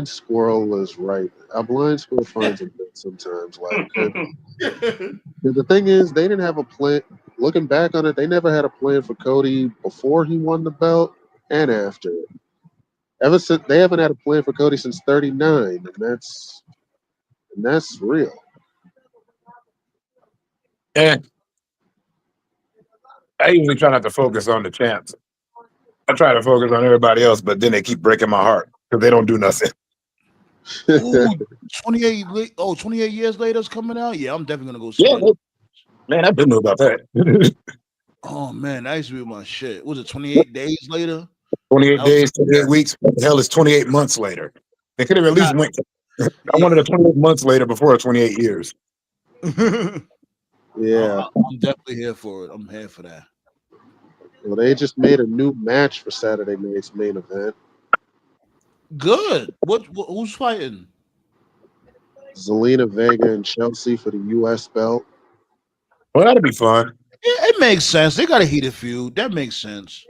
squirrel is right. A blind squirrel finds a bit sometimes. Like, 'cause the thing is, they didn't have a plan. Looking back on it, they never had a plan for Cody before he won the belt and after. Ever since they haven't had a plan for Cody since '39, and that's real. And I usually try not to focus on the champs. I try to focus on everybody else, but then they keep breaking my heart because they don't do nothing. Ooh, 28 years later it's coming out. Yeah, I'm definitely gonna go see Yeah, that. man, I didn't know about that. Oh man, that used to be my shit. Was it 28 days later? 28 That was- days, 28 weeks. What the hell is 28 months later? They could have at least Nah, went. I wanted a 28 months later before 28 years. Yeah. I'm definitely here for it. I'm here for that. Well, they just made a new match for Saturday night's main event. Good. Who's fighting? Zelina Vega and Chelsea for the U.S. belt. Well, that'd be fun. Yeah, it makes sense. They got a heated feud. That makes sense.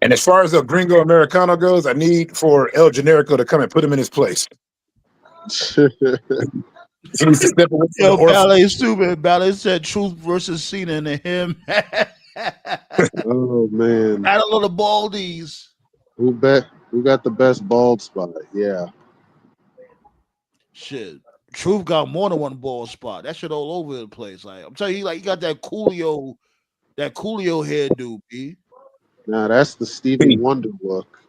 And as far as the Gringo Americano goes, I need for El Generico to come and put him in his place. He needs to step away from Yo, the orphan. Ballet stupid. Ballet said Truth versus Cena and him. Oh man, Battle of the Baldies. who got the best bald spot? Yeah, Shit. Truth got more than one ball spot. That shit all over the place. Like I'm telling you, he got that Coolio hairdo, B. nah, that's the Stevie Wonder look.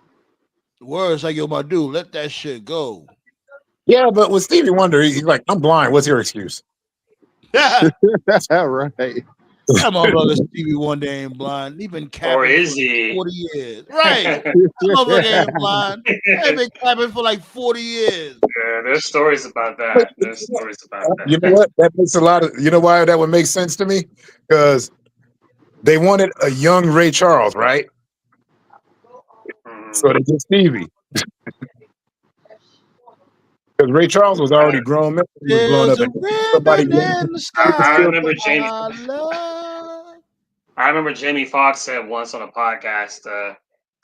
Words like yo, my dude, let that shit go. Yeah, but with Stevie Wonder, he's like, I'm blind. What's your excuse? That Right. motherfucker Stevie Wonder ain't blind. He been capping Or is for he? 40 years. Right. That motherfucker ain't blind. They been capping for like 40 years. Yeah, there's stories about that. There's stories about that. You know what? That makes a lot of. You know why that would make sense to me? Because they wanted a young Ray Charles, right? Mhm. So they get Stevie. Because Ray Charles was already grown, man. He was blown There's up, a and somebody ribbon young in the he could I sky. still. remember James. I love. I remember Jamie Foxx said once on a podcast.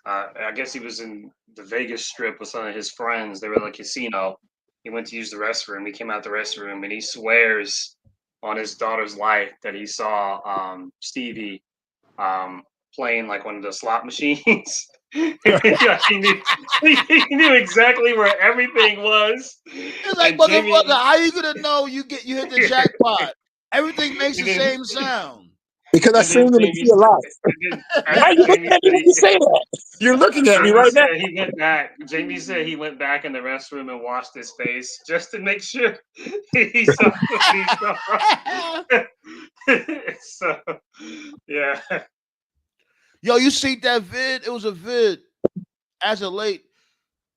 I guess he was in the Vegas Strip with some of his friends. They were at a casino. He went to use the restroom. He came out the restroom and he swears on his daughter's life that he saw Stevie playing like one of the slot machines. Yeah, he knew exactly where everything was. It's like, And Jamie, motherfucker, how you gonna know you hit the jackpot? Everything makes and the then, same sound. Because I and then seen him in Jamie, a lot. and Why are you looking at me when you say that? You're looking at me Jamie right now. said he went back. Jamie said he went back in the restroom and washed his face just to make sure he saw what he saw. So, yeah. Yo, you see that vid? It was a vid as of late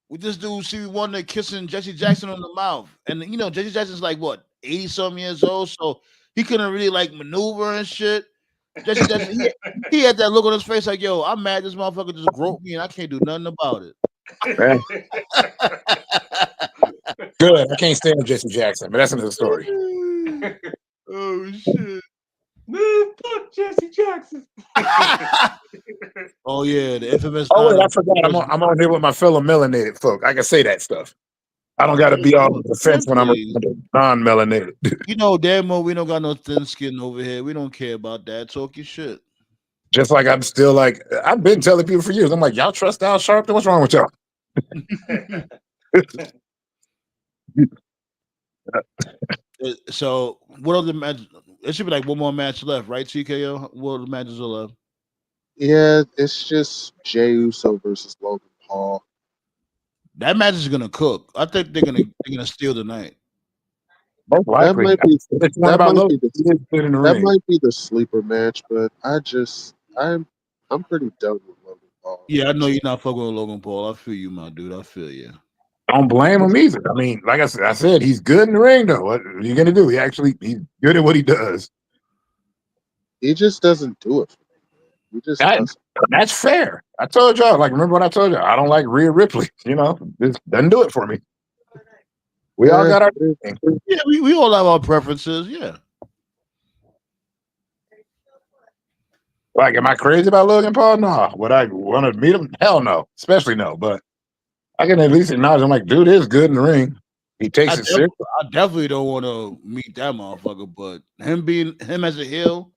with this dude Stevie Wonder kissing Jesse Jackson on the mouth. And you know, Jesse Jackson's like what, 80-some years old, so he couldn't really like maneuver and shit. Jesse Jackson, he had that look on his face like, yo, I'm mad this motherfucker just groped me and I can't do nothing about it. Man, good. I can't stand Jesse Jackson, but that's another story. Oh shit. Man, fuck Jesse Jackson. Oh yeah, the infamous. Oh wait, I forgot. I'm on here with my fellow melanated folk. I can say that stuff. I don't got to be on the defense when I'm non-melanated. You know, damn well we don't got no thin skin over here. We don't care about that. Talk your shit. Just like I'm still like I've been telling people for years. I'm like, y'all trust Al Sharpton? What's wrong with y'all? So what other match? It should be like one more match left, right? TKO. What other matches are left? Yeah, it's just Jey Uso versus Logan Paul. That match is gonna cook. I think they're gonna steal the night. Most likely. That might be It's one about Logan. that might be the sleeper match, but I'm pretty done with Logan Paul. Yeah, I know you're not fucking with Logan Paul. I feel you, my dude. I feel you. Don't blame him either. I mean, like I said, he's good in the ring though. What are you gonna do? He's good at what he does. He just doesn't do it. He just doesn't. That's fair. I told y'all, like, remember what I told y'all? I don't like Rhea Ripley. You know, this doesn't do it for me. We all got our thing. Yeah, we all have our preferences. Yeah. Like, am I crazy about Logan Paul? No. Would I want to meet him? Hell no. Especially no. But I can at least acknowledge I'm like, dude is good in the ring. He takes it serious. I definitely don't want to meet that motherfucker, but him as a heel,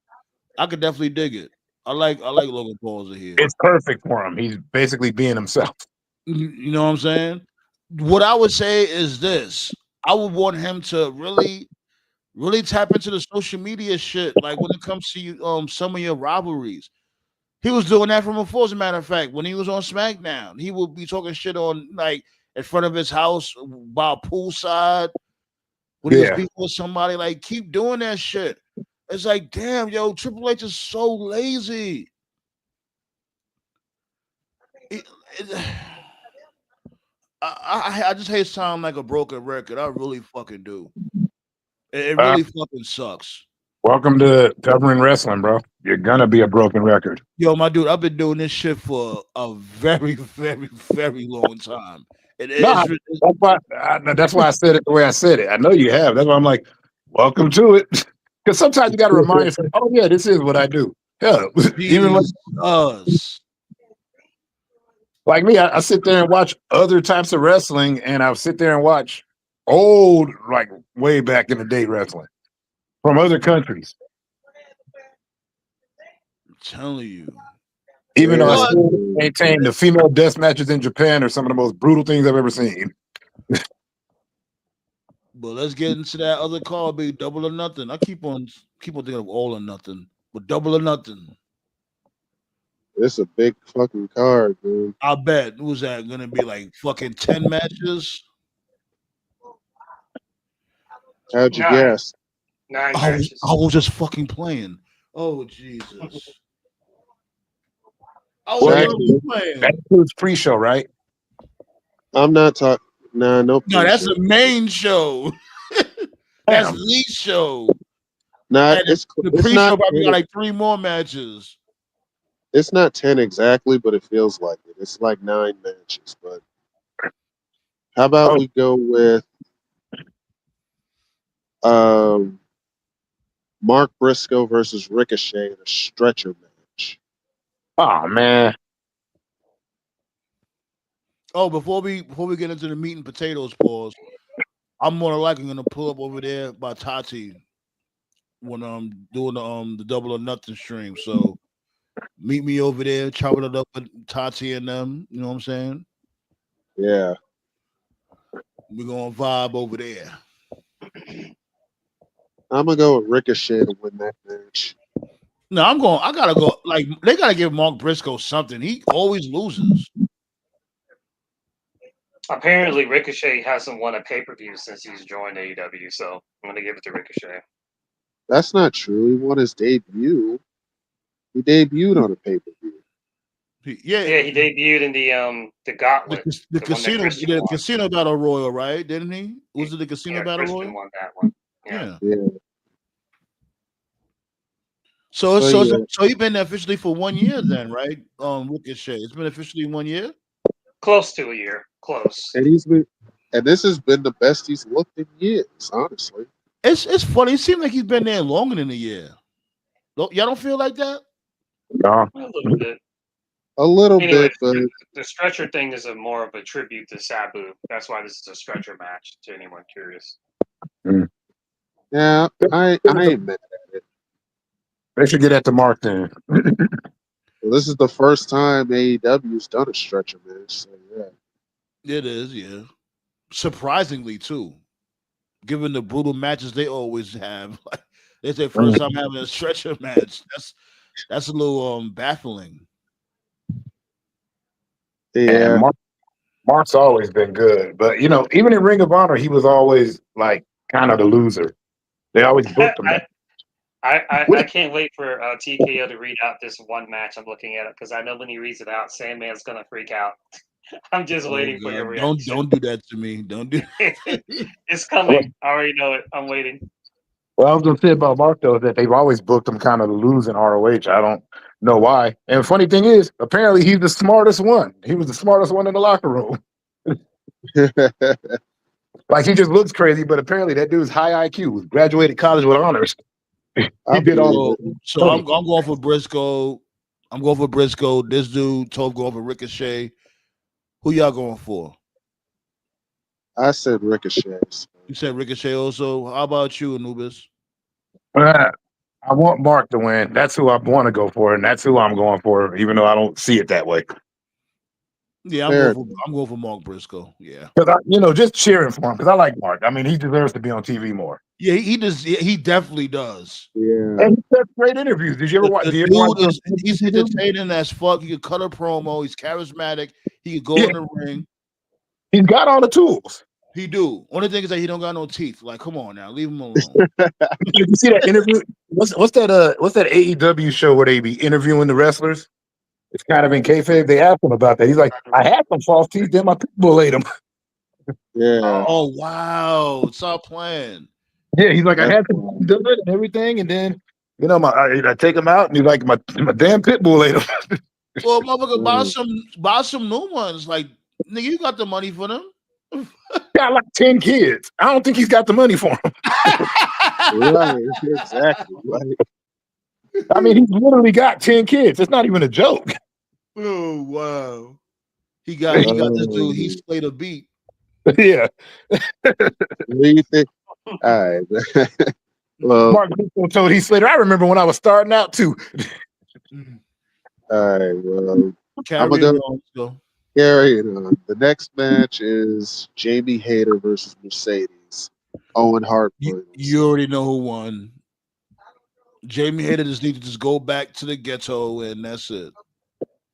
I could definitely dig it. I like Logan Paul as a heel. It's perfect for him. He's basically being himself. You know what I'm saying? What I would say is this: I would want him to really tap into the social media shit. Like when it comes to some of your rivalries, he was doing that from before. As a matter of fact, when he was on SmackDown, he would be talking shit on like in front of his house by a poolside when he was beefing with somebody. Like, keep doing that shit. It's like, damn, yo, Triple H is so lazy. I just hate sounding like a broken record. I really fucking do. It really fucking sucks. Welcome to covering wrestling, bro. You're gonna be a broken record. Yo, my dude, I've been doing this shit for a very, very, very long time. That's why I said it the way I said it. I know you have. That's why I'm like, welcome to it. Because sometimes you got to remind yourself, oh yeah, this is what I do. Yeah, even like us. Like me, I sit there and watch other types of wrestling, and I'll sit there and watch old, like way back in the day wrestling from other countries. I'm telling you. Even though I still maintain the female death matches in Japan are some of the most brutal things I've ever seen. But let's get into that other card, be Double or Nothing. I keep on thinking of All or Nothing, but Double or Nothing. It's a big fucking card, dude. I bet. Was that gonna be like fucking 10 matches? How'd you guess? 9 matches. I was just fucking playing. Oh Jesus. That includes pre-show, right? I'm not talking. Nah, no. No, that's the main show. That's Lee's show. Nah, it's the pre-show probably got like 3 more matches. It's not 10 exactly, but it feels like it. It's like 9 matches. But how about we go with Mark Briscoe versus Ricochet in a stretcher match? Oh man. Oh, before we get into the meat and potatoes, pause. I'm more than likely gonna pull up over there by Tati when I'm doing the double or nothing stream. So meet me over there, chopping it up with Tati and them. You know what I'm saying? Yeah. We're gonna vibe over there. I'm gonna go with Ricochet to win that match. No, I'm going. I gotta go. Like they gotta give Mark Briscoe something. He always loses. Apparently, Ricochet hasn't won a pay per view since he's joined AEW, so I'm gonna give it to Ricochet. That's not true. He won his debut. He debuted on a pay per view. Yeah, Yeah, he debuted in the Gauntlet, the the one that casino, Christian the won. casino battle royal, right? Didn't he? Was it the casino Yeah, battle Christian royal? won that one. Yeah. Yeah. Yeah. So But so yeah, so he's been there officially for 1 year then, right? Ricochet. It's been officially 1 year. Close to a year. Close. and he's been, and this has been the best he's looked in years. Honestly, It's funny. It seems like he's been there longer than a year. Y'all don't feel like that? No. A little bit. a little Anyways, bit, but the stretcher thing is more of a tribute to Sabu. That's why this is a stretcher match. To anyone curious. yeah, I ain't mad at it. They should get at the mark then. Well, this is the first time AEW's done a stretcher match. So yeah, It is, yeah. Surprisingly too, given the brutal matches they always have. Like it's their first time having a stretcher match. That's a little baffling. And yeah. Mark's always been good. But you know, even in Ring of Honor, he was always like kind of the loser. They always booked him. I can't wait for TKO to read out this one match. I'm looking at it because I know when he reads it out, Sandman's gonna freak out. I'm just waiting for your reaction. Don't do that to me. Don't do. It's coming. I already know it. I'm waiting. Well, I was gonna say about Mark though is that they've always booked him kind of the lose in ROH. I don't know why. And the funny thing is, apparently he's the smartest one. He was the smartest one in the locker room. Like he just looks crazy, but apparently that dude's high IQ. Graduated college with honors. He did all. So I'm going for Briscoe. I'm going for Briscoe. This dude, Tove, going for Ricochet. Who y'all going for? I said Ricochet. You said Ricochet also. How about you, Anubis? I want Mark to win. That's who I want to go for, and that's who I'm going for, even though I don't see it that way. Yeah, I'm going for Mark Briscoe. Yeah, because just cheering for him because I like Mark. I mean, he deserves to be on TV more. Yeah, he does. He definitely does. Yeah, and he does great interviews. Did you ever watch? He's entertaining as fuck. He could cut a promo. He's charismatic. He could go in the ring. He's got all the tools. He do. Only thing is that he don't got no teeth. Like, come on now, leave him alone. Did you see that interview? What's that? What's that AEW show where they be interviewing the wrestlers? It's kind of in kayfabe. They asked him about that. He's like, I had some false teeth, then my pit bull ate them. Yeah. Oh wow! Stop playing. Yeah, he's like, I had to do it and everything, and then I take him out, and he's like, my damn pit bull ate him. Well, motherfucker, buy some new ones. Like, nigga, you got the money for them. Got like 10 kids. I don't think he's got the money for them. Right, exactly. Like, I mean, he's literally got 10 kids. It's not even a joke. Oh wow! He got this dude. He slayed a beat. Yeah. What do you think? All right. Well, Mark told Heath Slater. I remember when I was starting out too. all right. Well, Carry it on, so. Carry it on. The next match is Jamie Hayter versus Mercedes. Owen Hart. You already know who won. Jamie Hayter just needs to just go back to the ghetto, and that's it.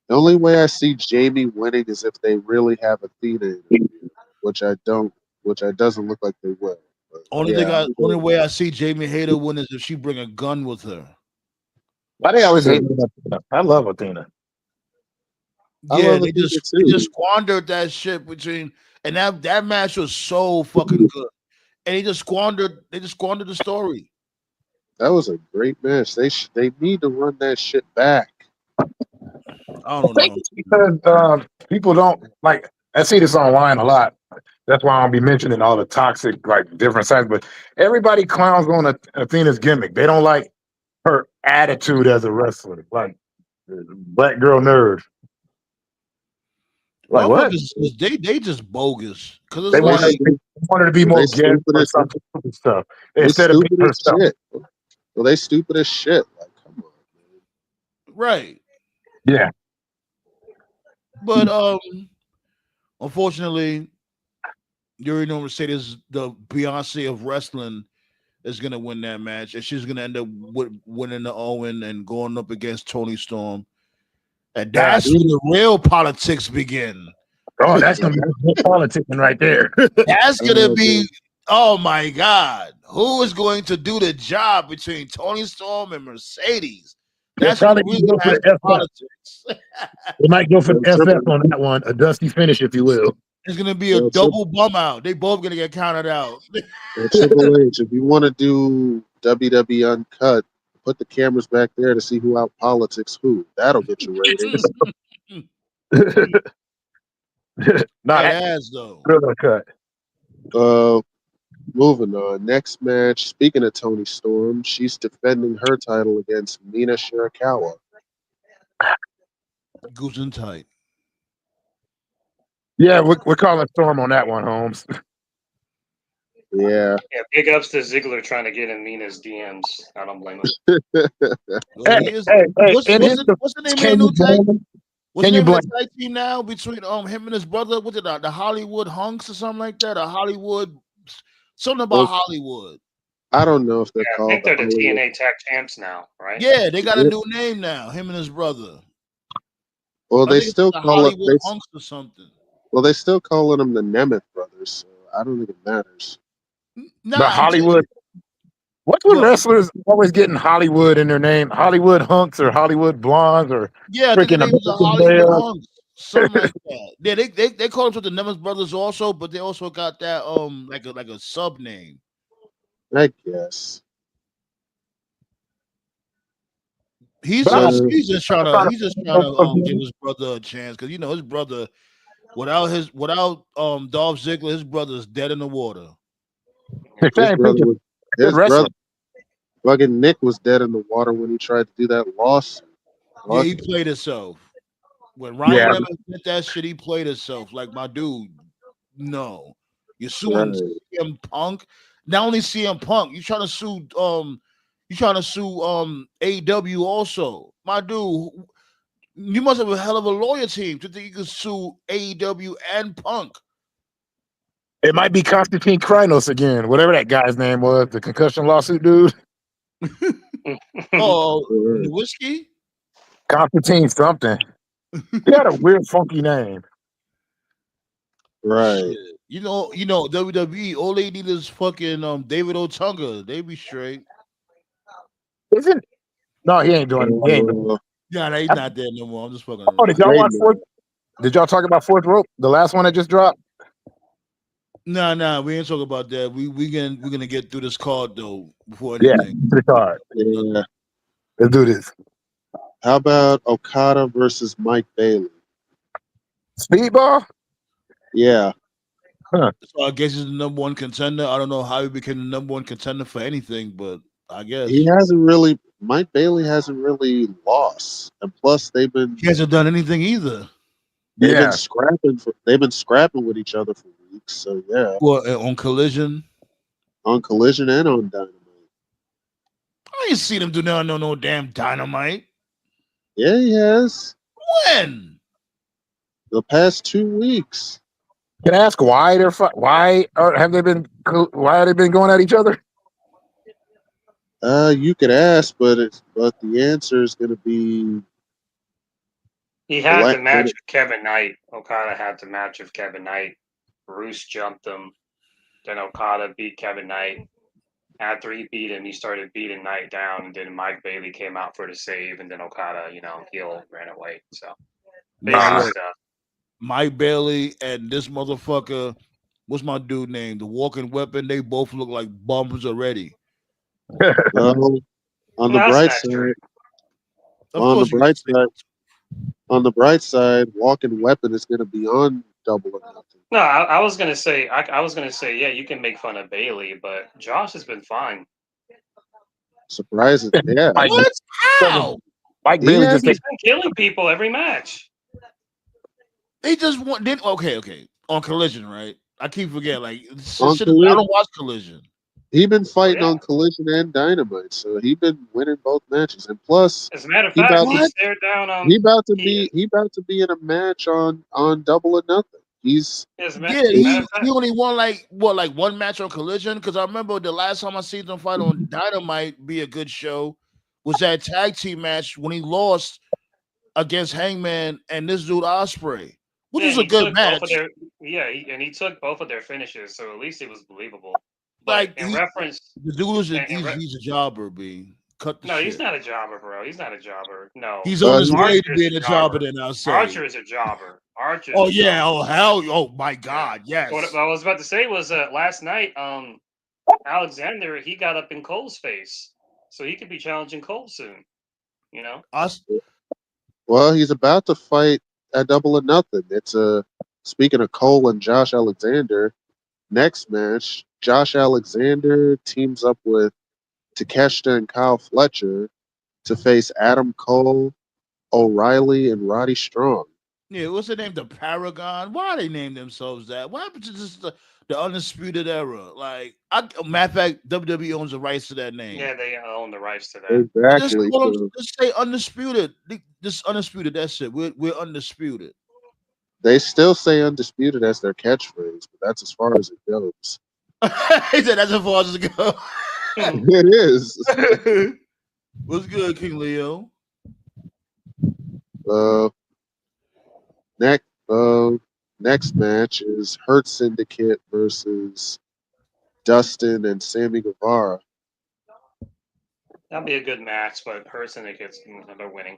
The only way I see Jamie winning is if they really have Athena interview, which doesn't look like they will. But only way I see Jamie Hayter win is if she bring a gun with her. Why they always hate Athena? I love Athena. Yeah, they just squandered that shit between, and that match was so fucking good, and they just squandered the story. That was a great match. They need to run that shit back. I don't know because people don't like. I see this online a lot. That's why I'll be mentioning all the toxic, like different sides. But everybody clowns on Athena's gimmick. They don't like her attitude as a wrestler. Like Black girl nerd. Like what? They just bogus because it's They They like wanted to be Well, more they gay stupid or as something stupid stuff they instead of being stupid as herself. shit. Well, they stupid as shit. Like, come on, man. right, Yeah. but unfortunately, you already know Mercedes, the Beyonce of wrestling, is gonna win that match, and she's gonna end up winning the Owen and going up against Tony Storm, and God, that's when the real politics begin. oh, that's gonna be good politicking right there. That's gonna Oh, be, dude. oh my God, who is going to do the job between Tony Storm and Mercedes? They're That's when probably we gonna go for have the FF. politics. They might go for the Yo, FF on that one, a dusty finish, if you will. It's gonna be a yo, double bum out. They both gonna get counted out. Triple H, if you want to do WWE Uncut, put the cameras back there to see who out politics who. That'll get your ratings. Not Dead ass though. good cut. Moving on. Next match. Speaking of Tony Storm, she's defending her title against Mina Shirakawa. Goose and tight. Yeah, we're calling Storm on that one, Holmes. Yeah. Yeah, big ups to Ziggler trying to get in Mina's DMs. I don't blame him. Well, he is. Hey, What's in his what's the name of the can new you tag? blame him? What's Can the you name of blame the tag team now between him and his brother? What's it? The Hollywood Hunks or something like that? A Hollywood something about Well, Hollywood. I don't know if they're Yeah, I called think the they're the Hollywood. TNA Tag Champs now, right? Yeah, they got a Yeah. new name now. Him and his brother. Well, I they think it's still the call it. Hollywood Hunks or something. Well, they still calling them the Nemeth brothers. So I don't think it matters. Nah, the I'm saying Hollywood? What's with what? wrestlers always getting Hollywood in their name? Hollywood hunks or Hollywood blondes or Yeah, I think the freaking name is the American Hollywood males? Hunks. Something like that. Yeah, they call them the Nemeth brothers also, but they also got that like a sub name. I guess. But I'm He's just trying to give trying his brother a chance because his brother without Dolph Ziggler, his brother's dead in the water. to His brother picture was good his wrestling. brother. Fucking Nick was dead in the water when he tried to do that lawsuit. Yeah, he played himself. When Yeah, Ryan Evans did that shit, he played himself. Like my dude, no, you're suing Right. CM Punk. Not only CM Punk, you trying to sue AEW also. My dude, you must have a hell of a lawyer team to think you could sue AEW and Punk. it might be Konstantin Krynos again, whatever that guy's name was, the concussion lawsuit dude. Oh, Right. whiskey. Konstantin something. He had a weird, funky name. Right. Shit. You know, WWE. All they need is fucking David Otunga. They be straight. Isn't? No, he ain't doing it. He ain't doing it. Yeah, he's not there no more. I'm just fucking Oh, did around. y'all watch Wait a Fourth? Did y'all talk about Fourth Rope, the last one that just dropped? Nah, we ain't talking about that. We're gonna get through this card though before Yeah, anything. pretty hard. Yeah. Let's do this. How about Okada versus Mike Bailey? Speedball? Yeah. So I guess he's the number one contender. I don't know how he became the number one contender for anything, but I guess Mike Bailey hasn't really lost. And plus he hasn't done anything either. they've Yeah. been scrapping with each other for weeks. So yeah. Well, on Collision, On Collision and on Dynamite. I ain't seen him do no damn Dynamite. Yeah, he has. When? The past 2 weeks. Can I ask why they're why have they been going at each other? You could ask, but the answer is gonna be He had Black the match Widow. with Kevin Knight. Okada had the match with Kevin Knight. Bruce jumped him. Then Okada beat Kevin Knight. After he beat him, he started beating Knight down, and then Mike Bailey came out for the save, and then Okada, heel ran away. So Nah, basic look, stuff. Mike Bailey and this motherfucker, what's my dude name? The Walking Weapon. They both look like bums already. Well, on the No, bright that's not true. side, Of on the course, you bright can say side, on the bright side, Walking Weapon is gonna be on Double or Nothing. No, I was gonna say, yeah, you can make fun of Bailey, but Josh has been fine. Surprising, yeah. Like, what? How? Mike He Bailey has just He's takes. been killing people every match. They just want then okay. On Collision, right? I keep forgetting. Like on shit, I Collision. don't watch Collision. He been Oh fighting yeah. on Collision and Dynamite, so he been winning both matches. And plus, As a matter of he fact, about he to What? stared down he about to be in a match on Double or Nothing. He's Yeah, as a matter of he fact, only won like one match on Collision, because I remember the last time I seen him fight on Dynamite be a good show was that tag team match when he lost against Hangman and this dude Osprey, which yeah, was a he good took both of match. their and he took both of their finishes, so at least it was believable. But Like in reference, the dude is in re- he's a jobber, B. Cut the no, he's shit. not a jobber, bro. He's not a jobber. No, He's on his he, way to Archer is being a a jobber. jobber. Then I'll say. Archer is a jobber. Archer is Oh a yeah. jobber. Oh hell. Oh my Yeah. God. What Yes. I was about to say was last night, Alexander he got up in Cole's face, so he could be challenging Cole soon. You know, Us. well, he's about to fight at Double or Nothing. It's speaking of Cole and Josh Alexander. Next match, Josh Alexander teams up with Takeshita and Kyle Fletcher to face Adam Cole, O'Reilly, and Roddy Strong. Yeah. What's the name? The Paragon. Why they named themselves that? What happened to just the Undisputed Era? Like, matter of fact, WWE owns the rights to that name. yeah, they own the rights to that. Just Exactly. call them. So Just say Undisputed. Just Undisputed. That's it. We're undisputed. they still say undisputed as their catchphrase, but that's as far as it goes. He said that's as far as it goes. It is. What's good, King Leo? Uh, next, next match is Hurt Syndicate versus Dustin and Sammy Guevara. That'll be a good match, but Hurst gets they're winning.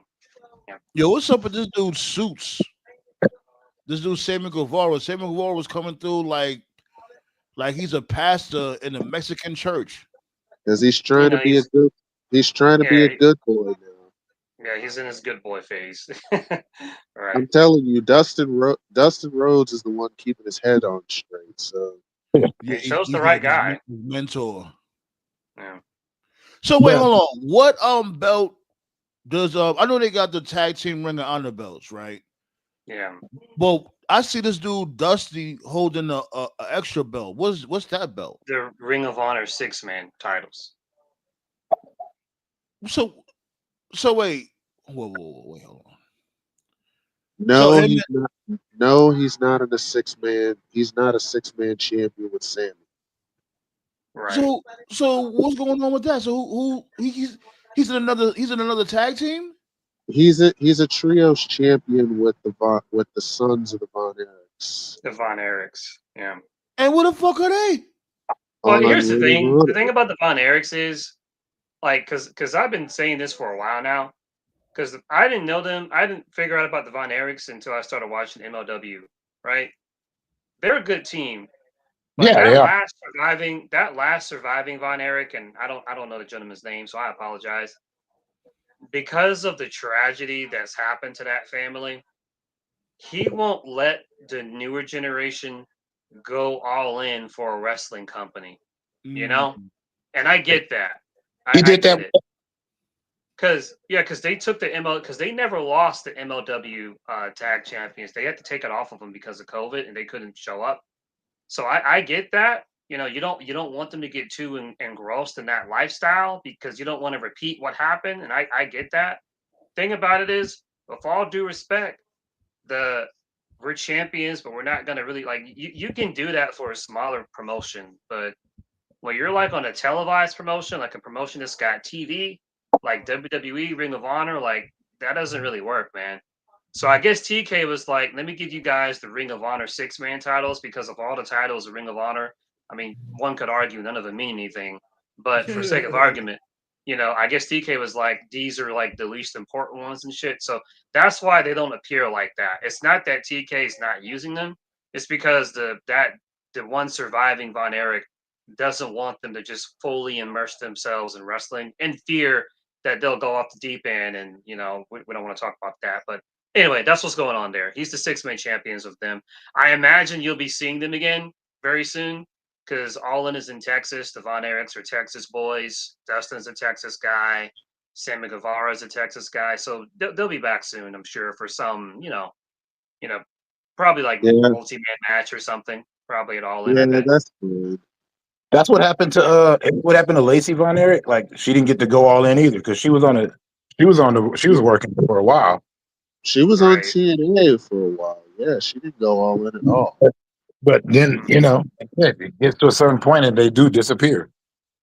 Yo, what's up with this dude's suits? This dude Sammy Guevara. Sammy Guevara was coming through like he's a pastor in a Mexican church. Because he's You trying to know, be a good. He's trying to be a yeah, good boy now. yeah, he's in his good boy phase. Right. I'm telling you, Dustin Rhodes is the one keeping his head on straight. So Yeah, He chose the he's right like his guy. mentor. Yeah. So wait, But hold on. What belt does I know they got the tag team ring of honor belts, right? Yeah. Well, I see this dude Dusty holding a extra belt. What's that belt? The Ring of Honor 6-man titles. So wait, wait, hold on. So no, him, he's not. No, he's not in a 6-man. He's not a 6-man champion with Sammy. Right. so what's going on with that? So he's in another tag team? He's a trios champion with the Sons of the Von Erichs The Von Erichs. Yeah. And what the fuck are they? Well, on here's the Ring of thing. Honor. The thing about the Von Erichs is like because I've been saying this for a while now. Because I didn't know them. I didn't figure out about the Von Erichs until I started watching MLW. Right. They're a good team. But yeah, they are. that last surviving Von Erich, and I don't know the gentleman's name, so I apologize. Because of the tragedy that's happened to that family, he won't let the newer generation go all in for a wrestling company, you know? Mm. And I get that. He I did get that. it. Because they took the ML because they never lost the MLW tag champions. They had to take it off of them because of COVID and they couldn't show up. So I get that. You know, you don't want them to get too engrossed in that lifestyle because you don't want to repeat what happened. And I get that. Thing about it is, with all due respect, we're champions, but we're not gonna really like you can do that for a smaller promotion, but when you're like on a televised promotion, like a promotion that's got TV, like WWE, Ring of Honor, like that doesn't really work, man. So I guess TK was like, let me give you guys the Ring of Honor 6-man titles because of all the titles of Ring of Honor. I mean, one could argue none of them mean anything, but for sake of argument, I guess TK was like, these are like the least important ones and shit. So that's why they don't appear like that. It's not that TK is not using them. It's because the one surviving Von Erich doesn't want them to just fully immerse themselves in wrestling in fear that they'll go off the deep end. And, we don't want to talk about that. But anyway, that's what's going on there. He's the 6-man champions of them. I imagine you'll be seeing them again very soon because All In is in Texas. The Von Erichs are Texas boys. Dustin's a Texas guy. Sammy Guevara is a Texas guy, so they'll be back soon, I'm sure, for some, probably like Yeah, multi-man match or something. Probably at All In, I yeah, bet. that's good. That's what happened to Lacey Von Erich. Like she didn't get to go all in either because she was working for a while. She was on Right. TNA for a while. Yeah, she didn't go all in at all. But then it gets to a certain point and they do disappear.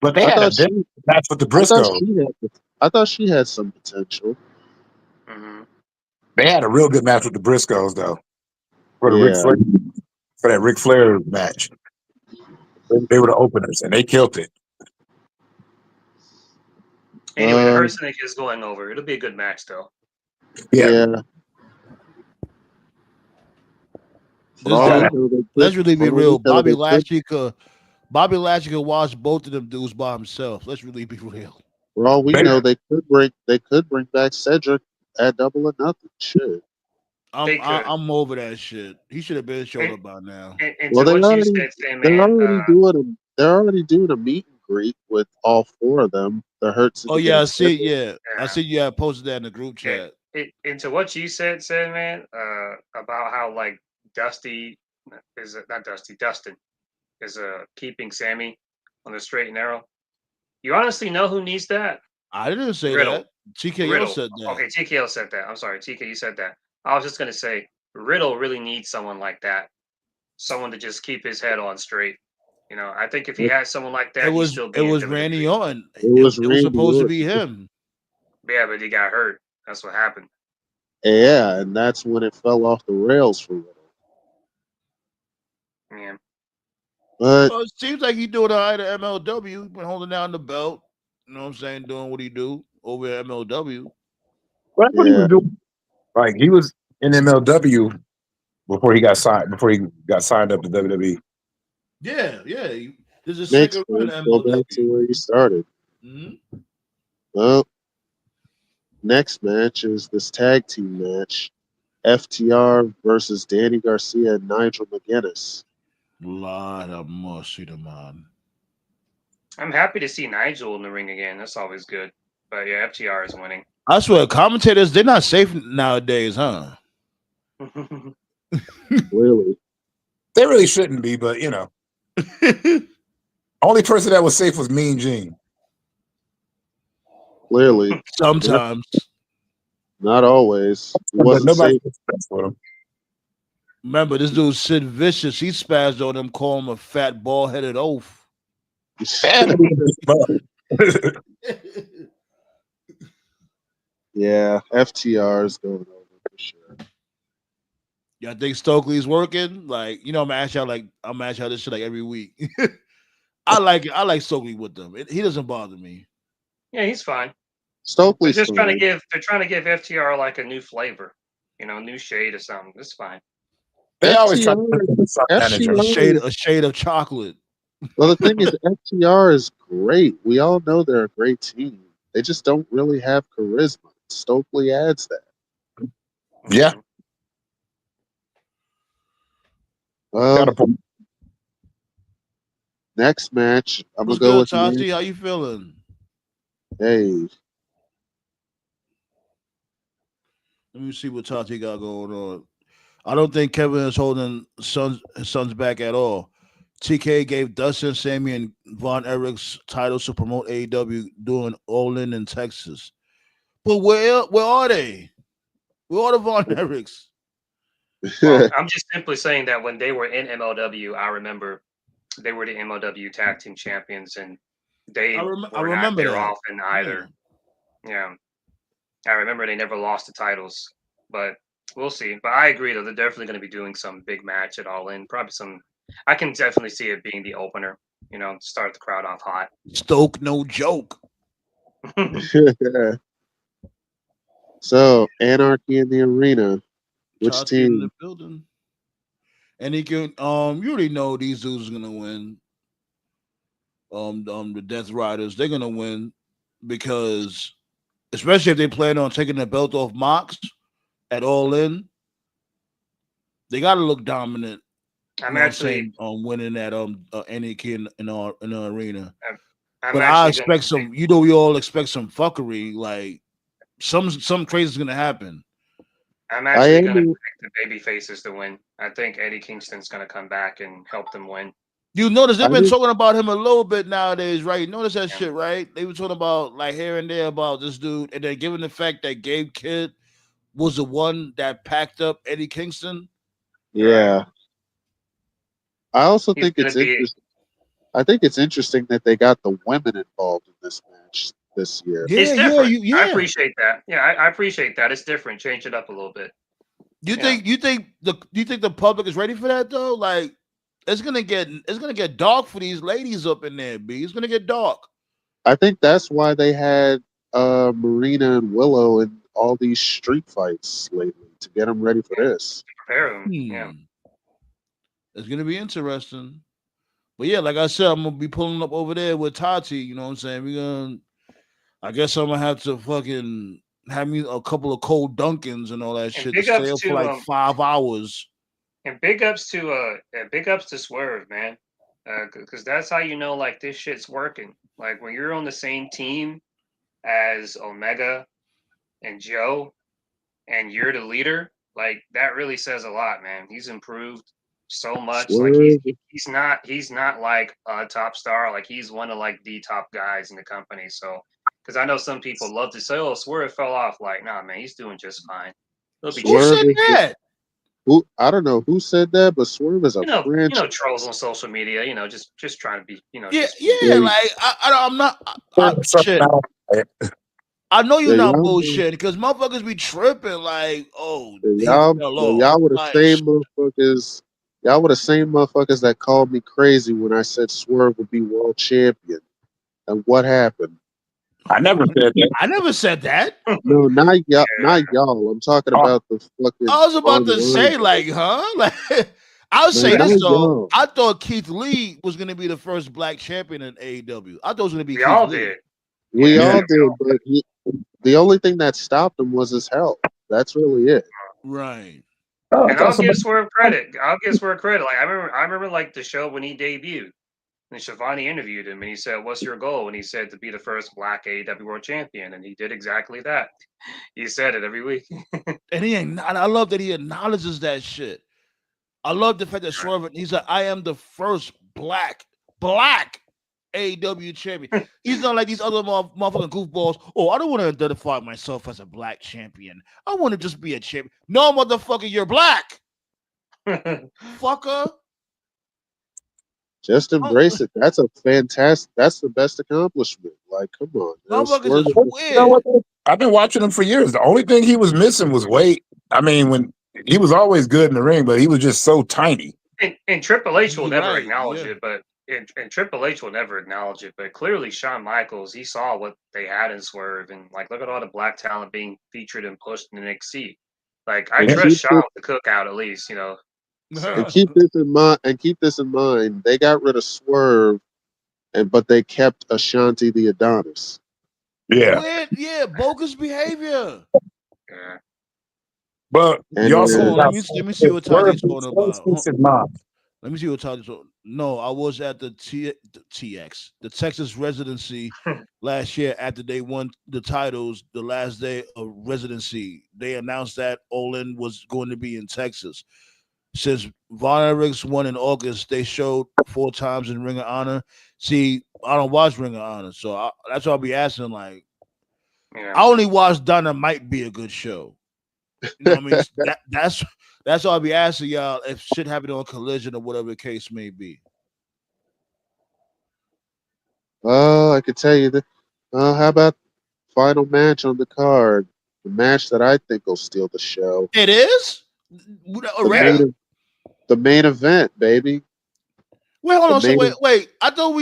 But they I had a thought big she, match with the I thought Briscoes. I thought she had some potential. Hmm. They had a real good match with the Briscoes though for the Yeah, For that Ric Flair match. They were the openers and they killed it. Anyway, the Hertznick is going over. It'll be a good match, though. Yeah. yeah. For all we know, Let's really be for all we real. know, they Bobby Lashley could watch both of them dudes by himself. Let's really be real. For all we They- know, they could bring back Cedric at Double or Nothing. Shit. They could. I'm over that shit. He should have been showed And, up by now. and Well, to what you said, Sandman, they're already doing a meet and greet with all four of them. The Hurts. Oh yeah, I see. Yeah, I yeah. see. You had posted that in the group chat. And to what you said, Sandman, about how like Dustin is keeping Sammy on the straight and narrow. You honestly know who needs that? I didn't say Riddle. that. TKO Riddle. said that. Okay, TKO said that. I'm sorry, TK, you said that. I was just gonna say Riddle really needs someone like that, someone to just keep his head on straight. I think if he had someone like that, It he'd still be it in was WWE. Randy Orton. It was It was Randy supposed to Orton. be him. Yeah, but he got hurt. That's what happened. Yeah, and that's when it fell off the rails for Riddle. Yeah. But Well, it seems like he's doing all right at MLW. Been holding down the belt. You know what I'm saying? Doing what he do over at MLW. Well, that's what he was yeah, doing. Like he was in MLW before he got signed up to WWE. Yeah. This is makes second run sense. at Go back to MLW. where you started. Mm-hmm. Well, next match is this tag team match: FTR versus Danny Garcia and Nigel McGuinness. Lord have mercy, the man. I'm happy to see Nigel in the ring again. That's always good. But yeah, FTR is winning. I swear, commentators, they're not safe nowadays, huh? Clearly, They really shouldn't be, but only person that was safe was Mean Gene. clearly, Sometimes. not always. He But wasn't nobody safe. was best for him. Remember, this dude Sid Vicious, he spazzed on him, calling him a fat, bald-headed oaf. Yeah, FTR is going over for sure. Y'all think Stokely's working? Like, I'm ask y'all this shit like every week. I like it. I like Stokely with them. He doesn't bother me. Yeah, he's fine. Stokely's They're fine. trying to give FTR like a new flavor, new shade or something. It's fine. They always try to FTR, A shade of chocolate. well, the thing is, FTR is great. We all know they're a great team. They just don't really have charisma. Stokely adds that. Yeah. Well, next match, I'm What's gonna go good, with Tati? How you feeling? Hey, Let me see what Tati got going on. I don't think Kevin is holding his sons back at all. TK gave Dustin, Sammy, and Von Erich's titles to promote AEW doing All In Texas. But where are they? Where are the Von Erichs? Well, I'm just simply saying that when they were in MLW, I remember they were the MLW Tag Team Champions, and they I were remember not there that. often either. Yeah, I remember they never lost the titles, but we'll see. But I agree, though, they're definitely going to be doing some big match at All In. Probably some. I can definitely see it being the opener. Start the crowd off hot. Stoke, no joke. So, Anarchy in the Arena. Which Tati in team? the building. And he can you already know these dudes are gonna win. The Death Riders, they're gonna win because especially if they plan on taking the belt off Mox at All In, they gotta look dominant. I'm You know actually winning that Anarchy in the arena. I'm But I actually expect some. You know, we all expect some fuckery. Like some crazy is gonna happen. I'm I actually am. gonna pick the baby faces to win. I think Eddie Kingston's gonna come back and help them win. You notice they've I been think talking about him a little bit nowadays, right? You notice that Yeah. shit, right? They were talking about like here and there about this dude, and then given the fact that Gabe Kidd was the one that packed up Eddie Kingston. yeah. I also He's think gonna it's be. interesting. I think it's interesting that they got the women involved in this match this year. It's Yeah, different. I yeah. appreciate that. Yeah, I appreciate that. It's different. Change it up a little bit. You Yeah. think the public is ready for that though? Like it's gonna get dark for these ladies up in there, B. It's gonna get dark. I think that's why they had Marina and Willow in all these street fights lately to get them ready for this. Prepare them. Yeah. It's gonna be interesting. But yeah, like I said, I'm gonna be pulling up over there with Tati. You know what I'm saying? I guess I'm gonna have to fucking have me a couple of cold Dunkins and all that And shit to big stay ups up for like to 5 hours. and big ups to Swerve, man. Because that's how you know like this shit's working. Like when you're on the same team as Omega and Joe, and you're the leader, like that really says a lot, man. He's improved so much. Like Swerve, he's not like a top star. Like he's one of like the top guys in the company. So because I know some people love to say, "Oh, Swerve fell off." Like, nah, man, he's doing just fine. He'll be Who just Swerve said is that? who? I don't know who said that, but Swerve is a franchise. trolls on social media. Just trying to be, Yeah, just be. yeah. Like I'm not. Something Shit. out. I know you're Yeah, not y'all, bullshitting because motherfuckers be tripping. Like, oh, yeah, he y'all, fell yeah, off. y'all were the Like, same motherfuckers. Y'all were the same motherfuckers that called me crazy when I said Swerve would be world champion. And what happened? I never said that. I never said that. No, not y'all. Yeah. Not y'all. I'm talking Oh, about the fucking I was about to online. say, like, huh? Like, I'll No, say not this though. y'all. I thought Keith Lee was going to be the first black champion in AEW. I thought it was going to be We Keith all Lee. did. We Yeah, all did, but the only thing that stopped him was his health. That's really it. Right. oh, I and thought I'll give somebody. Swerve credit. I'll give Swerve credit. Like I remember like the show when he debuted. And Shivani interviewed him and he said, "What's your goal?" And he said to be the first black AEW world champion. And he did exactly that. He said it every week. And I love that he acknowledges that shit. I love the fact that Swerve, he's like, I am the first black AEW champion. He's not like these other motherfucking goofballs. Oh, I don't want to identify myself as a black champion. I want to just be a champion. No, motherfucker, you're black. Fucker. Just Oh, embrace it. That's a fantastic. That's the best accomplishment. Like, come on, man. motherfuckers Swerve is is You know weird. what? I've been watching him for years. The only thing he was missing was weight. I mean, when he was always good in the ring, but he was just so tiny. and Triple H will You're never right. acknowledge Yeah. it, but and Triple H will never acknowledge it. But clearly, Shawn Michaels, he saw what they had in Swerve, and like, look at all the black talent being featured and pushed in NXT. Like, I and trust keep Shawn to cook out at least, So keep this in mind. And keep this in mind. They got rid of Swerve, but they kept Ashanti the Adonis. Yeah, Weird, yeah, bogus behavior. yeah. but you And also Hold on, let got me see what Tati's talking Swerve about. speaks his mind. Let me see what Tati's talking. No, I was at the the Texas residency last year after they won the titles. The last day of residency, they announced that Olin was going to be in Texas. Since Von Erichs won in August, they showed 4 times in Ring of Honor. See, I don't watch Ring of Honor, so that's what I'll be asking. Like, Yeah. I only watch Dynamite be a good show. You know what I mean? That's all I'll be asking y'all if shit happened on Collision or whatever the case may be. oh, I could tell you that. How about final match on the card? The match that I think will steal the show. It is The already. main, the main event, baby. Wait, hold The on. So main. wait. I thought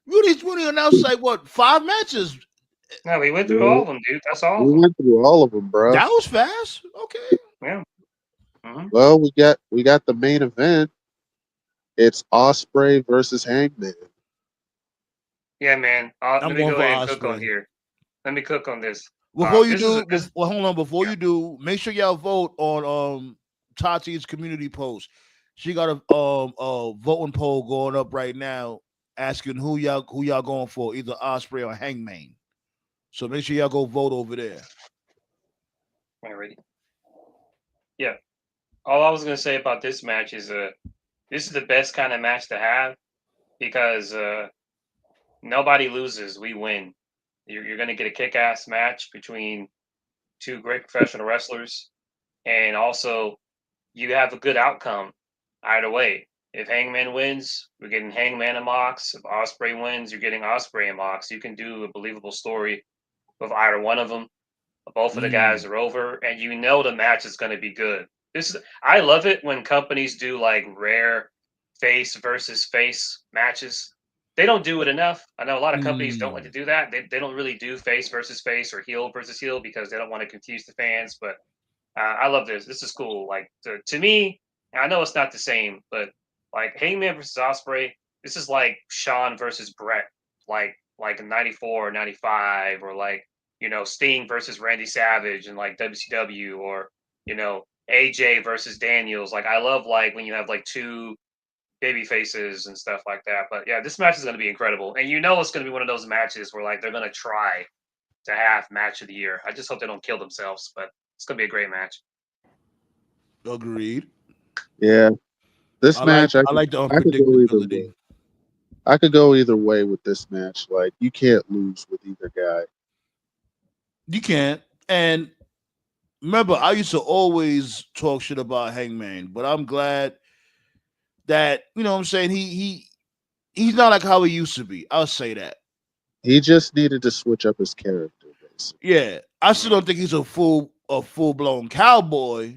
Rudy announced like what 5 matches? No, we went through all Yeah, of them, dude. That's all we of them. went through all of them, bro. That was fast. Okay. Yeah. hmm Well, we got the main event. It's Osprey versus Hangman. Yeah, man. Let I'm me going go for ahead and cook on Osprey. here. Let me cook on this. Before you This is do, this. well, hold on. Before Yeah. you do, make sure y'all vote on Tati's community post. She got a voting poll going up right now asking who y'all going for, either Osprey or Hangman. So make sure y'all go vote over there. Alrighty. Yeah. All I was gonna say about this match is this is the best kind of match to have because nobody loses, we win. You're gonna get a kick-ass match between two great professional wrestlers, and also you have a good outcome either way. If Hangman wins, we're getting Hangman and Mox. If Osprey wins, you're getting Osprey and Mox. You can do a believable story with either one of them. Both of the guys are over, and you know the match is going to be good. I love it when companies do like rare face versus face matches. They don't do it enough. I know a lot of companies don't like to do that. They don't really do face versus face or heel versus heel because they don't want to confuse the fans. But I love this. This is cool. Like to me, I know it's not the same, but like Hangman versus Osprey, this is like Shawn versus Brett, like in '94 or '95, or like Sting versus Randy Savage and like WCW, or AJ versus Daniels. Like I love like when you have like two baby faces and stuff like that. But yeah, this match is going to be incredible, and it's going to be one of those matches where like they're going to try to have match of the year. I just hope they don't kill themselves, but it's going to be a great match. Agreed. Yeah, this match I like the unpredictability. I could go either way with this match. Like you can't lose with either guy. You can't. And remember, I used to always talk shit about Hangman, but I'm glad that what I'm saying, he's not like how he used to be. I'll say that. He just needed to switch up his character, basically. Yeah, I still don't think he's a full blown cowboy,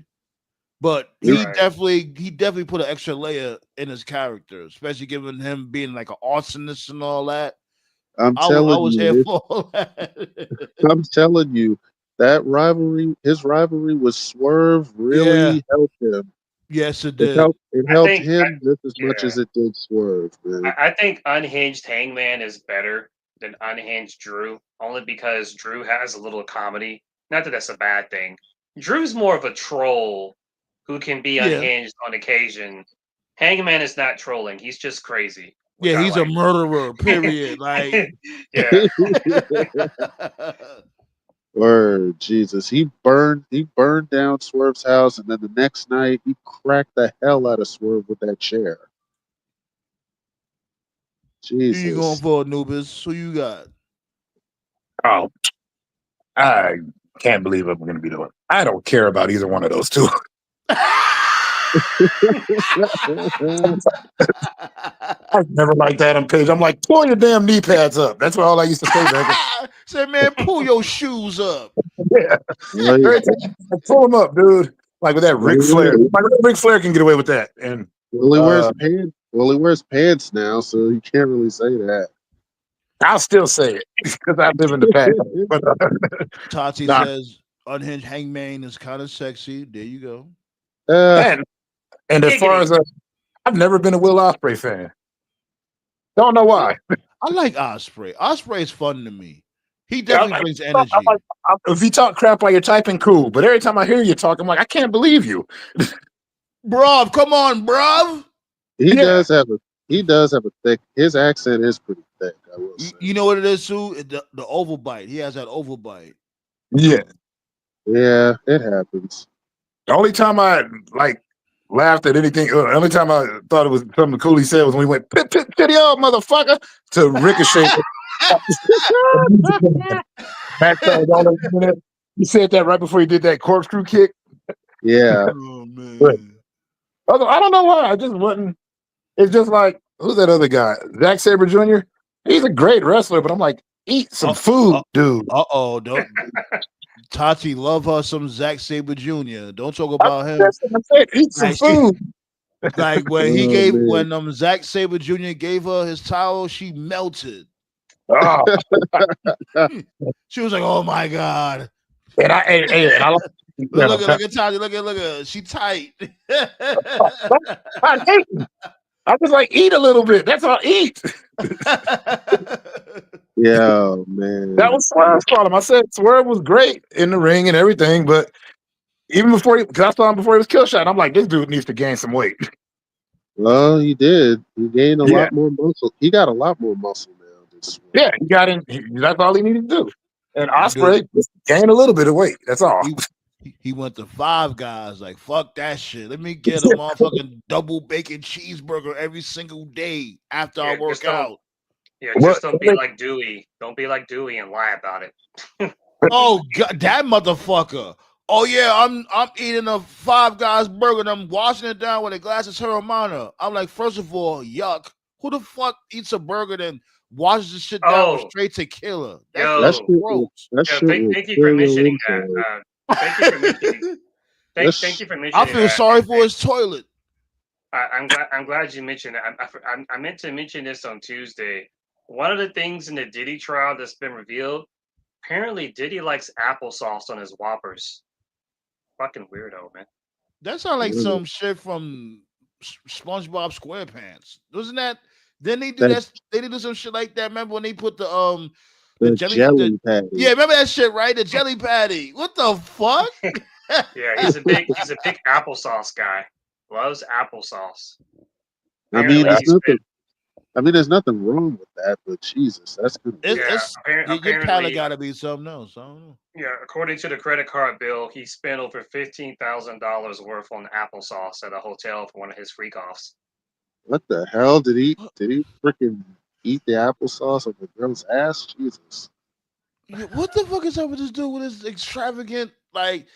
but he definitely put an extra layer in his character, especially given him being like an arsonist and all that. I was here for all that. I'm telling you, that rivalry, his rivalry with Swerve, really helped him. Yes, it did. It helped him just as much as it did Swerve. Man. I think Unhinged Hangman is better than Unhinged Drew, only because Drew has a little comedy. Not that that's a bad thing. Drew's more of a troll who can be unhinged on occasion. Hangman is not trolling; he's just crazy. Yeah, he's a murderer. Period. Like, yeah. Word, Jesus. He burned down Swerve's house, and then the next night he cracked the hell out of Swerve with that chair. Jesus. Who you going for, Anubis? Who you got? Oh, I can't believe I'm going to be doing. I don't care about either one of those two. I've never liked Adam Page. I'm like, pull your damn knee pads up. That's what all I used to say back. Say, man, pull your shoes up. Yeah. Pull them up, dude. Like with that Ric Flair. Like Ric Flair can get away with that. And he wears pants. Well, he wears pants now, so you can't really say that. I'll still say it because I live in the past. But, Tati says Unhinged Hangman is kind of sexy. There you go. And as far as I've never been a Will Ospreay fan. Don't know why. I like Ospreay. Ospreay is fun to me. He definitely brings energy. If you talk crap while you're typing, cool. But every time I hear you talk, I'm like, I can't believe you. Bruv, come on, bruv. He does have a thick. His accent is pretty thick. I will say. You know what it is too? The oval bite. He has that oval bite. Yeah, it happens. The only time I laughed at anything, the only time I thought it was something cool he said was when he went pit pity up, motherfucker, to Ricochet. He said that right before he did that corkscrew kick. Yeah. Oh man. I don't know why. I just wasn't. It's just like, who's that other guy? Zack Sabre Jr. He's a great wrestler, but I'm like, eat some food, dude. Don't. Tati love her some Zack Sabre Jr. Don't talk about him. Eat some food. Like when Zack Sabre Jr. gave her his towel, she melted. Oh. She was like, "Oh my god!" And I look at Tati. Look at she tight. I was like, eat a little bit. That's all. Eat. Yeah, man. That was Swerve's problem. I said Swerve was great in the ring and everything, but even before because I saw him before he was kill shot, I'm like, this dude needs to gain some weight. Well, he did. He gained a Yeah, lot more muscle. He got a lot more muscle now. This one. yeah, he got in. That's all he needed to do. And Dude, Osprey just gained a little bit of weight. That's all. he went to Five Guys. Like, fuck that shit. Let me get a motherfucking double bacon cheeseburger every single day after I Yeah, work out. What? just don't be like Dewey. Don't be like Dewey and lie about it. Oh god, that motherfucker. Oh yeah, I'm eating a Five Guys burger and I'm washing it down with a glass of Terramana. I'm like, first of all, yuck. Who the fuck eats a burger then washes the shit down with Oh, straight tequila? That shit That is yo, shit will. gross. That yo, shit will thank you for kill your mentioning that. inside. Thank you for mentioning. Thank That's you for I mentioning feel that. sorry for his toilet. I'm glad you mentioned it. I meant to mention this on Tuesday. One of the things in the Diddy trial that's been revealed. Apparently, Diddy likes applesauce on his Whoppers. Fucking weirdo, man. That sounds like really some shit from SpongeBob SquarePants. Wasn't that? Didn't they do that that? They did do some shit like that. Remember when they put the the jelly jelly patty. yeah, remember that shit, right? The jelly patty. What the fuck? Yeah, he's a big applesauce guy. Loves applesauce. I mean, Apparently, there's he's been nothing. I mean, there's nothing wrong with that, but Jesus, that's gonna It's, be. yeah. it's your palate got to be something else. I don't know. Yeah. According to the credit card bill, he spent over $15,000 worth on applesauce at a hotel for one of his freak offs. What the hell did he? Did he freaking eat the applesauce on the girl's ass? Jesus. What the fuck is up with this dude with his extravagant like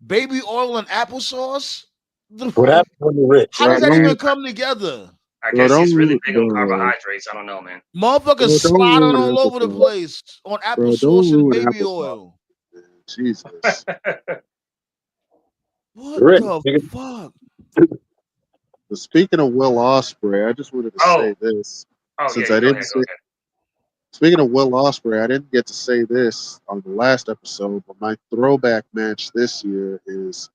baby oil and applesauce? What happens when you're rich? How Bro, does that don't, even come together? I bro, guess he's don't really ruin, big on bro, carbohydrates. I don't know, man. Motherfuckers don't sliding ruin all over the applesauce. place on Bro, don't applesauce and ruin baby applesauce. oil. Man. Jesus. What You're rich. the fuck? But speaking of Will Ospreay, I just wanted to Oh, say this. yeah. Since You I go didn't ahead. Go say, ahead. speaking of Will Ospreay, I didn't get to say this on the last episode, but my throwback match this year is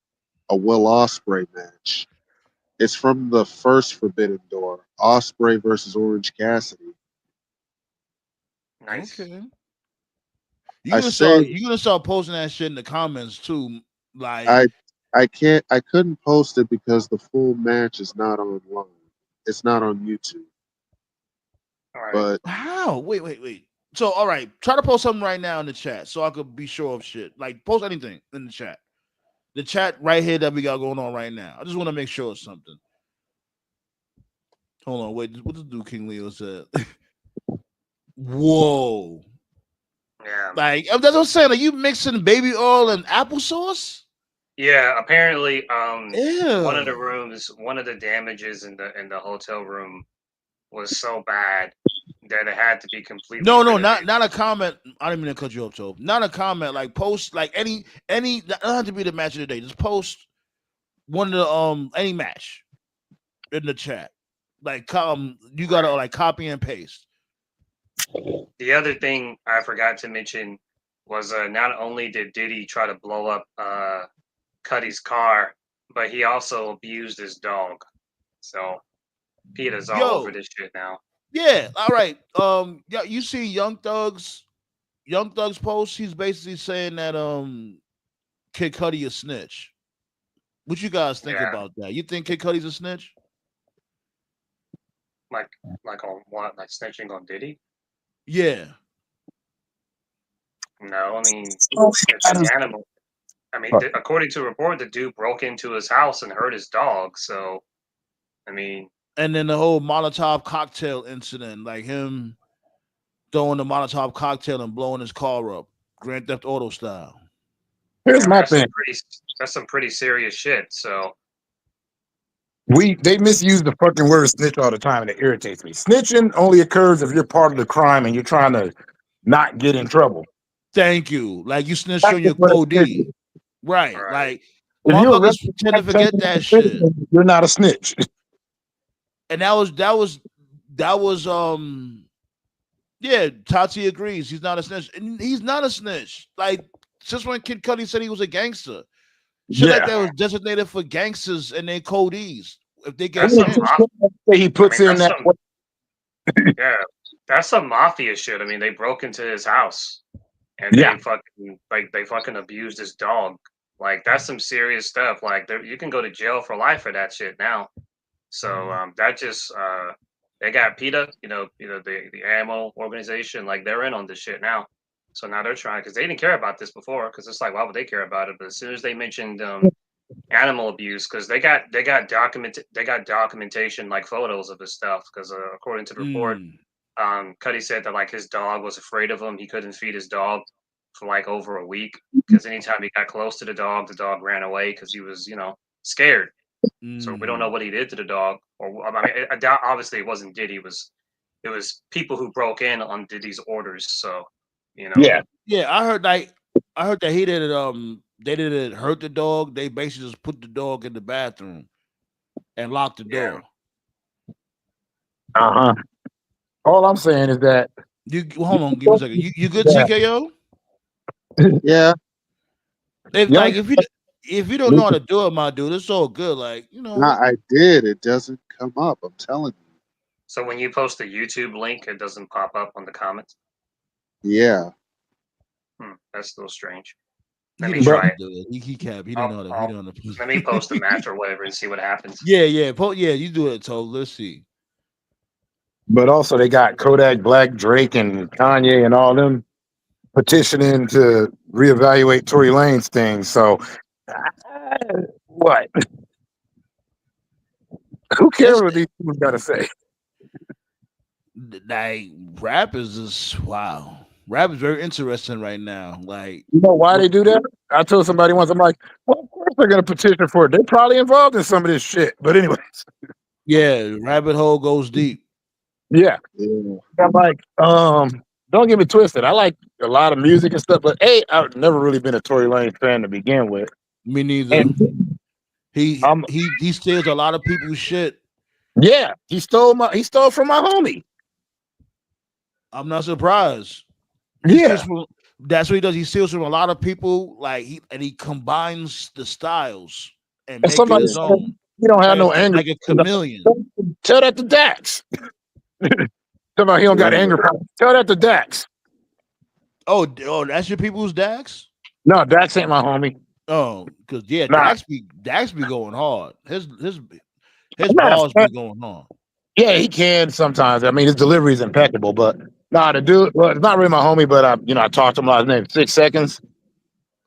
a Will Ospreay match. It's from the first Forbidden Door, Ospreay versus Orange Cassidy. Nice. Okay. I say You're gonna start posting that shit in the comments too. Like, I I couldn't post it because the full match is not online. It's not on YouTube. All right. But how? Wait. So, all right, try to post something right now in the chat so I could be sure of shit. Like, post anything in the chat. The chat right here that we got going on right now. I just want to make sure it's something. Hold on, wait. What did dude King Leo said? Whoa. Yeah. Like, that's what I'm saying. Are you mixing baby oil and applesauce? Yeah. Apparently, one of the Ew. rooms, one of the damages in the hotel room was so bad that it had to be completely No, renovated. not a comment. I didn't mean to cut you off, Joe. Not a comment. Like post like any. That doesn't have to be the match of the day. Just post one of the any match in the chat. Like you gotta like copy and paste. The other thing I forgot to mention was not only did Diddy try to blow up Cuddy's car, but he also abused his dog. So Peter's all over Yo, this shit now. yeah, all right. Yeah, you see Young Thug's post. He's basically saying that Kid Cudi a snitch. What you guys think Yeah, about that? You think Kid Cudi's a snitch? like on what? Like snitching on Diddy? Yeah. No, I mean Oh, it's an animal. I mean, according to a report, the dude broke into his house and hurt his dog. So, I mean, And then the whole Molotov cocktail incident, like him throwing the Molotov cocktail and blowing his car up, Grand Theft Auto style. Here's my thing. that's some pretty serious shit. So, They misuse the fucking word snitch all the time, and it irritates me. Snitching only occurs if you're part of the crime and you're trying to not get in trouble. Thank you. Like you snitched That's on your what a snitch Cody. is. Right. right. Like If you're motherfuckers arrested tend to for forget that shit. you're not a snitch. And that was yeah, Tati agrees. He's not a snitch. And he's not a snitch. Like just when Kid Cudi said he was a gangster. Shit like that was designated for gangsters and their codees. If they get That's some pinched. He puts in that. yeah, that's some mafia shit. I mean, they broke into his house and they fucking abused his dog. Like that's some serious stuff. Like you can go to jail for life for that shit now. So that just they got PETA, the ammo organization, like they're in on this shit now. So now they're trying, because they didn't care about this before, because it's like, why would they care about it? But as soon as they mentioned animal abuse, because they got documentation, like photos of this stuff, because according to the report, Cuddy said that like his dog was afraid of him. He couldn't feed his dog for like over a week, because anytime he got close to the dog ran away because he was, scared. So we don't know what he did to the dog, or I mean, I doubt. Obviously, it wasn't Diddy. It was people who broke in on Diddy's orders. So, Yeah. I heard that he didn't they didn't hurt the dog. They basically just put the dog in the bathroom and locked the door. All I'm saying is that Hold on, give me a second. You good, TKO? Yeah. If you don't know how to do it, my dude, it's all good. Like, Nah, I did. It doesn't come up. I'm telling you. So when you post a YouTube link, it doesn't pop up on the comments. Yeah. That's still strange. Let me try it. He capped. He didn't know that. He don't know. Let me post a match or whatever and see what happens. Yeah. You do it, so let's see. But also, they got Kodak Black, Drake, and Kanye, and all them petitioning to reevaluate Tory Lanez thing. So, what? Who cares what these people got to say? Like, rap is just wow. Rap is very interesting right now. Like, you know why they do that? I told somebody once, I'm like, well, of course they're going to petition for it. They're probably involved in some of this shit. But anyways. Yeah, rabbit hole goes deep. Yeah. I'm like, don't get me twisted. I like a lot of music and stuff, but I've never really been a Tory Lanez fan to begin with. Me neither. And he steals a lot of people's shit. Yeah, he stole from my homie. I'm not surprised. That's what he does. He steals from a lot of people. Like he combines the styles and makes it his own. You don't have no anger, like a chameleon. Tell that to Dax. Somebody he don't got anger problems. Tell that to Dax. Oh, that's your people's Dax? No, Dax ain't my homie. Oh, because Dax be going hard. His balls be going hard. Yeah, he can sometimes. I mean, his delivery is impeccable, but the dude, well, it's not really my homie, but I talked to him. His name 6 Seconds.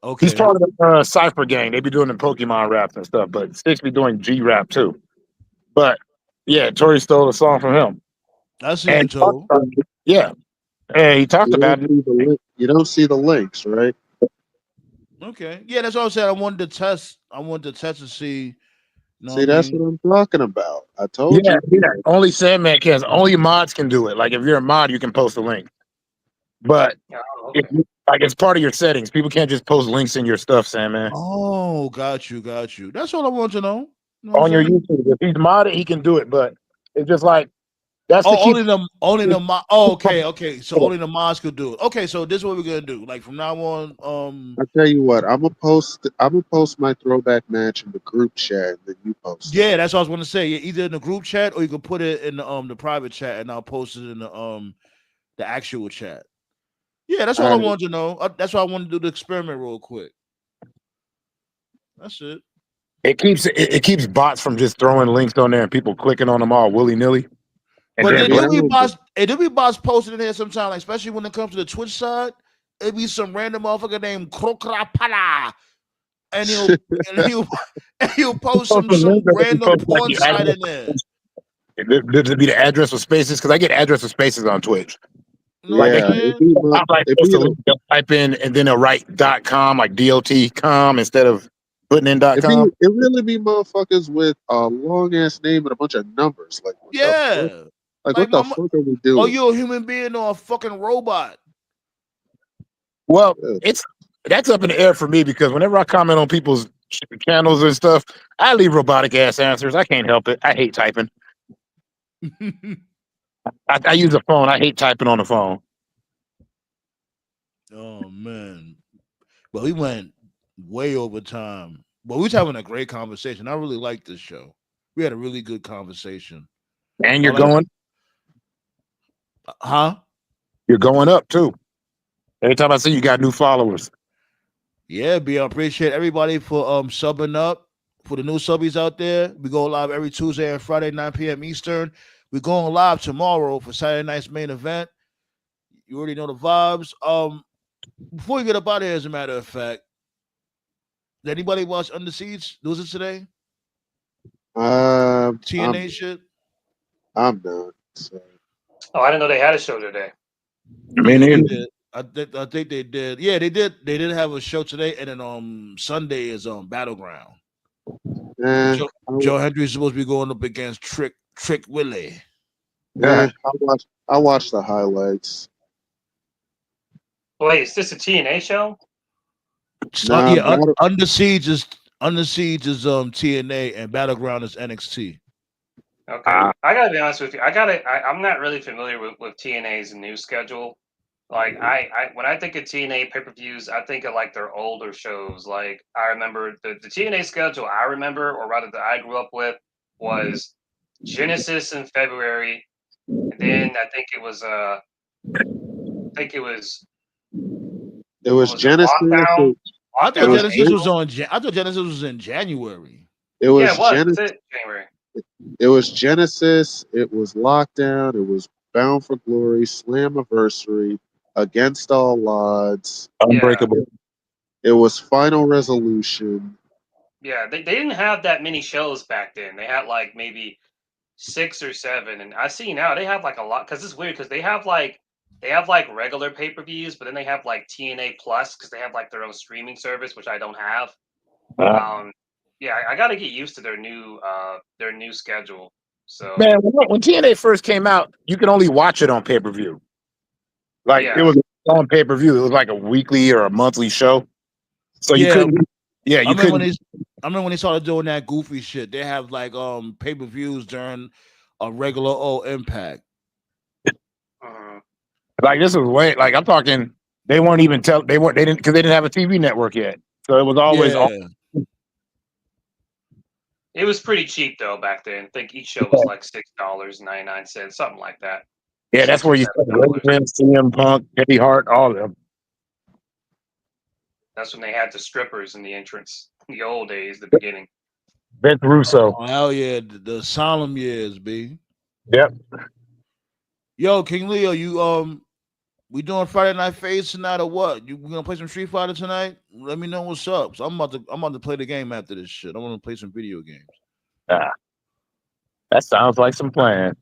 Okay, he's part of the Cypher gang. They be doing the Pokemon raps and stuff, but Six be doing G rap too. But yeah, Tory stole a song from him. That's it, Joe. Yeah, and he talked about it. You don't see the links, right? Okay, yeah, that's what I said. I wanted to test to see. See, that's what I'm talking about. I told you. Yeah, only Sandman can. Only mods can do it. Like if you're a mod, you can post a link. But it's part of your settings. People can't just post links in your stuff, Sandman. Oh, got you. That's all I want to know. On your YouTube, if he's modded, he can do it. But it's just like that's only the mod. Oh, okay. So only the mods could do it. Okay, so this is what we're gonna do. Like from now on, I tell you what, I'm gonna post my throwback match in the group chat that you post. Yeah, that's what I was gonna say. Either in the group chat or you can put it in the private chat, and I'll post it in the actual chat. Yeah, that's all I wanted to know. That's why I wanted to do the experiment real quick. That's it. It keeps bots from just throwing links on there and people clicking on them all willy nilly. But there do be bots posted in here sometimes, like, especially when it comes to the Twitch side. It be some random motherfucker named Krokrapala, and he'll post some random porn site in there. Does it be the address with spaces? Because I get address with spaces on Twitch. Type in and then they'll write .com, like .com instead of putting in .com. It really be motherfuckers with a long ass name and a bunch of numbers. Like what the fuck are we doing? Oh, you a human being or a fucking robot? Well, that's up in the air for me because whenever I comment on people's channels and stuff, I leave robotic ass answers. I can't help it. I hate typing. I use a phone. I hate typing on the phone. Oh man, but we went way over time. But we was having a great conversation. I really liked this show. We had a really good conversation. And you're going? Huh? You're going up too. Every time I see you got new followers. Yeah, I appreciate everybody for subbing up. For the new subbies out there, we go live every Tuesday and Friday, 9 p.m. Eastern. We're going live tomorrow for Saturday night's main event. You already know the vibes. Before we get up out of here, as a matter of fact, did anybody watch Under Siege? Was it today? TNA shit. I'm not. So. Oh, I didn't know they had a show today. Me neither. I think they did. Yeah, they did. They did have a show today, and then Sunday is Battleground. Joe Hendry is supposed to be going up against Trick Willie. Yeah, I watched the highlights. Wait, is this a TNA show? Under Siege is TNA and Battleground is NXT. Okay, I gotta be honest with you. I'm not really familiar with TNA's new schedule. Like I when I think of TNA pay-per-views, I think of like their older shows. Like I remember the TNA schedule I remember, or rather that I grew up with, was Genesis in February, and then I think it was Genesis. I thought Genesis was in January. It was Genesis. January. It was Genesis. It was Lockdown. It was Bound for Glory, Slammiversary, Against All Odds, Unbreakable. It was Final Resolution. Yeah, they didn't have that many shows back then. They had like maybe 6 or 7, and I see now they have like a lot because it's weird because they have like regular pay-per-views, but then they have like TNA Plus because they have like their own streaming service, which I don't have. Yeah, I got to get used to their new schedule. So man, when TNA first came out, you could only watch it on pay-per-view. Like it was on pay-per-view. It was like a weekly or a monthly show. So you couldn't. Yeah, you couldn't. I remember when they started doing that goofy shit. They have like pay-per-views during a regular Impact. Like this was way like I'm talking. They weren't even they didn't because they didn't have a TV network yet. So it was always. It was pretty cheap though back then. I think each show was like $6.99, something like that. Yeah, that's where you saw CM Punk, Eddie Hart, all of them. That's when they had the strippers in the entrance. In the old days, the beginning. Vince Russo. Oh, hell yeah, the solemn years, B. Yep. Yo, King Leo, you we doing Friday Night Phase tonight or what? You gonna play some Street Fighter tonight? Let me know what's up. So I'm about to play the game after this shit. I want to play some video games. That sounds like some plan.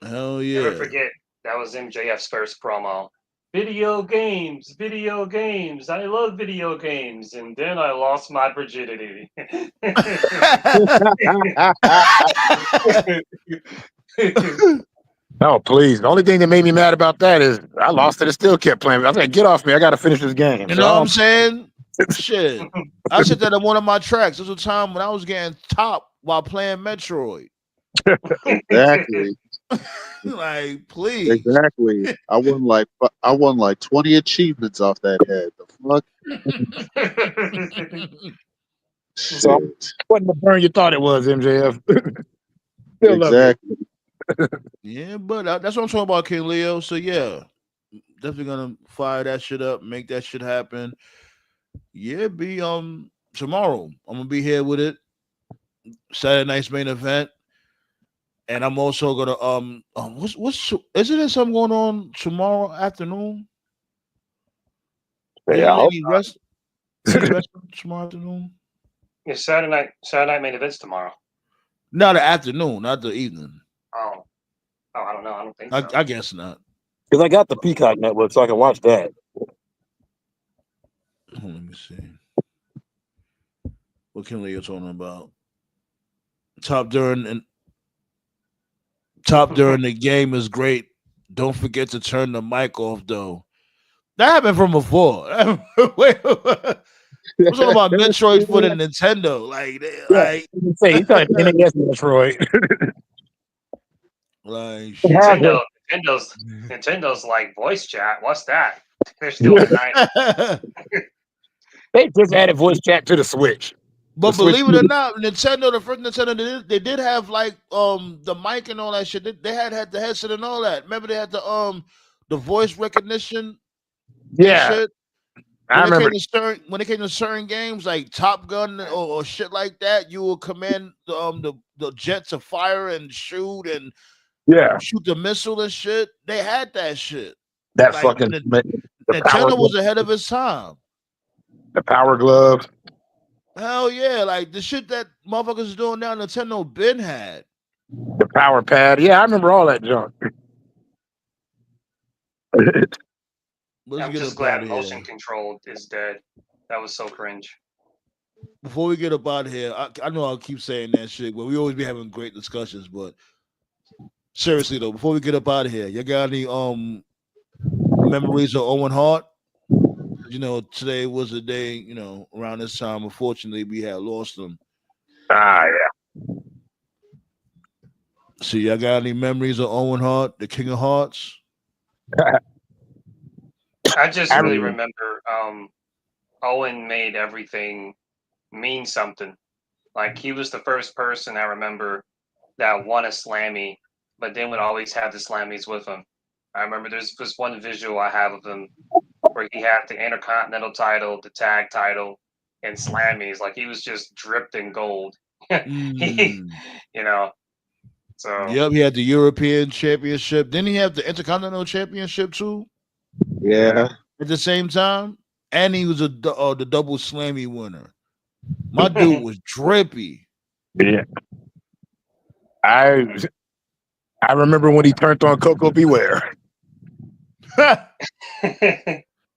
Hell yeah. Never forget that was MJF's first promo. Video games. I love video games, and then I lost my virginity. Oh, please. The only thing that made me mad about that is I lost it and still kept playing. I was like, get off me. I got to finish this game. You know what I'm saying? Shit. I said that on one of my tracks. There was a time when I was getting top while playing Metroid. Exactly. Like, please. Exactly. I won like 20 achievements off that head. The fuck? So wasn't the burn you thought it was, MJF. Exactly. Yeah, but that's what I'm talking about, King Leo. So yeah, definitely gonna fire that shit up, make that shit happen. Yeah, be tomorrow. I'm gonna be here with it. Saturday night's main event. And I'm also gonna isn't there something going on tomorrow afternoon? Yeah, rest tomorrow afternoon. Yeah, Saturday night main events tomorrow. No, the afternoon, not the evening. Oh, I don't know. I don't think so. I guess not. Because I got the Peacock network, so I can watch that. Let me see. What King Leo talking about? Top during the game is great. Don't forget to turn the mic off, though. That happened from before. Wait, I'm talking about Metroid for the Nintendo. He's talking NES Metroid. Like Nintendo's like voice chat. What's that? They're still at They just added voice chat to the Switch. But believe it or not, Nintendo, the first Nintendo, they did have like the mic and all that shit. They had the headset and all that. Remember they had the voice recognition. Yeah, shit? I remember. When it came to certain games like Top Gun or shit like that, you will command the jet to fire and shoot and Yeah, shoot the missile and shit. They had that shit. that Like fucking the power Nintendo was ahead of its time. the power gloves. Hell yeah, like the shit that motherfuckers is doing now, Nintendo been had. The power pad. Yeah, I remember all that junk. Let's I'm get just up out glad of motion here. control is dead. That was so cringe. Before we get up out of here, I know I'll keep saying that shit, but we always be having great discussions. But seriously though, before we get up out of here, you got any memories of Owen Hart? You know, today was a day, you know, around this time, unfortunately, we had lost him. Yeah. So y'all got any memories of Owen Hart, the King of Hearts? I just I really remember. remember Owen made everything mean something. Like he was the first person I remember that won a Slammy, but then would always have the Slammies with him. I remember there's this one visual I have of him where he had the Intercontinental title, the tag title, and Slammies. Like he was just dripped in gold. he, Mm. you know, so Yep, he had the European Championship. Didn't he have the Intercontinental Championship too Yeah. at the same time? And he was the double Slammy winner. My dude was drippy. Yeah. I remember when he turned on Coco Beware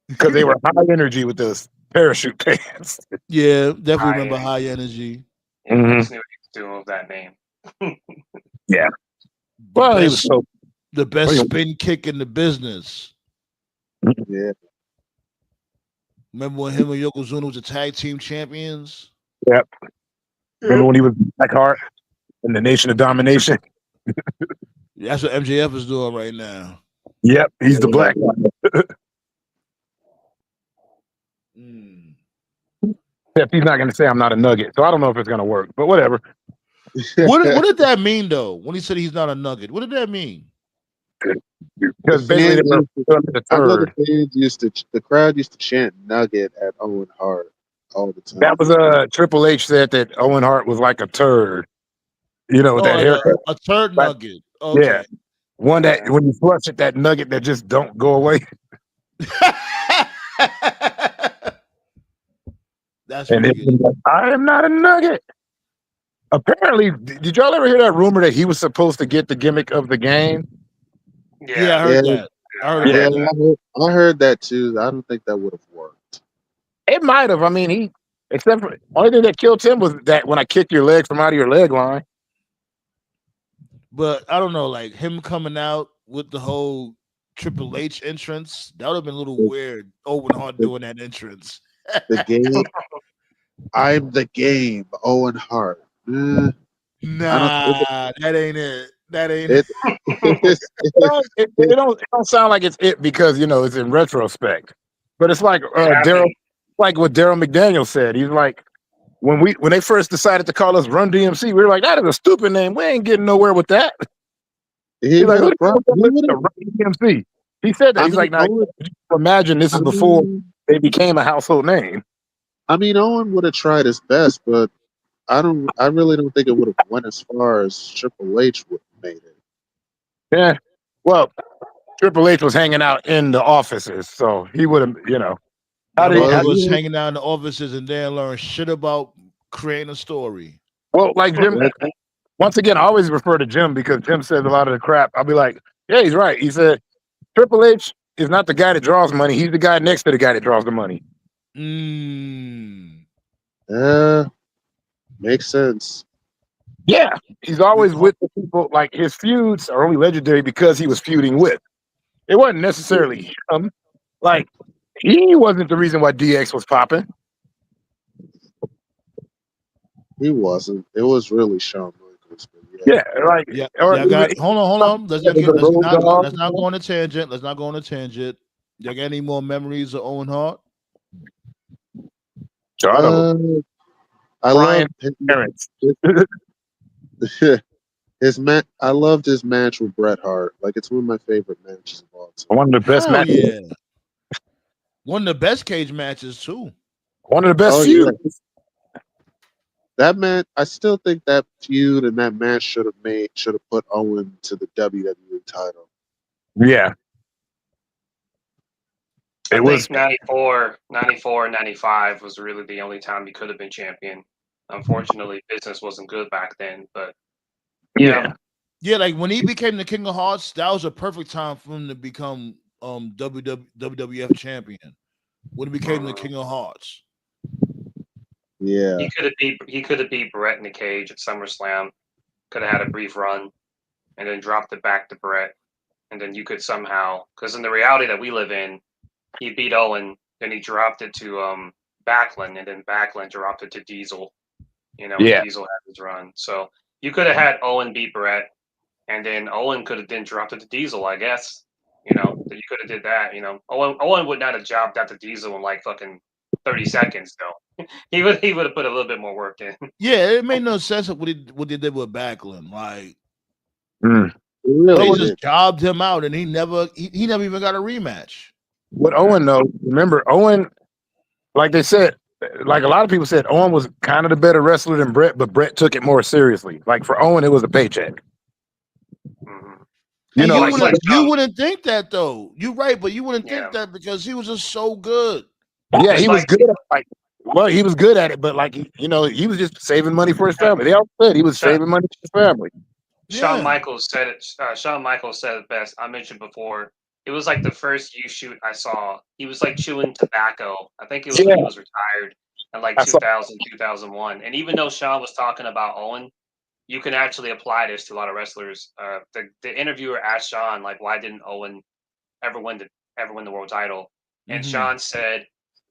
because they were high energy with those parachute pants. Yeah, definitely high remember energy. High Energy. I just knew what he was doing with that name. Yeah. The Well, he was best, so. the best spin kick in the business. Yeah. Remember when him and Yokozuna was the tag team champions? Yep. Remember when he was Black Hart in the Nation of Domination? That's what MJF is doing right now. Yep, he's the Black Hart. Mm. Except he's not going to say I'm not a nugget, so I don't know if it's going to work. But whatever. What did that mean though? When he said he's not a nugget, what did that mean? Because basically they were the I know the third. fans the crowd used to chant "Nugget" at Owen Hart all the time. That was Triple H said that Owen Hart was like a turd. You know, with Oh, that like haircut. a turd Like, nugget. Okay. yeah, one that when you flush it, that nugget that just don't go away. That's And pretty good. I am not a nugget. Apparently, did y'all ever hear that rumor that he was supposed to get the gimmick of the game? Yeah, I heard that. I heard Yeah. about that. I heard that too. I don't think that would have worked. It might have. I mean, except for only thing that killed him was that when I kicked your leg from out of your leg line. But I don't know, like him coming out with the whole Triple H entrance, that would have been a little weird. Owen Hart doing that entrance. The game. I'm the game. Owen Hart. Nah, that ain't it. That ain't it. It don't sound like it's it because it's in retrospect. But it's like Daryl, like what Daryl McDaniel said. He's like, when they first decided to call us Run DMC, we were like, that is a stupid name. We ain't getting nowhere with that. He's like, like, Run DMC. He said that. He's like, now imagine this is before they became a household name. I mean, Owen would have tried his best, but I really don't think it would have went as far as Triple H would have made it. Yeah. Well, Triple H was hanging out in the offices, so he would have, How was hanging out in the offices and then learn shit about creating a story. Well, like Jim, once again, I always refer to Jim because Jim says a lot of the crap. I'll be like, yeah, he's right. He said, Triple H is not the guy that draws money. He's the guy next to the guy that draws the money. Makes sense. Yeah, he's always with the people. Like his feuds are only legendary because he was feuding with. It wasn't necessarily him. Like he wasn't the reason why DX was popping. He wasn't. It was really Shawn Michaels. Hold on. Let's not go on a tangent. Y'all got any more memories of Owen Hart? I love I loved his match with Bret Hart. Like it's one of my favorite matches of all time. One of the best matches. Yeah. One of the best cage matches too. One of the best Oh, feuds. yeah. That man, I still think that feud and that match should have put Owen to the WWE title. Yeah. I It was think 94, 95 was really the only time he could have been champion. Unfortunately, business wasn't good back then. But yeah. Yeah, like when he became the King of Hearts, that was a perfect time for him to become WWF champion. When he became the King of Hearts. Yeah. he could have beat Brett in the cage at SummerSlam. Could have had a brief run, and then dropped it back to Brett, and then you could somehow, because in the reality that we live in, he beat Owen, then he dropped it to Backlund, and then Backlund dropped it to Diesel. When Yeah. Diesel had his run, so you could have had Owen beat Brett, and then Owen could have then dropped it to Diesel, I guess. That you could have did that. Owen would not have jobbed that to Diesel in like fucking 30 seconds though. he would have put a little bit more work in. Yeah, it made no sense what they did with Backlund. Like Mm. they Really just did. jobbed him out, and he never even got a rematch. What Owen though, remember Owen, like they said, like a lot of people said, Owen was kind of the better wrestler than Brett, but Brett took it more seriously. Like for Owen, it was a paycheck. Mhm. And Like you wouldn't think that though. You're right, but you wouldn't Yeah. think that because he was just so good. yeah, It's he was like good. He was good at it, but like he was just saving money for his family. They all said he was Shawn, saving money for his family. Shawn Yeah. Michaels said it. Shawn Michaels said it best. I mentioned before. It was like the first U shoot I saw. He was like chewing tobacco. I think it was when he Yeah, was retired in like I saw. 2000, 2001. And even though Shawn was talking about Owen, you can actually apply this to a lot of wrestlers. The interviewer asked Shawn like, why didn't Owen ever win the world title? And Mm-hmm. Shawn said,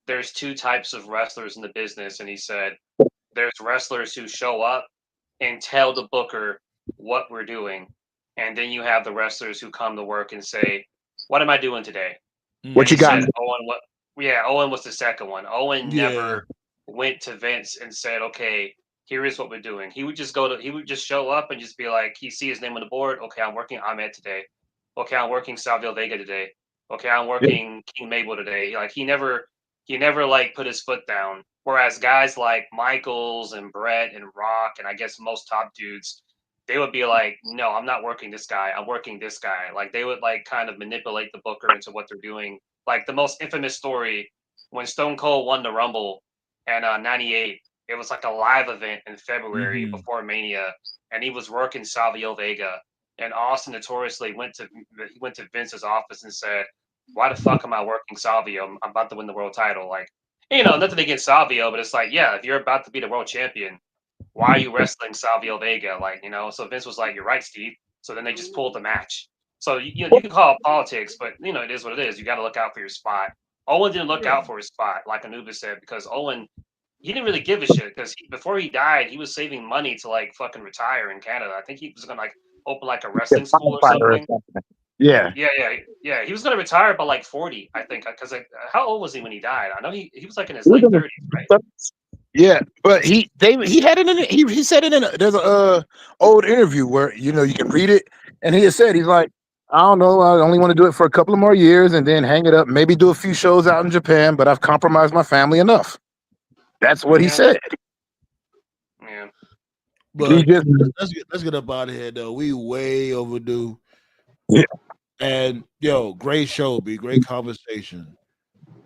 "There's two types of wrestlers in the business," and he said, "There's wrestlers who show up and tell the booker what we're doing, and then you have the wrestlers who come to work and say, 'What am I doing today?'" And What you he got? said, Owen was the second one. Owen Yeah. never went to Vince and said, "Okay, here is what we're doing." He would just show up and just be like, he see his name on the board. "Okay, I'm working Ahmed today. Okay, I'm working Savio Vega today. Okay, I'm working King Mabel today." Like he never like put his foot down. Whereas guys like Michaels and Brett and Rock and I guess most top dudes, they would be like, "No, I'm not working this guy. I'm working this guy." Like they would like kind of manipulate the booker into what they're doing. Like the most infamous story when Stone Cold won the Rumble in '98, it was like a live event in February Mm-hmm. before Mania, and he was working Savio Vega. And Austin notoriously went to Vince's office and said, "Why the fuck am I working Savio? I'm about to win the world title." Like, nothing against Savio, but it's like, yeah, if you're about to be the world champion, why are you wrestling Savio Vega? Like, so Vince was like, "You're right, Steve." So then they just pulled the match. So you can call it politics, but it is what it is. You got to look out for your spot. Owen didn't look out for his spot, like Anubis said, because Owen he didn't really give a shit because before he died, he was saving money to like fucking retire in Canada. I think he was gonna like open like a wrestling school or Firefighter or something. something. Yeah, Yeah. He was gonna retire by like 40, I think. Because like, how old was he when he died? I know he was like in his He was late in 30s, right? yeah, but he had it in it. He said it in there's a old interview where you can read it, and he had said he's like, I don't know, I only want to do it for a couple of more years and then hang it up, maybe do a few shows out in Japan, but I've compromised my family enough. That's what he Yeah, said. yeah. He But just let's get up out of here though. We way overdue. yeah. And great show, B. Great conversation.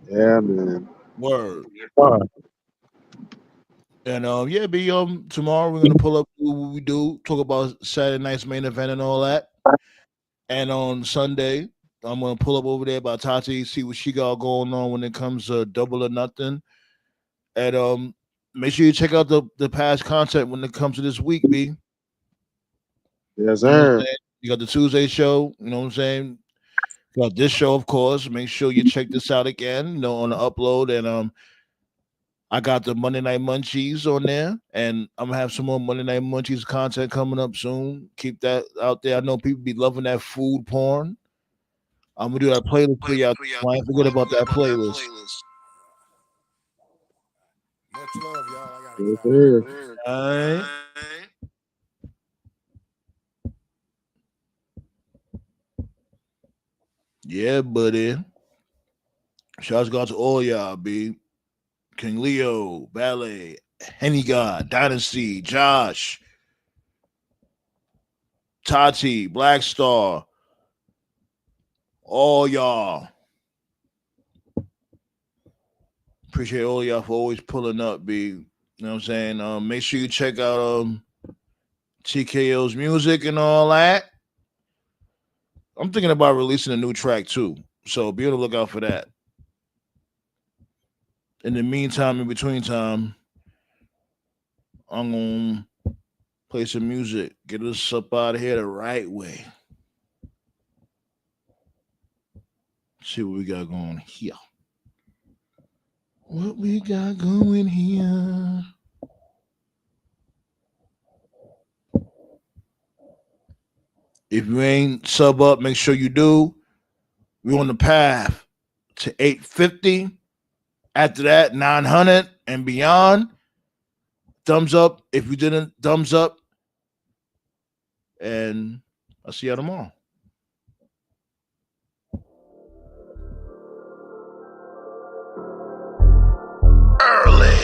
Yeah, man. Word. uh, And yeah, B. Tomorrow we're gonna pull up do what we do, talk about Saturday night's main event and all that. And on Sunday, I'm gonna pull up over there by Tati, see what she got going on when it comes to Double or Nothing. And make sure you check out the past content when it comes to this week, B. Yes, You know what I'm sir. saying? You got the Tuesday show, you know what I'm saying? You got this show, of course. Make sure you check this out again, on the upload. And I got the Monday Night Munchies on there, and I'm gonna have some more Monday Night Munchies content coming up soon. Keep that out there. I know people be loving that food porn. I'm gonna do that playlist for y'all. I ain't forget about that playlist. Much love, y'all. I gotta Yes, get out of sir. here. All right. Yeah, buddy. Shouts go out to all y'all, B. King Leo, Ballet, Henny God, Dynasty, Josh, Tati, Black Star, all y'all. Appreciate all y'all for always pulling up, B. You know what I'm saying? Make sure you check out TKO's music and all that. I'm thinking about releasing a new track too, so be on the lookout for that. In the meantime, in between time, I'm gonna play some music, get us up out of here the right way. See what we got going here. What we got going here? If you ain't sub up, make sure you do. We're on the path to 850. After that, 900 and beyond. Thumbs up if you didn't. Thumbs up. And I'll see y'all tomorrow. Early.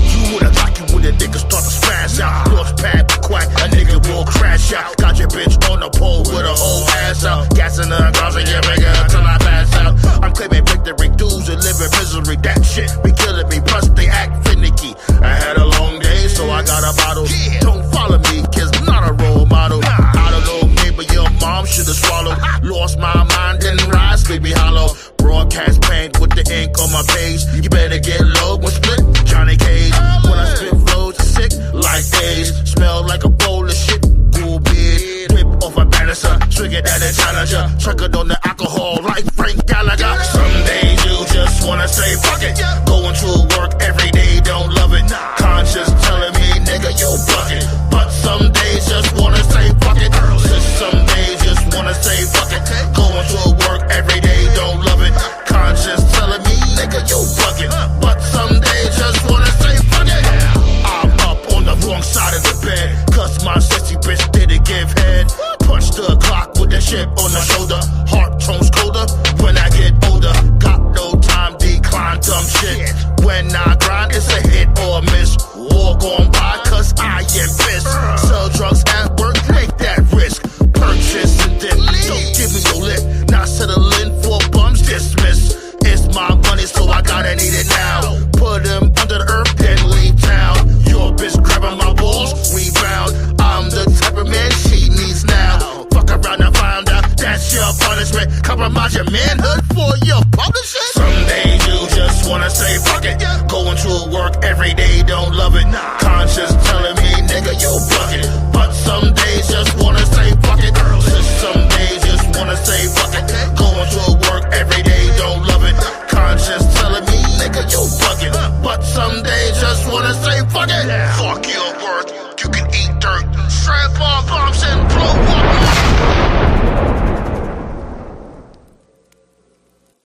You would have thought you would have niggas start to spaz out. Lost pad, quack, a nigga will crash out. Got your bitch on the pole with a whole ass out. Gassing the girls and get bigger until I pass out. I'm claiming victory, dudes and living misery. That shit be killing me, plus they act finicky. I had a long day, so I got a bottle. Don't follow me, cause I'm not a role model. I don't know, maybe your mom should've swallowed. Lost my mind, didn't rise, sleepy hollow. Broadcast paint with the ink on my page. You better get low when split Johnny Cage. When I spit flows, sick like days. Smell like a bowl of shit, cool beard. Whip off a banister, trigger that a challenger. Triggered on the alcohol like Frank Gallagher. Some days you just wanna say fuck it. Going to work every day, don't love it. Conscious telling me, nigga, you bugging. But some days just wanna say fuck it. Some days just wanna say fuck it. Going to work every day, don't love it. Conscious telling me, nigga, you bugging. But some days just wanna say fuck it. I'm up on the wrong side of the bed, cause my sexy bitch didn't give head. Punch the clock with that shit on the shoulder. Heart tones colder when I get older. Got no time, decline dumb shit. When I grind, it's a hit or a miss. Walk on by, cause I am pissed. Sell drugs at work, take that risk. Purchase and then don't give me no lip. Not settling for bums, dismiss. It's my money, so I gotta need it now. Put him under the earth, then leave town. Your bitch grabbing my balls, rebound. I'm the type of man she needs now. Fuck around and find out that's your punishment. Compromise your manhood for your publishing. Some days you just wanna say fuck it. Going to work every day, don't love it. Conscious telling me, nigga, you bugging.